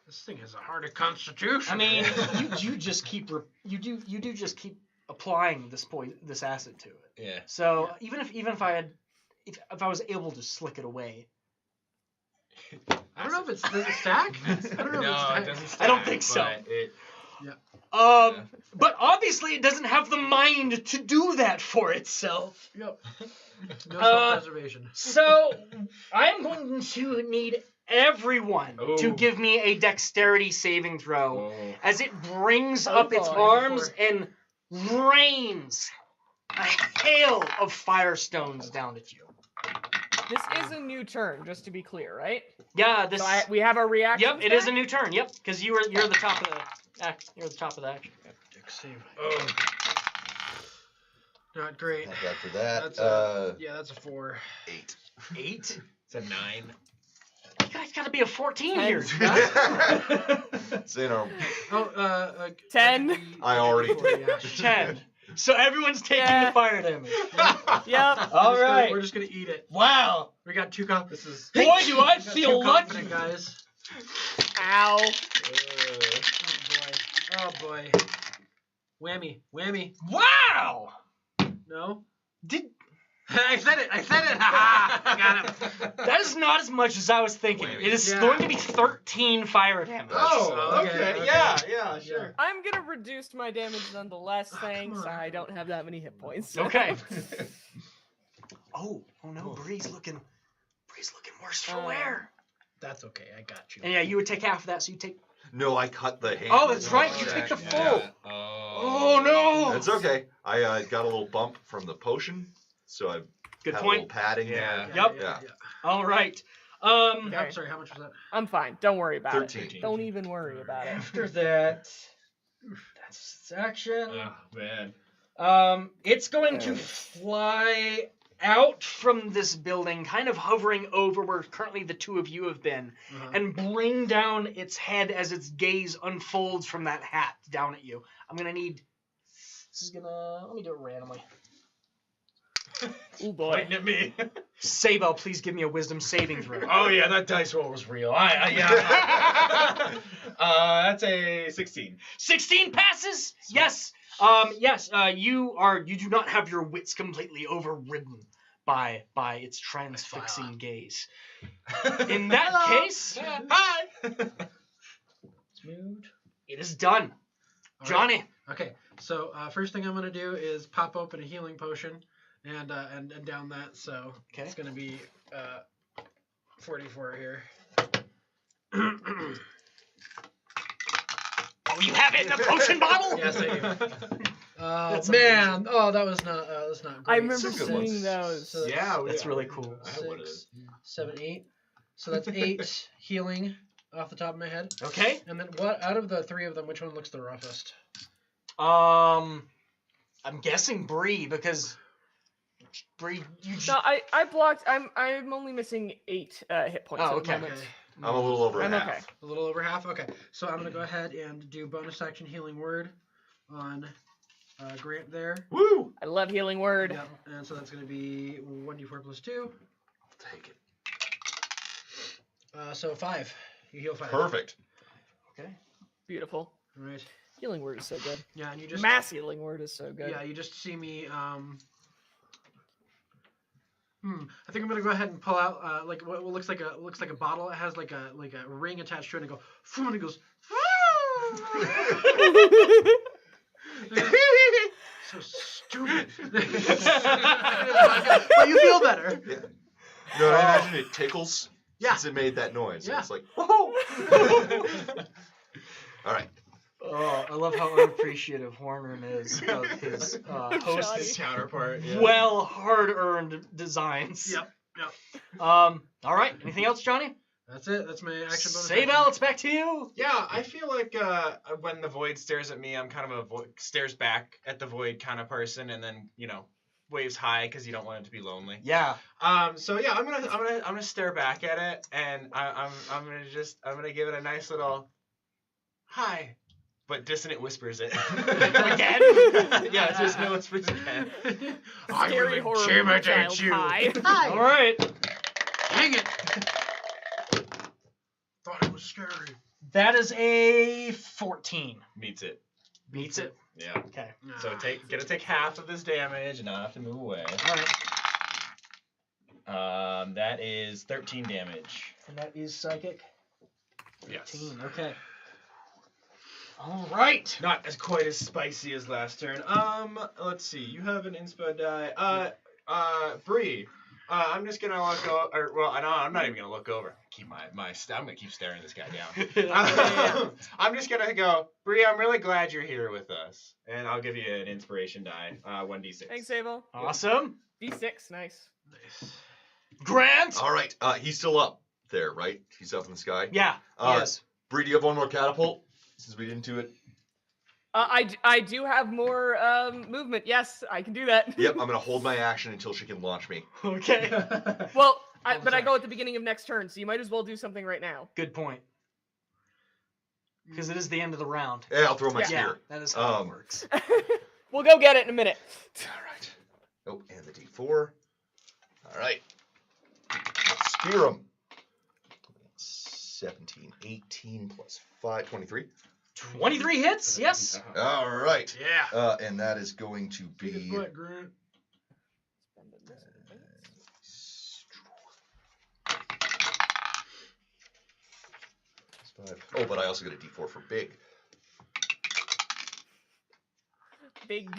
Speaker 5: This thing has a harder constitution.
Speaker 1: I mean, you just keep you do just keep applying this acid to it.
Speaker 2: Yeah.
Speaker 1: So even if I was able to slick it away,
Speaker 5: I don't know if does it stack? I don't know
Speaker 2: No,
Speaker 5: if
Speaker 2: it
Speaker 5: it
Speaker 2: doesn't.
Speaker 1: I don't
Speaker 2: stack,
Speaker 1: think so.
Speaker 2: but It,
Speaker 1: but obviously it doesn't have the mind to do that for itself.
Speaker 5: Yep. No self-preservation.
Speaker 1: So I'm going to need everyone to
Speaker 2: Oh.
Speaker 1: give me a dexterity saving throw as it brings up its
Speaker 3: boy.
Speaker 1: arms and rains a hail of firestones down at you.
Speaker 3: This is a new turn, just to be clear, right?
Speaker 1: Yeah, this.
Speaker 3: So we have a reaction.
Speaker 1: Yep, it is a new turn. Yep, because you're the top of the act. You're the top of the action.
Speaker 5: Dex save.
Speaker 2: Oh.
Speaker 5: Not great.
Speaker 4: Not bad for that.
Speaker 5: That's that's a 4.
Speaker 4: 8.
Speaker 1: 8.
Speaker 2: It's a 9.
Speaker 1: You guys got to be a 14 here.
Speaker 4: It's in our.
Speaker 3: 10.
Speaker 4: I already
Speaker 5: did.
Speaker 1: 10. So everyone's taking
Speaker 3: Yeah.
Speaker 1: the fire damage.
Speaker 3: Yep.
Speaker 1: All right.
Speaker 5: We're just gonna eat it.
Speaker 1: Wow.
Speaker 5: We got 2 copies. This is.
Speaker 1: Boy, do I feel lucky.
Speaker 5: Guys.
Speaker 3: Ow.
Speaker 5: Oh boy. Whammy. Whammy.
Speaker 1: Wow.
Speaker 5: No.
Speaker 1: Did
Speaker 5: I said it. I got him.
Speaker 1: that is not as much as I was thinking.
Speaker 4: Wait a
Speaker 1: It is
Speaker 5: minute.
Speaker 1: going to be 13 fire damage.
Speaker 2: Oh,
Speaker 5: Okay,
Speaker 2: okay.
Speaker 5: okay.
Speaker 2: Yeah, sure.
Speaker 3: I'm gonna reduce my damage nonetheless,
Speaker 5: Oh,
Speaker 3: thanks.
Speaker 5: come on.
Speaker 3: I don't have that many hit points.
Speaker 1: Okay. Oh no, Bree's looking worse for wear.
Speaker 5: That's okay. I got you.
Speaker 1: And yeah, you would take half of that, so you take.
Speaker 4: No, I cut the hand.
Speaker 1: Oh, that's right. You take the full. Oh no.
Speaker 4: That's okay. I got a little bump from the potion, so I
Speaker 1: Good
Speaker 4: had a
Speaker 1: point.
Speaker 4: little padding
Speaker 2: Yeah.
Speaker 4: there.
Speaker 1: Yep.
Speaker 4: Yeah.
Speaker 1: All right.
Speaker 3: Okay.
Speaker 5: I'm sorry. How much was that?
Speaker 3: I'm fine. Don't worry about
Speaker 4: 13.
Speaker 3: it. Don't even worry about it.
Speaker 1: After that, that's its action.
Speaker 2: Oh, man.
Speaker 1: It's going to fly out from this building, kind of hovering over where currently the two of you have been, and bring down its head as its gaze unfolds from that hat down at you. I'm gonna need. Let me do it randomly.
Speaker 3: Oh boy.
Speaker 2: Pointing at me.
Speaker 1: Sabo, please give me a wisdom saving throw.
Speaker 2: Oh yeah, that dice roll was real. Yeah. That's a 16.
Speaker 1: 16 passes. Yes. Yes. You do not have your wits completely overridden by its transfixing gaze. In that case,
Speaker 2: Hi.
Speaker 1: smooth. It is done.
Speaker 5: All right.
Speaker 1: Johnny.
Speaker 5: Okay. So first thing I'm gonna do is pop open a healing potion, and down that. So
Speaker 1: Okay.
Speaker 5: it's gonna be 44 here.
Speaker 1: Oh, you have it in a potion bottle?
Speaker 5: Yes, I do.
Speaker 1: That's
Speaker 5: Man, oh, that's not great.
Speaker 3: I remember
Speaker 4: Some good ones.
Speaker 3: seeing those.
Speaker 5: So
Speaker 2: Yeah,
Speaker 1: That's really cool.
Speaker 2: I would've.
Speaker 5: 6, 7, 8. So that's 8 healing off the top of my head.
Speaker 1: Okay.
Speaker 5: And then what? Out of the 3 of them, which one looks the roughest?
Speaker 1: I'm guessing Bree because Bree, you.
Speaker 3: No, I blocked. I'm only missing 8 hit points.
Speaker 1: Oh,
Speaker 3: at the
Speaker 1: okay.
Speaker 3: moment.
Speaker 4: I'm a little over
Speaker 3: I'm
Speaker 4: half.
Speaker 3: okay.
Speaker 5: A little over half. Okay. So I'm gonna go ahead and do bonus action healing word on Grant there.
Speaker 2: Woo!
Speaker 3: I love healing word.
Speaker 5: Yep. And so that's gonna be 1d4 plus 2.
Speaker 4: I'll take it.
Speaker 5: So 5. You heal 5.
Speaker 4: Perfect.
Speaker 1: Okay.
Speaker 3: Beautiful.
Speaker 5: All right.
Speaker 3: Healing word is so good.
Speaker 5: Yeah, and you just
Speaker 3: Mass healing word is so good.
Speaker 5: Yeah, you just see me. I think I'm gonna go ahead and pull out like what looks like a bottle. It has like a ring attached to it, and I go, and it goes. So stupid. But you feel better.
Speaker 4: Yeah. No, I imagine it tickles
Speaker 5: Yeah.
Speaker 4: since it made that noise.
Speaker 5: Yeah.
Speaker 4: It's like, whoa. All right.
Speaker 1: Oh, I love how unappreciative Hornrum is of his
Speaker 3: Johnny.
Speaker 1: host's
Speaker 2: Counterpart. Yeah.
Speaker 1: well hard-earned designs.
Speaker 5: Yep.
Speaker 1: All right. Anything else, Johnny?
Speaker 5: That's it. That's my action bonus.
Speaker 1: Save Al, it's back to you.
Speaker 2: Yeah, I feel like when the void stares at me, I'm kind of a stares back at the void kind of person, and then waves high because you don't want it to be lonely.
Speaker 1: Yeah.
Speaker 2: So yeah, I'm gonna stare back at it, and I'm gonna give it a nice little hi, but dissonant whispers it
Speaker 1: Again?
Speaker 2: Yeah, it's just no whispers again.
Speaker 3: Scary horror child high.
Speaker 1: All right.
Speaker 5: Dang it! Thought it was scary.
Speaker 1: That is a 14.
Speaker 2: Meets it.
Speaker 1: Beats it.
Speaker 2: Yeah.
Speaker 1: Okay.
Speaker 2: So take half of this damage, and I have to move away.
Speaker 1: All right.
Speaker 2: That is 13 damage.
Speaker 1: And that is psychic.
Speaker 2: Yes.
Speaker 1: 13. Okay. All right.
Speaker 2: Not as quite as spicy as last turn. Let's see. You have an inspo die. Bree. I'm just gonna look over. I'm not even gonna look over. keep I'm gonna keep staring this guy down. I'm just gonna go, Bree, I'm really glad you're here with us, and I'll give you an inspiration die, 1d6.
Speaker 3: Thanks, Abel.
Speaker 1: Awesome.
Speaker 3: D6, nice.
Speaker 5: Nice.
Speaker 1: Grant.
Speaker 4: All right. He's still up there, right? He's up in the sky.
Speaker 1: Yeah. Yes.
Speaker 4: Bree, do you have one more catapult? Since we didn't do it.
Speaker 3: I do have more movement. Yes, I can do that.
Speaker 4: Yep. I'm gonna hold my action until she can launch me.
Speaker 1: Okay.
Speaker 3: Well, but I go at the beginning of next turn, so you might as well do something right now.
Speaker 1: Good point. Because it is the end of the round.
Speaker 4: Yeah, I'll throw my
Speaker 1: Yeah,
Speaker 4: spear.
Speaker 1: that is how it works.
Speaker 3: We'll go get it in a minute.
Speaker 4: All right. Oh, and the D4. All right. Spear him. 17, 18 plus 5, 23.
Speaker 1: 23 hits. Yes.
Speaker 4: All right.
Speaker 5: Yeah.
Speaker 4: And that is going to
Speaker 5: Big as
Speaker 4: be.
Speaker 5: butt, Grant.
Speaker 4: Oh, but I also get a D4 for big.
Speaker 3: Big.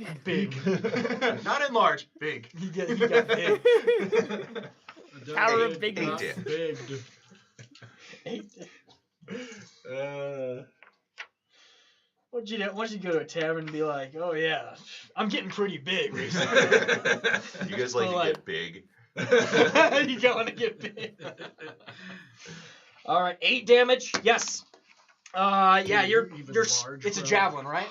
Speaker 2: Not in large, big.
Speaker 1: You got big.
Speaker 3: Power of big.
Speaker 4: Eight
Speaker 3: enough.
Speaker 4: damage.
Speaker 1: What'd you go to a tavern and be like, oh yeah, I'm getting pretty big recently.
Speaker 4: You guys like to get big?
Speaker 1: You going to get big. All right, 8 damage. Yes. Yeah, you're
Speaker 5: large,
Speaker 1: it's a
Speaker 5: bro.
Speaker 1: javelin, right?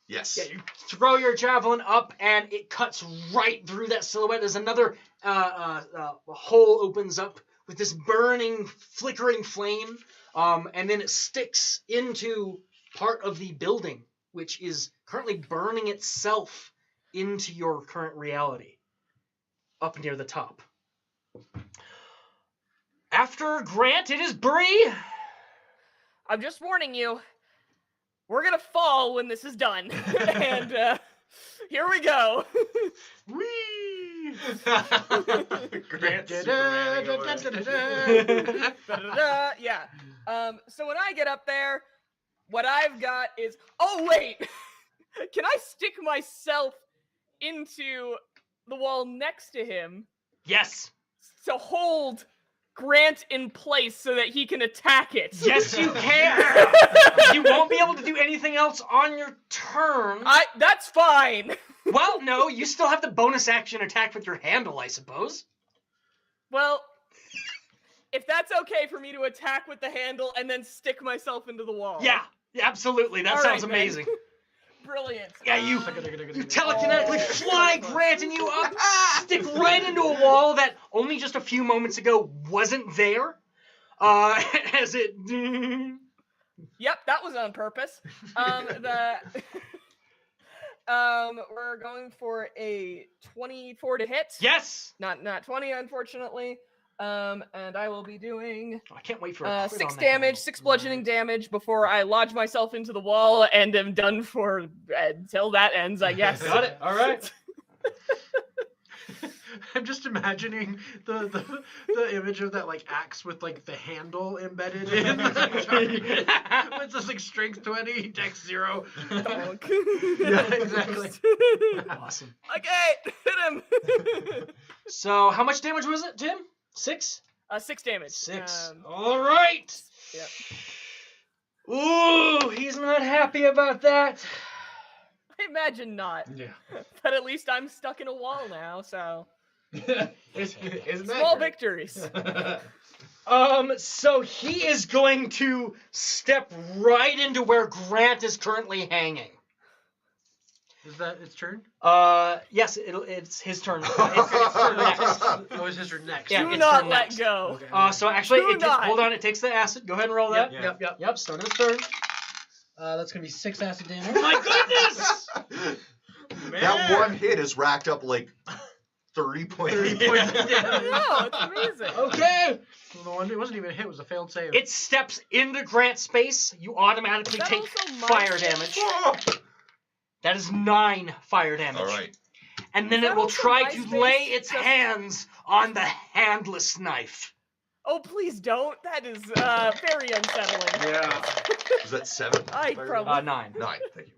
Speaker 4: Yes.
Speaker 1: Yeah, you throw your javelin up and it cuts right through that silhouette. There's another hole opens up with this burning, flickering flame, and then it sticks into part of the building, which is currently burning itself into your current reality, up near the top. After Grant, it is Bree.
Speaker 3: I'm just warning you. We're gonna fall when this is done. And here we go.
Speaker 2: Whee!
Speaker 5: Grant
Speaker 3: Yeah. So when I get up there, what I've got is. Oh wait, can I stick myself into the wall next to him
Speaker 1: Yes.
Speaker 3: to hold Grant in place so that he can attack it?
Speaker 1: Yes, you can. You won't be able to do anything else on your turn.
Speaker 3: That's fine.
Speaker 1: Well, no, you still have the bonus action attack with your handle, I suppose.
Speaker 3: Well, if that's okay for me to attack with the handle and then stick myself into the wall.
Speaker 1: Yeah, absolutely. That
Speaker 3: All
Speaker 1: sounds
Speaker 3: right, then.
Speaker 1: amazing.
Speaker 3: Brilliant.
Speaker 1: Yeah, you telekinetically fly Grant and you up, stick right into a wall that only just a few moments ago wasn't there. As it.
Speaker 3: Yep, that was on purpose. We're going for a 24 to hit.
Speaker 1: Yes.
Speaker 3: Not 20, unfortunately. And I will be doing
Speaker 1: I can't wait for a crit
Speaker 3: 6
Speaker 1: on that
Speaker 3: damage,
Speaker 1: handle.
Speaker 3: 6 bludgeoning damage before I lodge myself into the wall and am done for until that ends, I guess.
Speaker 1: Got it. All right.
Speaker 5: I'm just imagining the image of that like axe with like the handle embedded in. It's just like strength 20, dex 0.
Speaker 3: Donk.
Speaker 5: Yeah, exactly.
Speaker 1: Awesome.
Speaker 3: Okay, hit him.
Speaker 1: So, how much damage was it, Tim? 6?
Speaker 3: 6 damage.
Speaker 1: 6. All right.
Speaker 3: Yep.
Speaker 1: Ooh, he's not happy about that.
Speaker 3: I imagine not.
Speaker 2: Yeah.
Speaker 3: But at least I'm stuck in a wall now, so
Speaker 2: Isn't that
Speaker 3: small
Speaker 2: great?
Speaker 3: victories.
Speaker 1: So he is going to step right into where Grant is currently hanging.
Speaker 5: Is that its turn?
Speaker 1: Yes, it's his turn. It's turn next.
Speaker 5: Oh, it's his turn next.
Speaker 1: Yeah,
Speaker 3: Do
Speaker 1: it's
Speaker 3: not
Speaker 1: turn
Speaker 3: let
Speaker 1: next.
Speaker 3: go.
Speaker 5: Okay.
Speaker 1: So actually,
Speaker 3: Do not.
Speaker 1: hold on, it takes the acid. Go ahead and roll that.
Speaker 5: Yep, yep.
Speaker 1: Yep, start of his turn.
Speaker 5: That's gonna be 6 acid damage.
Speaker 1: Oh my goodness!
Speaker 4: That one hit is racked up like 30 points.
Speaker 5: 30 points of damage.
Speaker 3: No, it's amazing.
Speaker 1: Okay.
Speaker 5: Well, the one it wasn't even a hit; it was a failed save.
Speaker 1: It steps into Grant's space. You automatically
Speaker 3: Is that
Speaker 1: take
Speaker 3: also
Speaker 1: fire
Speaker 3: minus
Speaker 1: damage. That is 9 fire damage.
Speaker 4: All right.
Speaker 1: And then
Speaker 3: Is
Speaker 1: it
Speaker 3: that
Speaker 1: will
Speaker 3: also
Speaker 1: try
Speaker 3: my
Speaker 1: to
Speaker 3: space?
Speaker 1: lay its
Speaker 3: Just-
Speaker 1: hands on the handless knife.
Speaker 3: Oh, please don't. That is very unsettling.
Speaker 2: Yeah.
Speaker 4: Was that 7?
Speaker 3: I probably.
Speaker 1: 9.
Speaker 4: 9. Thank you.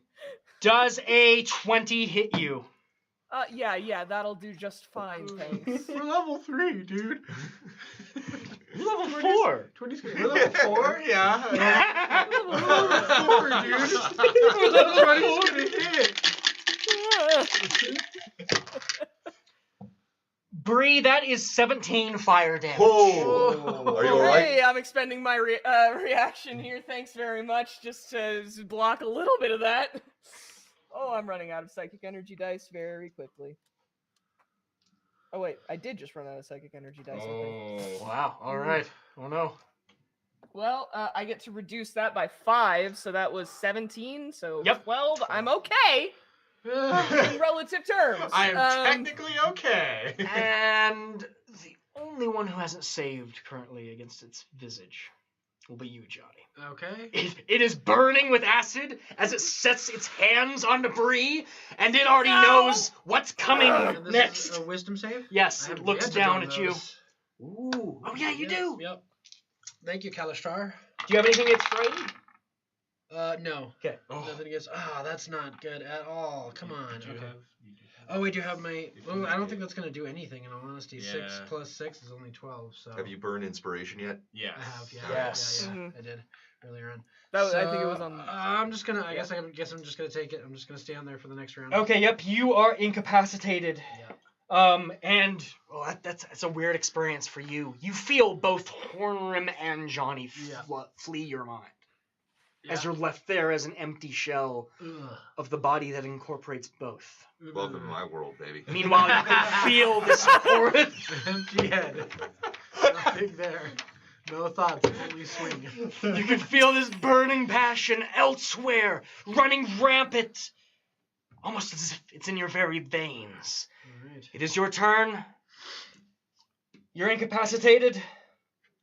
Speaker 1: Does a 20 hit you?
Speaker 3: Yeah, that'll do just fine, thanks.
Speaker 5: We're level 3, dude.
Speaker 1: You're level 4.
Speaker 5: 20's good.
Speaker 2: We're level 4? Yeah.
Speaker 3: Level
Speaker 2: 4, dude. Level 20's gonna hit.
Speaker 1: Bree, that is 17 fire damage.
Speaker 4: Whoa! Are you alright?
Speaker 3: Hey, I'm expending my reaction here. Thanks very much. Just to block a little bit of that. Oh, I'm running out of psychic energy dice very quickly. Oh wait, I did just run out of psychic energy dice. I think.
Speaker 2: Oh.
Speaker 1: Wow. All right. Oh no.
Speaker 3: Well, I get to reduce that by 5, so that was 17. So
Speaker 1: Yep.
Speaker 3: 12. I'm okay in relative terms.
Speaker 2: I am technically okay.
Speaker 1: And the only one who hasn't saved currently against its visage will be you, Johnny.
Speaker 5: Okay.
Speaker 1: It is burning with acid as it sets its hands onto Bree, and it already knows what's coming
Speaker 5: And this
Speaker 1: next.
Speaker 5: is a wisdom save?
Speaker 1: Yes,
Speaker 5: I
Speaker 1: it
Speaker 5: have
Speaker 1: looks
Speaker 5: yet to
Speaker 1: down
Speaker 5: do
Speaker 1: at you.
Speaker 5: those.
Speaker 1: Ooh. Oh yeah, you
Speaker 5: Yes,
Speaker 1: do.
Speaker 5: Yep. Thank you, Kalishtar.
Speaker 1: Do you have anything against frightened?
Speaker 5: No.
Speaker 1: Okay.
Speaker 5: Nothing against. That's not good at all. Come on. Okay. Oh, we do have my. Oh, I don't think that's gonna do anything. In all honesty,
Speaker 2: Yeah.
Speaker 5: 6 plus 6 is only 12. So.
Speaker 4: Have you burned inspiration yet?
Speaker 2: Yes.
Speaker 5: I have. Yeah.
Speaker 1: Yes.
Speaker 5: Yeah. I did earlier on.
Speaker 3: That was, I think it
Speaker 5: So,
Speaker 3: was on.
Speaker 5: I'm just gonna. I
Speaker 3: Yeah.
Speaker 5: guess I'm just gonna take it. I'm just gonna stay on there for the next round.
Speaker 1: Okay. Yep. You are incapacitated.
Speaker 5: Yeah.
Speaker 1: And well, that's a weird experience for you. You feel both Hornrim and Johnny flee your mind as you're left there as an empty shell of the body that incorporates both.
Speaker 4: Welcome to my world, baby.
Speaker 1: Meanwhile, you can feel this horrid.
Speaker 5: Empty head. Nothing there. No thoughts. Only swing.
Speaker 1: You can feel this burning passion elsewhere, running rampant, almost as if it's in your very veins.
Speaker 5: Alright.
Speaker 1: It is your turn. You're incapacitated.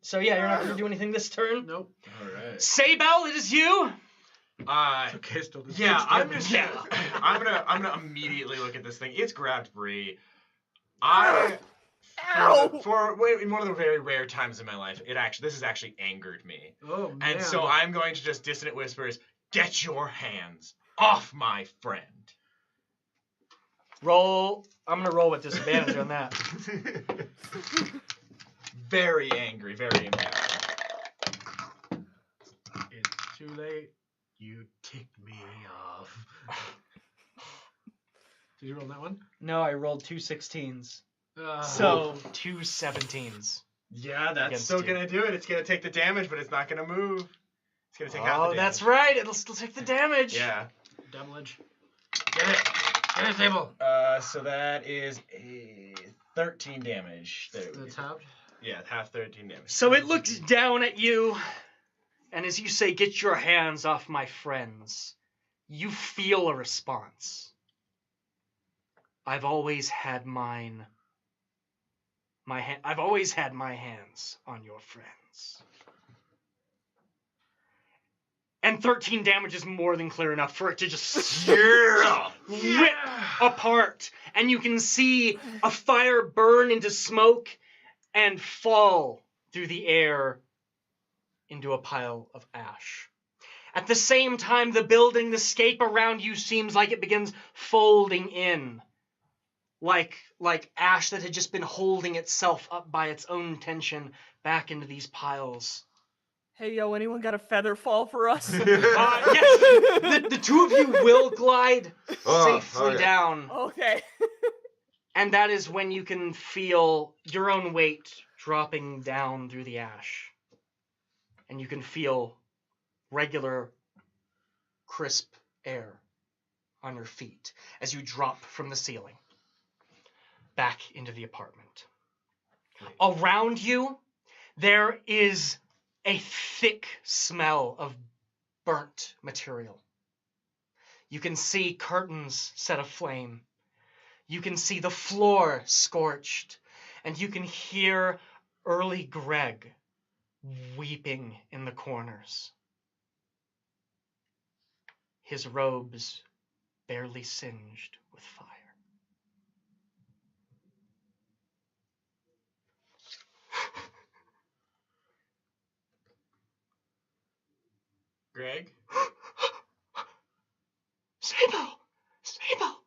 Speaker 1: So yeah, you're not going to do anything this turn.
Speaker 5: Nope.
Speaker 2: All right.
Speaker 1: Saybell, it is you.
Speaker 5: Okay, still does
Speaker 2: Yeah,
Speaker 5: 6
Speaker 2: I'm
Speaker 5: damage.
Speaker 2: just I'm gonna immediately look at this thing. It's grabbed Bree.
Speaker 3: Ow!
Speaker 2: In one of the very rare times in my life, this has actually angered me.
Speaker 5: Oh man.
Speaker 2: And so I'm going to just dissonant whispers, get your hands off my friend.
Speaker 1: Roll. I'm going to roll with disadvantage on that.
Speaker 2: Very angry, very embarrassed.
Speaker 5: It's too late. You ticked me off. Did you roll that one?
Speaker 1: No, I rolled 2 16s.
Speaker 5: Uh,
Speaker 1: So 2 17s.
Speaker 2: Yeah, that's
Speaker 1: Against
Speaker 2: still
Speaker 1: you.
Speaker 2: gonna do it. It's gonna take the damage, but it's not gonna move. It's gonna take half the
Speaker 1: Oh,
Speaker 2: damage.
Speaker 1: that's right. It'll still take the damage.
Speaker 2: Yeah.
Speaker 5: Damage. Get it. Get it, Sable.
Speaker 2: So that is a 13 damage. There we
Speaker 5: That's
Speaker 2: go.
Speaker 5: halved.
Speaker 2: Yeah, half 13 damage.
Speaker 1: So it looks down at you, and as you say, get your hands off my friends, you feel a response. I've always had mine. I've always had my hands on your friends. And 13 damage is more than clear enough for it to just rip apart. And you can see a fire burn into smoke and fall through the air into a pile of ash. At the same time, the building, the scape around you seems like it begins folding in. Like ash that had just been holding itself up by its own tension back into these piles.
Speaker 3: Hey, yo, anyone got a feather fall for us?
Speaker 1: Yes, the two of you will glide safely
Speaker 4: okay.
Speaker 1: down.
Speaker 3: Okay.
Speaker 1: And that is when you can feel your own weight dropping down through the ash. And you can feel regular, crisp air on your feet as you drop from the ceiling back into the apartment. Around you, there is a thick smell of burnt material. You can see curtains set aflame. You can see the floor scorched. And you can hear Early Greg weeping in the corners. His robes barely singed with fire.
Speaker 2: Greg?
Speaker 1: Sable! Sable!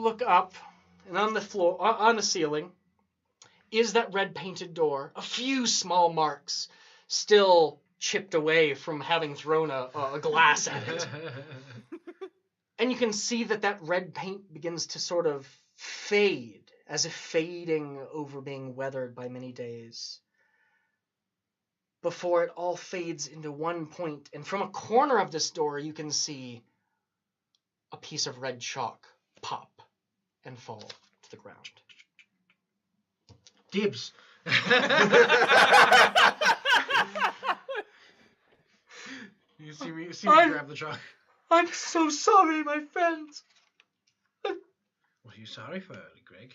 Speaker 1: look up, and on the floor, on the ceiling, is that red painted door. A few small marks, still chipped away from having thrown a glass at it. And you can see that red paint begins to sort of fade, as if fading over being weathered by many days. Before it all fades into one point, and from a corner of this door you can see a piece of red chalk pop and fall to the ground.
Speaker 5: Dibs. You see me grab the chalk.
Speaker 1: I'm so sorry, my friends.
Speaker 5: What are you sorry for, Early Greg?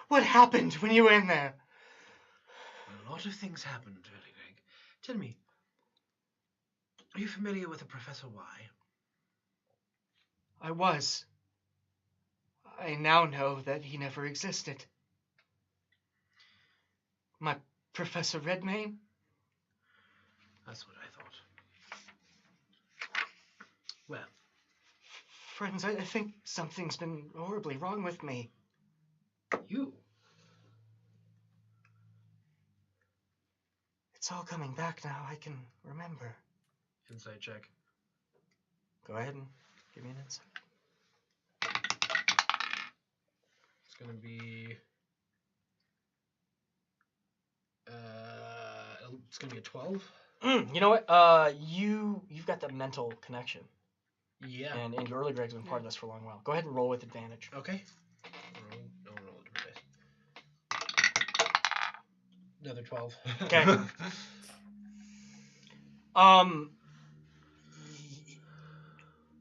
Speaker 1: What happened when you were in there?
Speaker 5: A lot of things happened, Early Greg. Tell me, are you familiar with a Professor Y?
Speaker 1: I was. I now know that he never existed. My Professor Redmayne?
Speaker 5: That's what I thought. Well,
Speaker 1: Friends, I think something's been horribly wrong with me.
Speaker 5: you?
Speaker 1: It's all coming back now. I can remember.
Speaker 5: Insight check.
Speaker 1: Go ahead and give me an insight.
Speaker 5: It's gonna be. It's gonna be a 12.
Speaker 1: You know what? You've got the mental connection,
Speaker 5: Yeah.
Speaker 1: and your Early Greg's been part of this for a long while. Go ahead and roll with advantage.
Speaker 5: Okay. Roll a different dice. Another 12.
Speaker 1: Okay.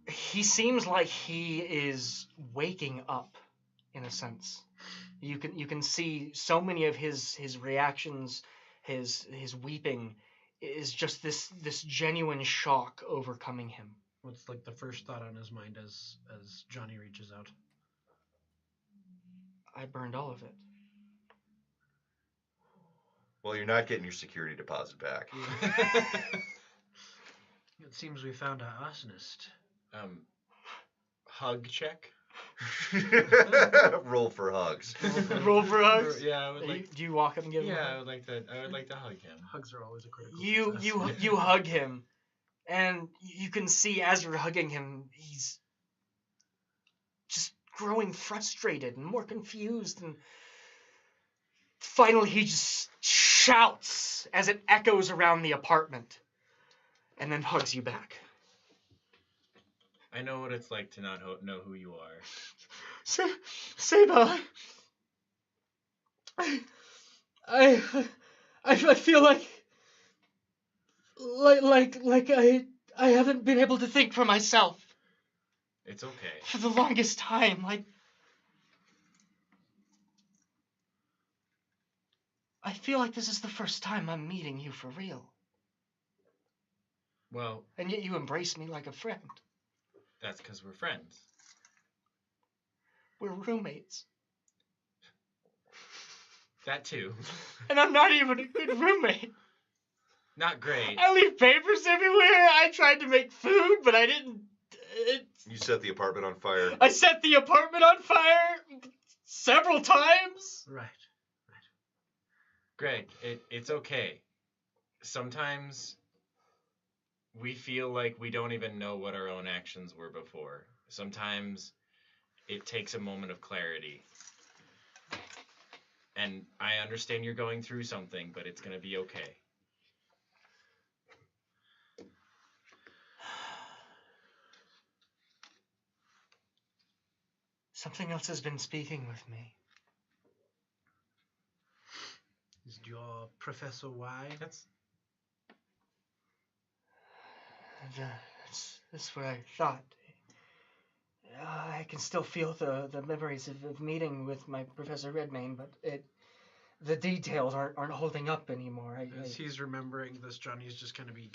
Speaker 1: He seems like he is waking up, in a sense. You can see so many of his reactions, his weeping, is just this genuine shock overcoming him.
Speaker 5: What's like the first thought on his mind as Johnny reaches out?
Speaker 1: I burned all of it.
Speaker 4: Well, you're not getting your security deposit back.
Speaker 5: It seems we found our arsonist.
Speaker 2: Hug check.
Speaker 4: Roll for hugs.
Speaker 1: Roll for hugs.
Speaker 2: Yeah, I would like.
Speaker 1: Do you walk up and give him?
Speaker 2: Yeah,
Speaker 1: a
Speaker 2: I
Speaker 1: hug?
Speaker 2: would like to hug him.
Speaker 5: Hugs are always a critical
Speaker 1: You
Speaker 5: success.
Speaker 1: you hug him, and you can see as you're hugging him, he's just growing frustrated and more confused, and finally he just shouts as it echoes around the apartment, and then hugs you back.
Speaker 2: I know what it's like to not know who you are.
Speaker 1: Seba, I feel like I haven't been able to think for myself
Speaker 2: It's okay.
Speaker 1: for the longest time. I feel like this is the first time I'm meeting you for real.
Speaker 2: Well,
Speaker 1: And yet you embrace me like a friend.
Speaker 2: that's because we're friends.
Speaker 1: We're roommates.
Speaker 2: That too.
Speaker 1: And I'm not even a good roommate.
Speaker 2: Not great.
Speaker 1: I leave papers everywhere. I tried to make food, but I didn't.
Speaker 4: You set the apartment on fire.
Speaker 1: I set the apartment on fire several times.
Speaker 5: Right.
Speaker 2: Greg, it's okay. Sometimes we feel like we don't even know what our own actions were before. Sometimes it takes a moment of clarity. And I understand you're going through something, but it's going to be okay.
Speaker 1: Something else has been speaking with me.
Speaker 5: Is it your Professor Y?
Speaker 1: That's what I thought. I can still feel the memories of meeting with my Professor Redmayne, but the details aren't holding up anymore.
Speaker 5: As he's remembering this, Johnny's just gonna be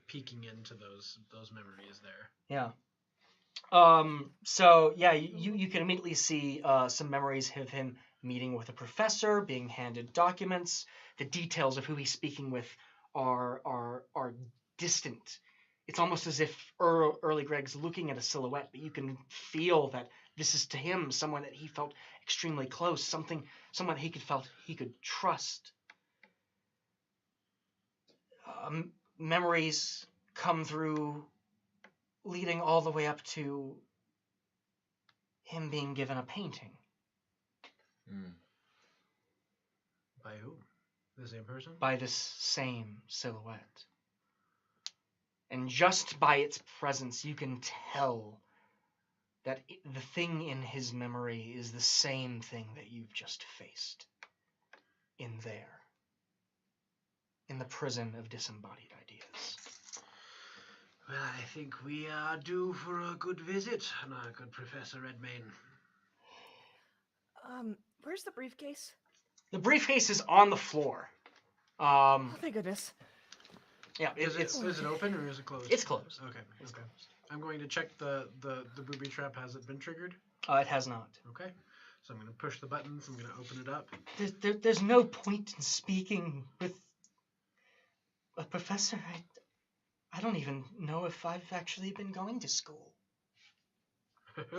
Speaker 5: peeking into those memories there.
Speaker 1: Yeah. So yeah, you can immediately see some memories of him meeting with a professor, being handed documents. The details of who he's speaking with are distant It's almost as if Early Greg's looking at a silhouette, but you can feel that this is to him someone that he felt extremely close, someone he could trust. Memories come through, leading all the way up to him being given a painting.
Speaker 5: By who? The same person?
Speaker 1: By this same silhouette. And just by its presence, you can tell that the thing in his memory is the same thing that you've just faced. In there. In the prison of disembodied ideas.
Speaker 5: Well, I think we are due for a good visit, good Professor Redmayne.
Speaker 3: Where's the briefcase?
Speaker 1: The briefcase is on the floor.
Speaker 3: Oh, thank goodness.
Speaker 1: Yeah,
Speaker 5: Is it open or is it closed?
Speaker 1: It's closed.
Speaker 5: Okay. I'm going to check the booby trap. Has it been triggered?
Speaker 1: It has not.
Speaker 5: Okay. So I'm going to push the buttons. I'm going to open it up.
Speaker 1: There's no point in speaking with a professor. I don't even know if I've actually been going to school.
Speaker 5: We're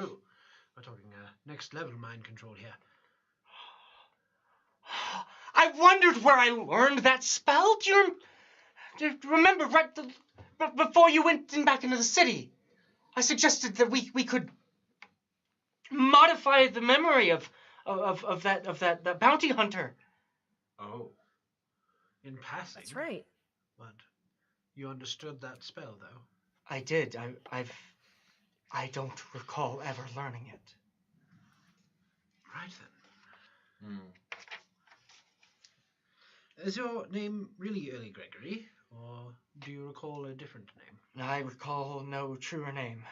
Speaker 5: talking next level mind control here.
Speaker 1: I wondered where I learned that spell. Do you remember right before you went back into the city? I suggested that we could modify the memory of that bounty hunter.
Speaker 2: Oh.
Speaker 5: In passing.
Speaker 3: That's right.
Speaker 5: But you understood that spell, though.
Speaker 1: I did. I don't recall ever learning it.
Speaker 5: Right then. Is your name really Early Gregory, or do you recall a different name?
Speaker 1: I recall no truer name.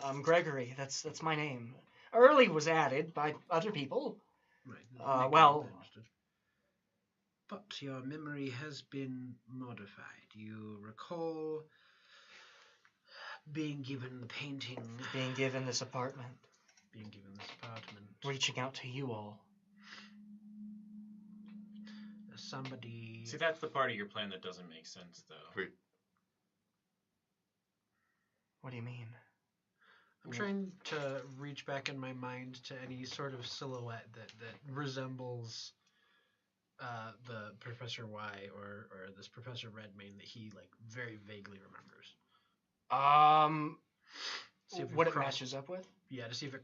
Speaker 1: I'm Gregory. That's my name. Early was added by other people.
Speaker 5: Right.
Speaker 1: Well.
Speaker 5: Understood. But your memory has been modified. You recall being given the painting.
Speaker 1: Being given this apartment. Reaching out to you all.
Speaker 5: Somebody.
Speaker 2: See, that's the part of your plan that doesn't make sense, though.
Speaker 4: Wait.
Speaker 1: What do you mean?
Speaker 5: I'm trying to reach back in my mind to any sort of silhouette that resembles the Professor Y or this Professor Redmayne that he very vaguely remembers. See if
Speaker 1: what it matches up with?
Speaker 5: Yeah, to see if it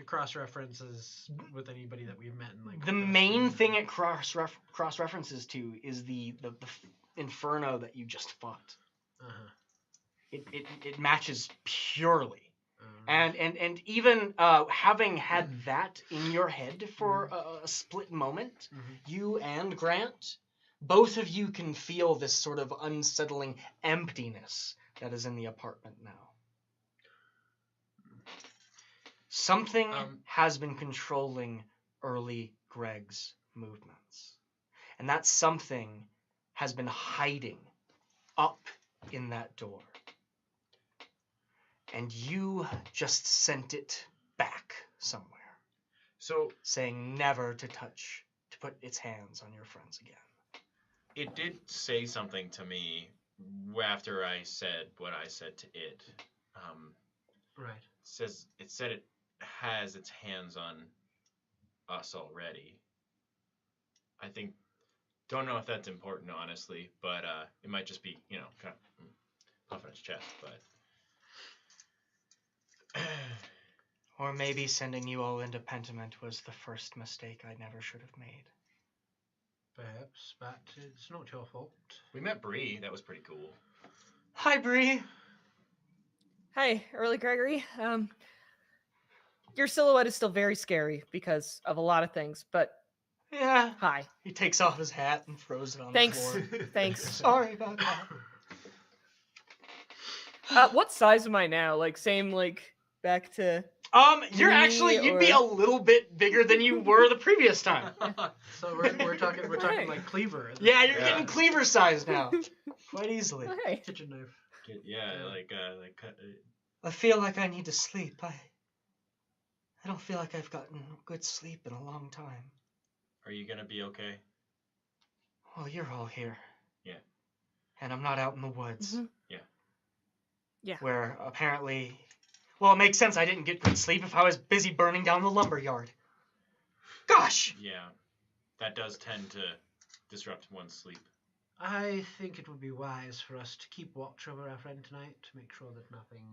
Speaker 5: cross references with anybody that we've met in
Speaker 1: the main thing it cross references to is the inferno that you just fought. It matches purely. And even having had that in your head for a split moment, you and Grant, both of you can feel this sort of unsettling emptiness that is in the apartment now. Something has been controlling Early Greg's movements. And that something has been hiding up in that door. And you just sent it back somewhere.
Speaker 2: So,
Speaker 1: saying never to put its hands on your friends again.
Speaker 2: It did say something to me after I said what I said to it.
Speaker 5: Right.
Speaker 2: It said it has its hands on us already. I don't know if that's important, honestly, but it might just be, kind of puffing its chest, but...
Speaker 1: Or maybe sending you all into Pentiment was the first mistake I never should have made.
Speaker 5: Perhaps, but it's not your fault.
Speaker 2: We met Bree. That was pretty cool.
Speaker 1: Hi, Bree.
Speaker 3: Hi, Early Gregory. Your silhouette is still very scary because of a lot of things, but
Speaker 1: yeah.
Speaker 3: Hi.
Speaker 1: He takes off his hat and throws it on the floor.
Speaker 3: Thanks.
Speaker 1: Sorry about
Speaker 3: that. What size am I now? Same, back to...
Speaker 1: you'd be a little bit bigger than you were the previous time.
Speaker 5: So we're talking like Cleaver.
Speaker 1: Yeah, you're getting Cleaver size now. Quite easily.
Speaker 3: Hey.
Speaker 5: Kitchen knife.
Speaker 1: I feel like I need to sleep. I don't feel like I've gotten good sleep in a long time.
Speaker 2: Are you gonna be okay?
Speaker 1: Well, you're all here.
Speaker 2: Yeah.
Speaker 1: and I'm not out in the woods.
Speaker 3: Mhm.
Speaker 6: Yeah.
Speaker 3: Yeah.
Speaker 1: Where apparently, well, it makes sense I didn't get good sleep if I was busy burning down the lumber yard. Gosh!
Speaker 6: Yeah. That does tend to disrupt one's sleep.
Speaker 5: I think it would be wise for us to keep watch over our friend tonight to make sure that nothing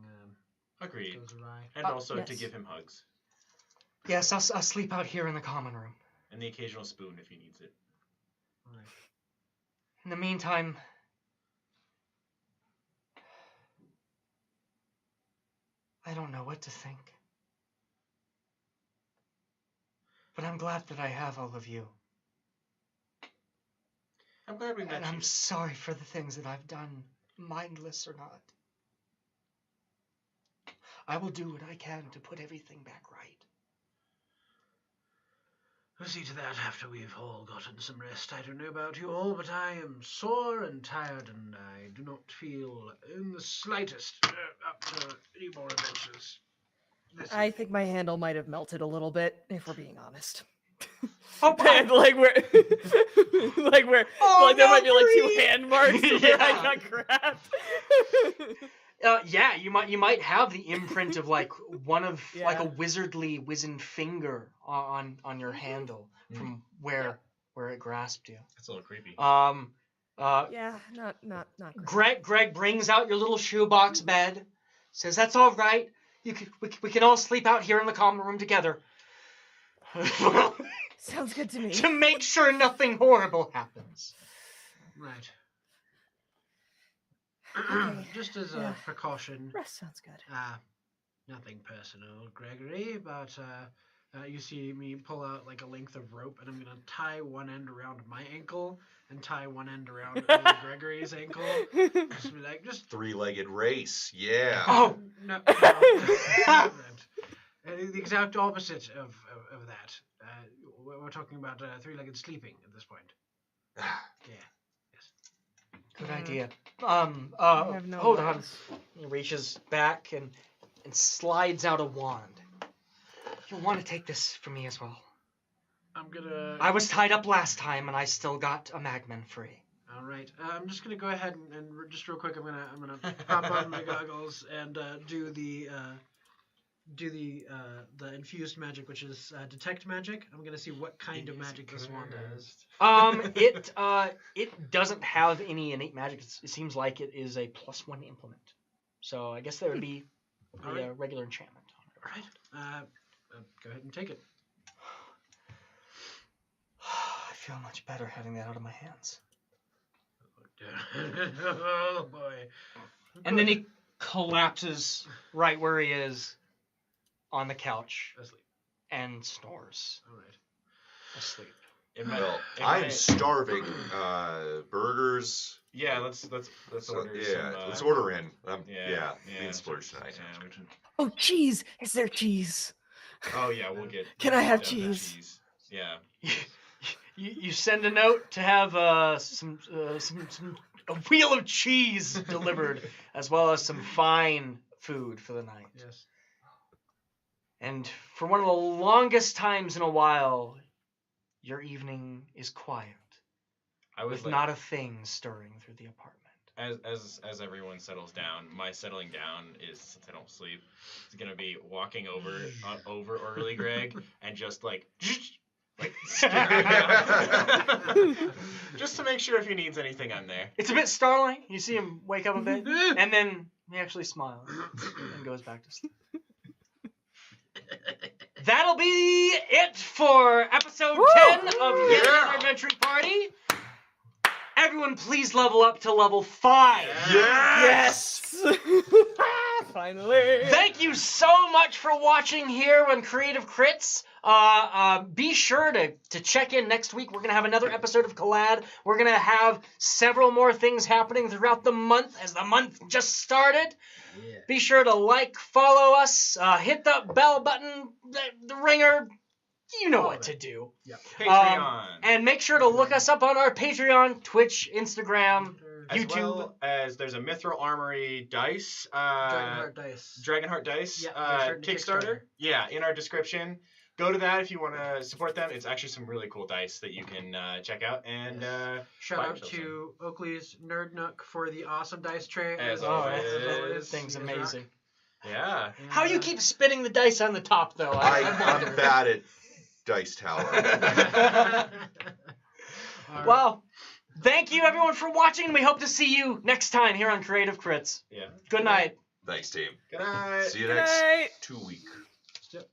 Speaker 6: Agreed.
Speaker 5: goes awry.
Speaker 6: And also to
Speaker 3: yes.
Speaker 6: give him hugs.
Speaker 1: Yes, I'll sleep out here in the common room.
Speaker 6: And the occasional spoon if he needs it.
Speaker 5: Right.
Speaker 1: In the meantime, I don't know what to think. But I'm glad that I have all of you.
Speaker 6: I'm glad we met
Speaker 1: And
Speaker 6: you.
Speaker 1: I'm sorry for the things that I've done, mindless or not. I will do what I can to put everything back right.
Speaker 5: We'll see to that after we've all gotten some rest. I don't know about you all, but I am sore and tired, and I do not feel in the slightest up to any more adventures.
Speaker 3: I think my handle might have melted a little bit, if we're being honest.
Speaker 1: Oh,
Speaker 3: And like where,
Speaker 1: Oh,
Speaker 3: like there
Speaker 1: no,
Speaker 3: might be like two
Speaker 1: Bree!
Speaker 3: hand marks where
Speaker 1: Yeah.
Speaker 3: I got grabbed.
Speaker 1: Yeah, you might have the imprint of like one of like a
Speaker 3: Yeah.
Speaker 1: wizardly wizened finger on your handle from where it grasped you.
Speaker 6: That's a little creepy.
Speaker 3: Yeah, not great.
Speaker 1: Greg brings out your little shoebox bed, says that's all right. We can all sleep out here in the common room together.
Speaker 3: Sounds good to me.
Speaker 1: To make sure nothing horrible happens.
Speaker 5: Right.
Speaker 3: Okay,
Speaker 5: Just as a
Speaker 3: yeah.
Speaker 5: precaution,
Speaker 3: Rest sounds good.
Speaker 5: nothing personal, Gregory, but you see me pull out like a length of rope, and I'm gonna tie one end around my ankle and tie one end around Early Gregory's ankle. Just be like, just
Speaker 4: Three-legged race. Yeah.
Speaker 1: Oh,
Speaker 5: no. The exact opposite of that. We're talking about three-legged sleeping at this point. Yeah.
Speaker 1: good
Speaker 3: Mhm.
Speaker 1: idea.
Speaker 3: I have no
Speaker 1: Hold on.
Speaker 3: legs.
Speaker 1: He reaches back and slides out a wand. You'll want to take this from me as well.
Speaker 5: I'm gonna.
Speaker 1: I was tied up last time, and I still got a magman free.
Speaker 5: All right. I'm just gonna go ahead and just real quick. I'm gonna pop on my goggles and do the infused magic, which is detect magic. I'm gonna see what kind of magic this wand has.
Speaker 1: It doesn't have any innate magic. It seems like it is a +1 implement. So I guess there would be a
Speaker 5: Alright.
Speaker 1: regular enchantment on it.
Speaker 5: All right. Go ahead and take it.
Speaker 1: I feel much better having that out of my hands.
Speaker 5: Oh boy.
Speaker 1: And then he collapses right where he is on the couch
Speaker 5: Asleep.
Speaker 1: and snores
Speaker 5: All right.
Speaker 1: asleep.
Speaker 4: Well, I'm starving. Burgers.
Speaker 6: Yeah, let's order
Speaker 4: Yeah,
Speaker 6: some.
Speaker 4: let's order in.
Speaker 6: Yeah,
Speaker 4: bean splurge tonight.
Speaker 6: Sandwich.
Speaker 3: Oh, cheese! Is there cheese?
Speaker 6: Oh yeah, we'll get.
Speaker 3: Can I have
Speaker 6: definitely
Speaker 3: cheese?
Speaker 6: Yeah.
Speaker 1: You send a note to have a wheel of cheese delivered, as well as some fine food for the night.
Speaker 5: Yes.
Speaker 1: And for one of the longest times in a while, your evening is quiet,
Speaker 6: I was
Speaker 1: with not a thing stirring through the apartment.
Speaker 6: as everyone settles down, my settling down is, since I don't sleep, it's gonna be walking over Early Greg and just like staring at him. Just to make sure if he needs anything, I'm there.
Speaker 1: It's a bit startling. You see him wake up a bit, and then he actually smiles and goes back to sleep. That'll be it for episode 10 of Yet Another Adventuring Party. Everyone, please level up to level 5.
Speaker 3: Yes! Finally!
Speaker 1: Thank you so much for watching here on Creative Crits. Be sure to check in next week. We're going to have another episode of Collad. We're going to have several more things happening throughout the month as the month just started.
Speaker 5: Yeah.
Speaker 1: Be sure to like, follow us, hit the bell button, the ringer. You know what to do.
Speaker 5: Yep.
Speaker 6: Patreon.
Speaker 1: And make sure to look us up on our Patreon, Twitch, Instagram,
Speaker 6: As
Speaker 1: YouTube.
Speaker 6: well as there's a Mithril Armory dice.
Speaker 5: Dragonheart dice.
Speaker 6: Dragonheart dice.
Speaker 5: Yeah, they're starting to
Speaker 6: Kickstarter.
Speaker 5: Kickstarter.
Speaker 6: Yeah, in our description.
Speaker 2: go to that if you want to support them. It's actually some really cool dice that you can check out. And
Speaker 5: Shout
Speaker 2: buy
Speaker 5: out
Speaker 2: yourself
Speaker 5: to Oakley's Nerd Nook for the awesome dice tray.
Speaker 2: As
Speaker 1: Oh,
Speaker 2: always.
Speaker 1: that thing's
Speaker 5: You guys rock.
Speaker 1: amazing.
Speaker 2: Yeah.
Speaker 1: How you keep spinning the dice on the top, though?
Speaker 4: I'm bad at dice tower.
Speaker 5: Alright.
Speaker 1: Well, thank you everyone for watching. We hope to see you next time here on Creative Crits.
Speaker 2: Yeah.
Speaker 1: Good night.
Speaker 4: Thanks, team.
Speaker 2: Good night.
Speaker 4: See you
Speaker 3: Good
Speaker 4: next
Speaker 3: night.
Speaker 4: 2 week.
Speaker 5: Yep.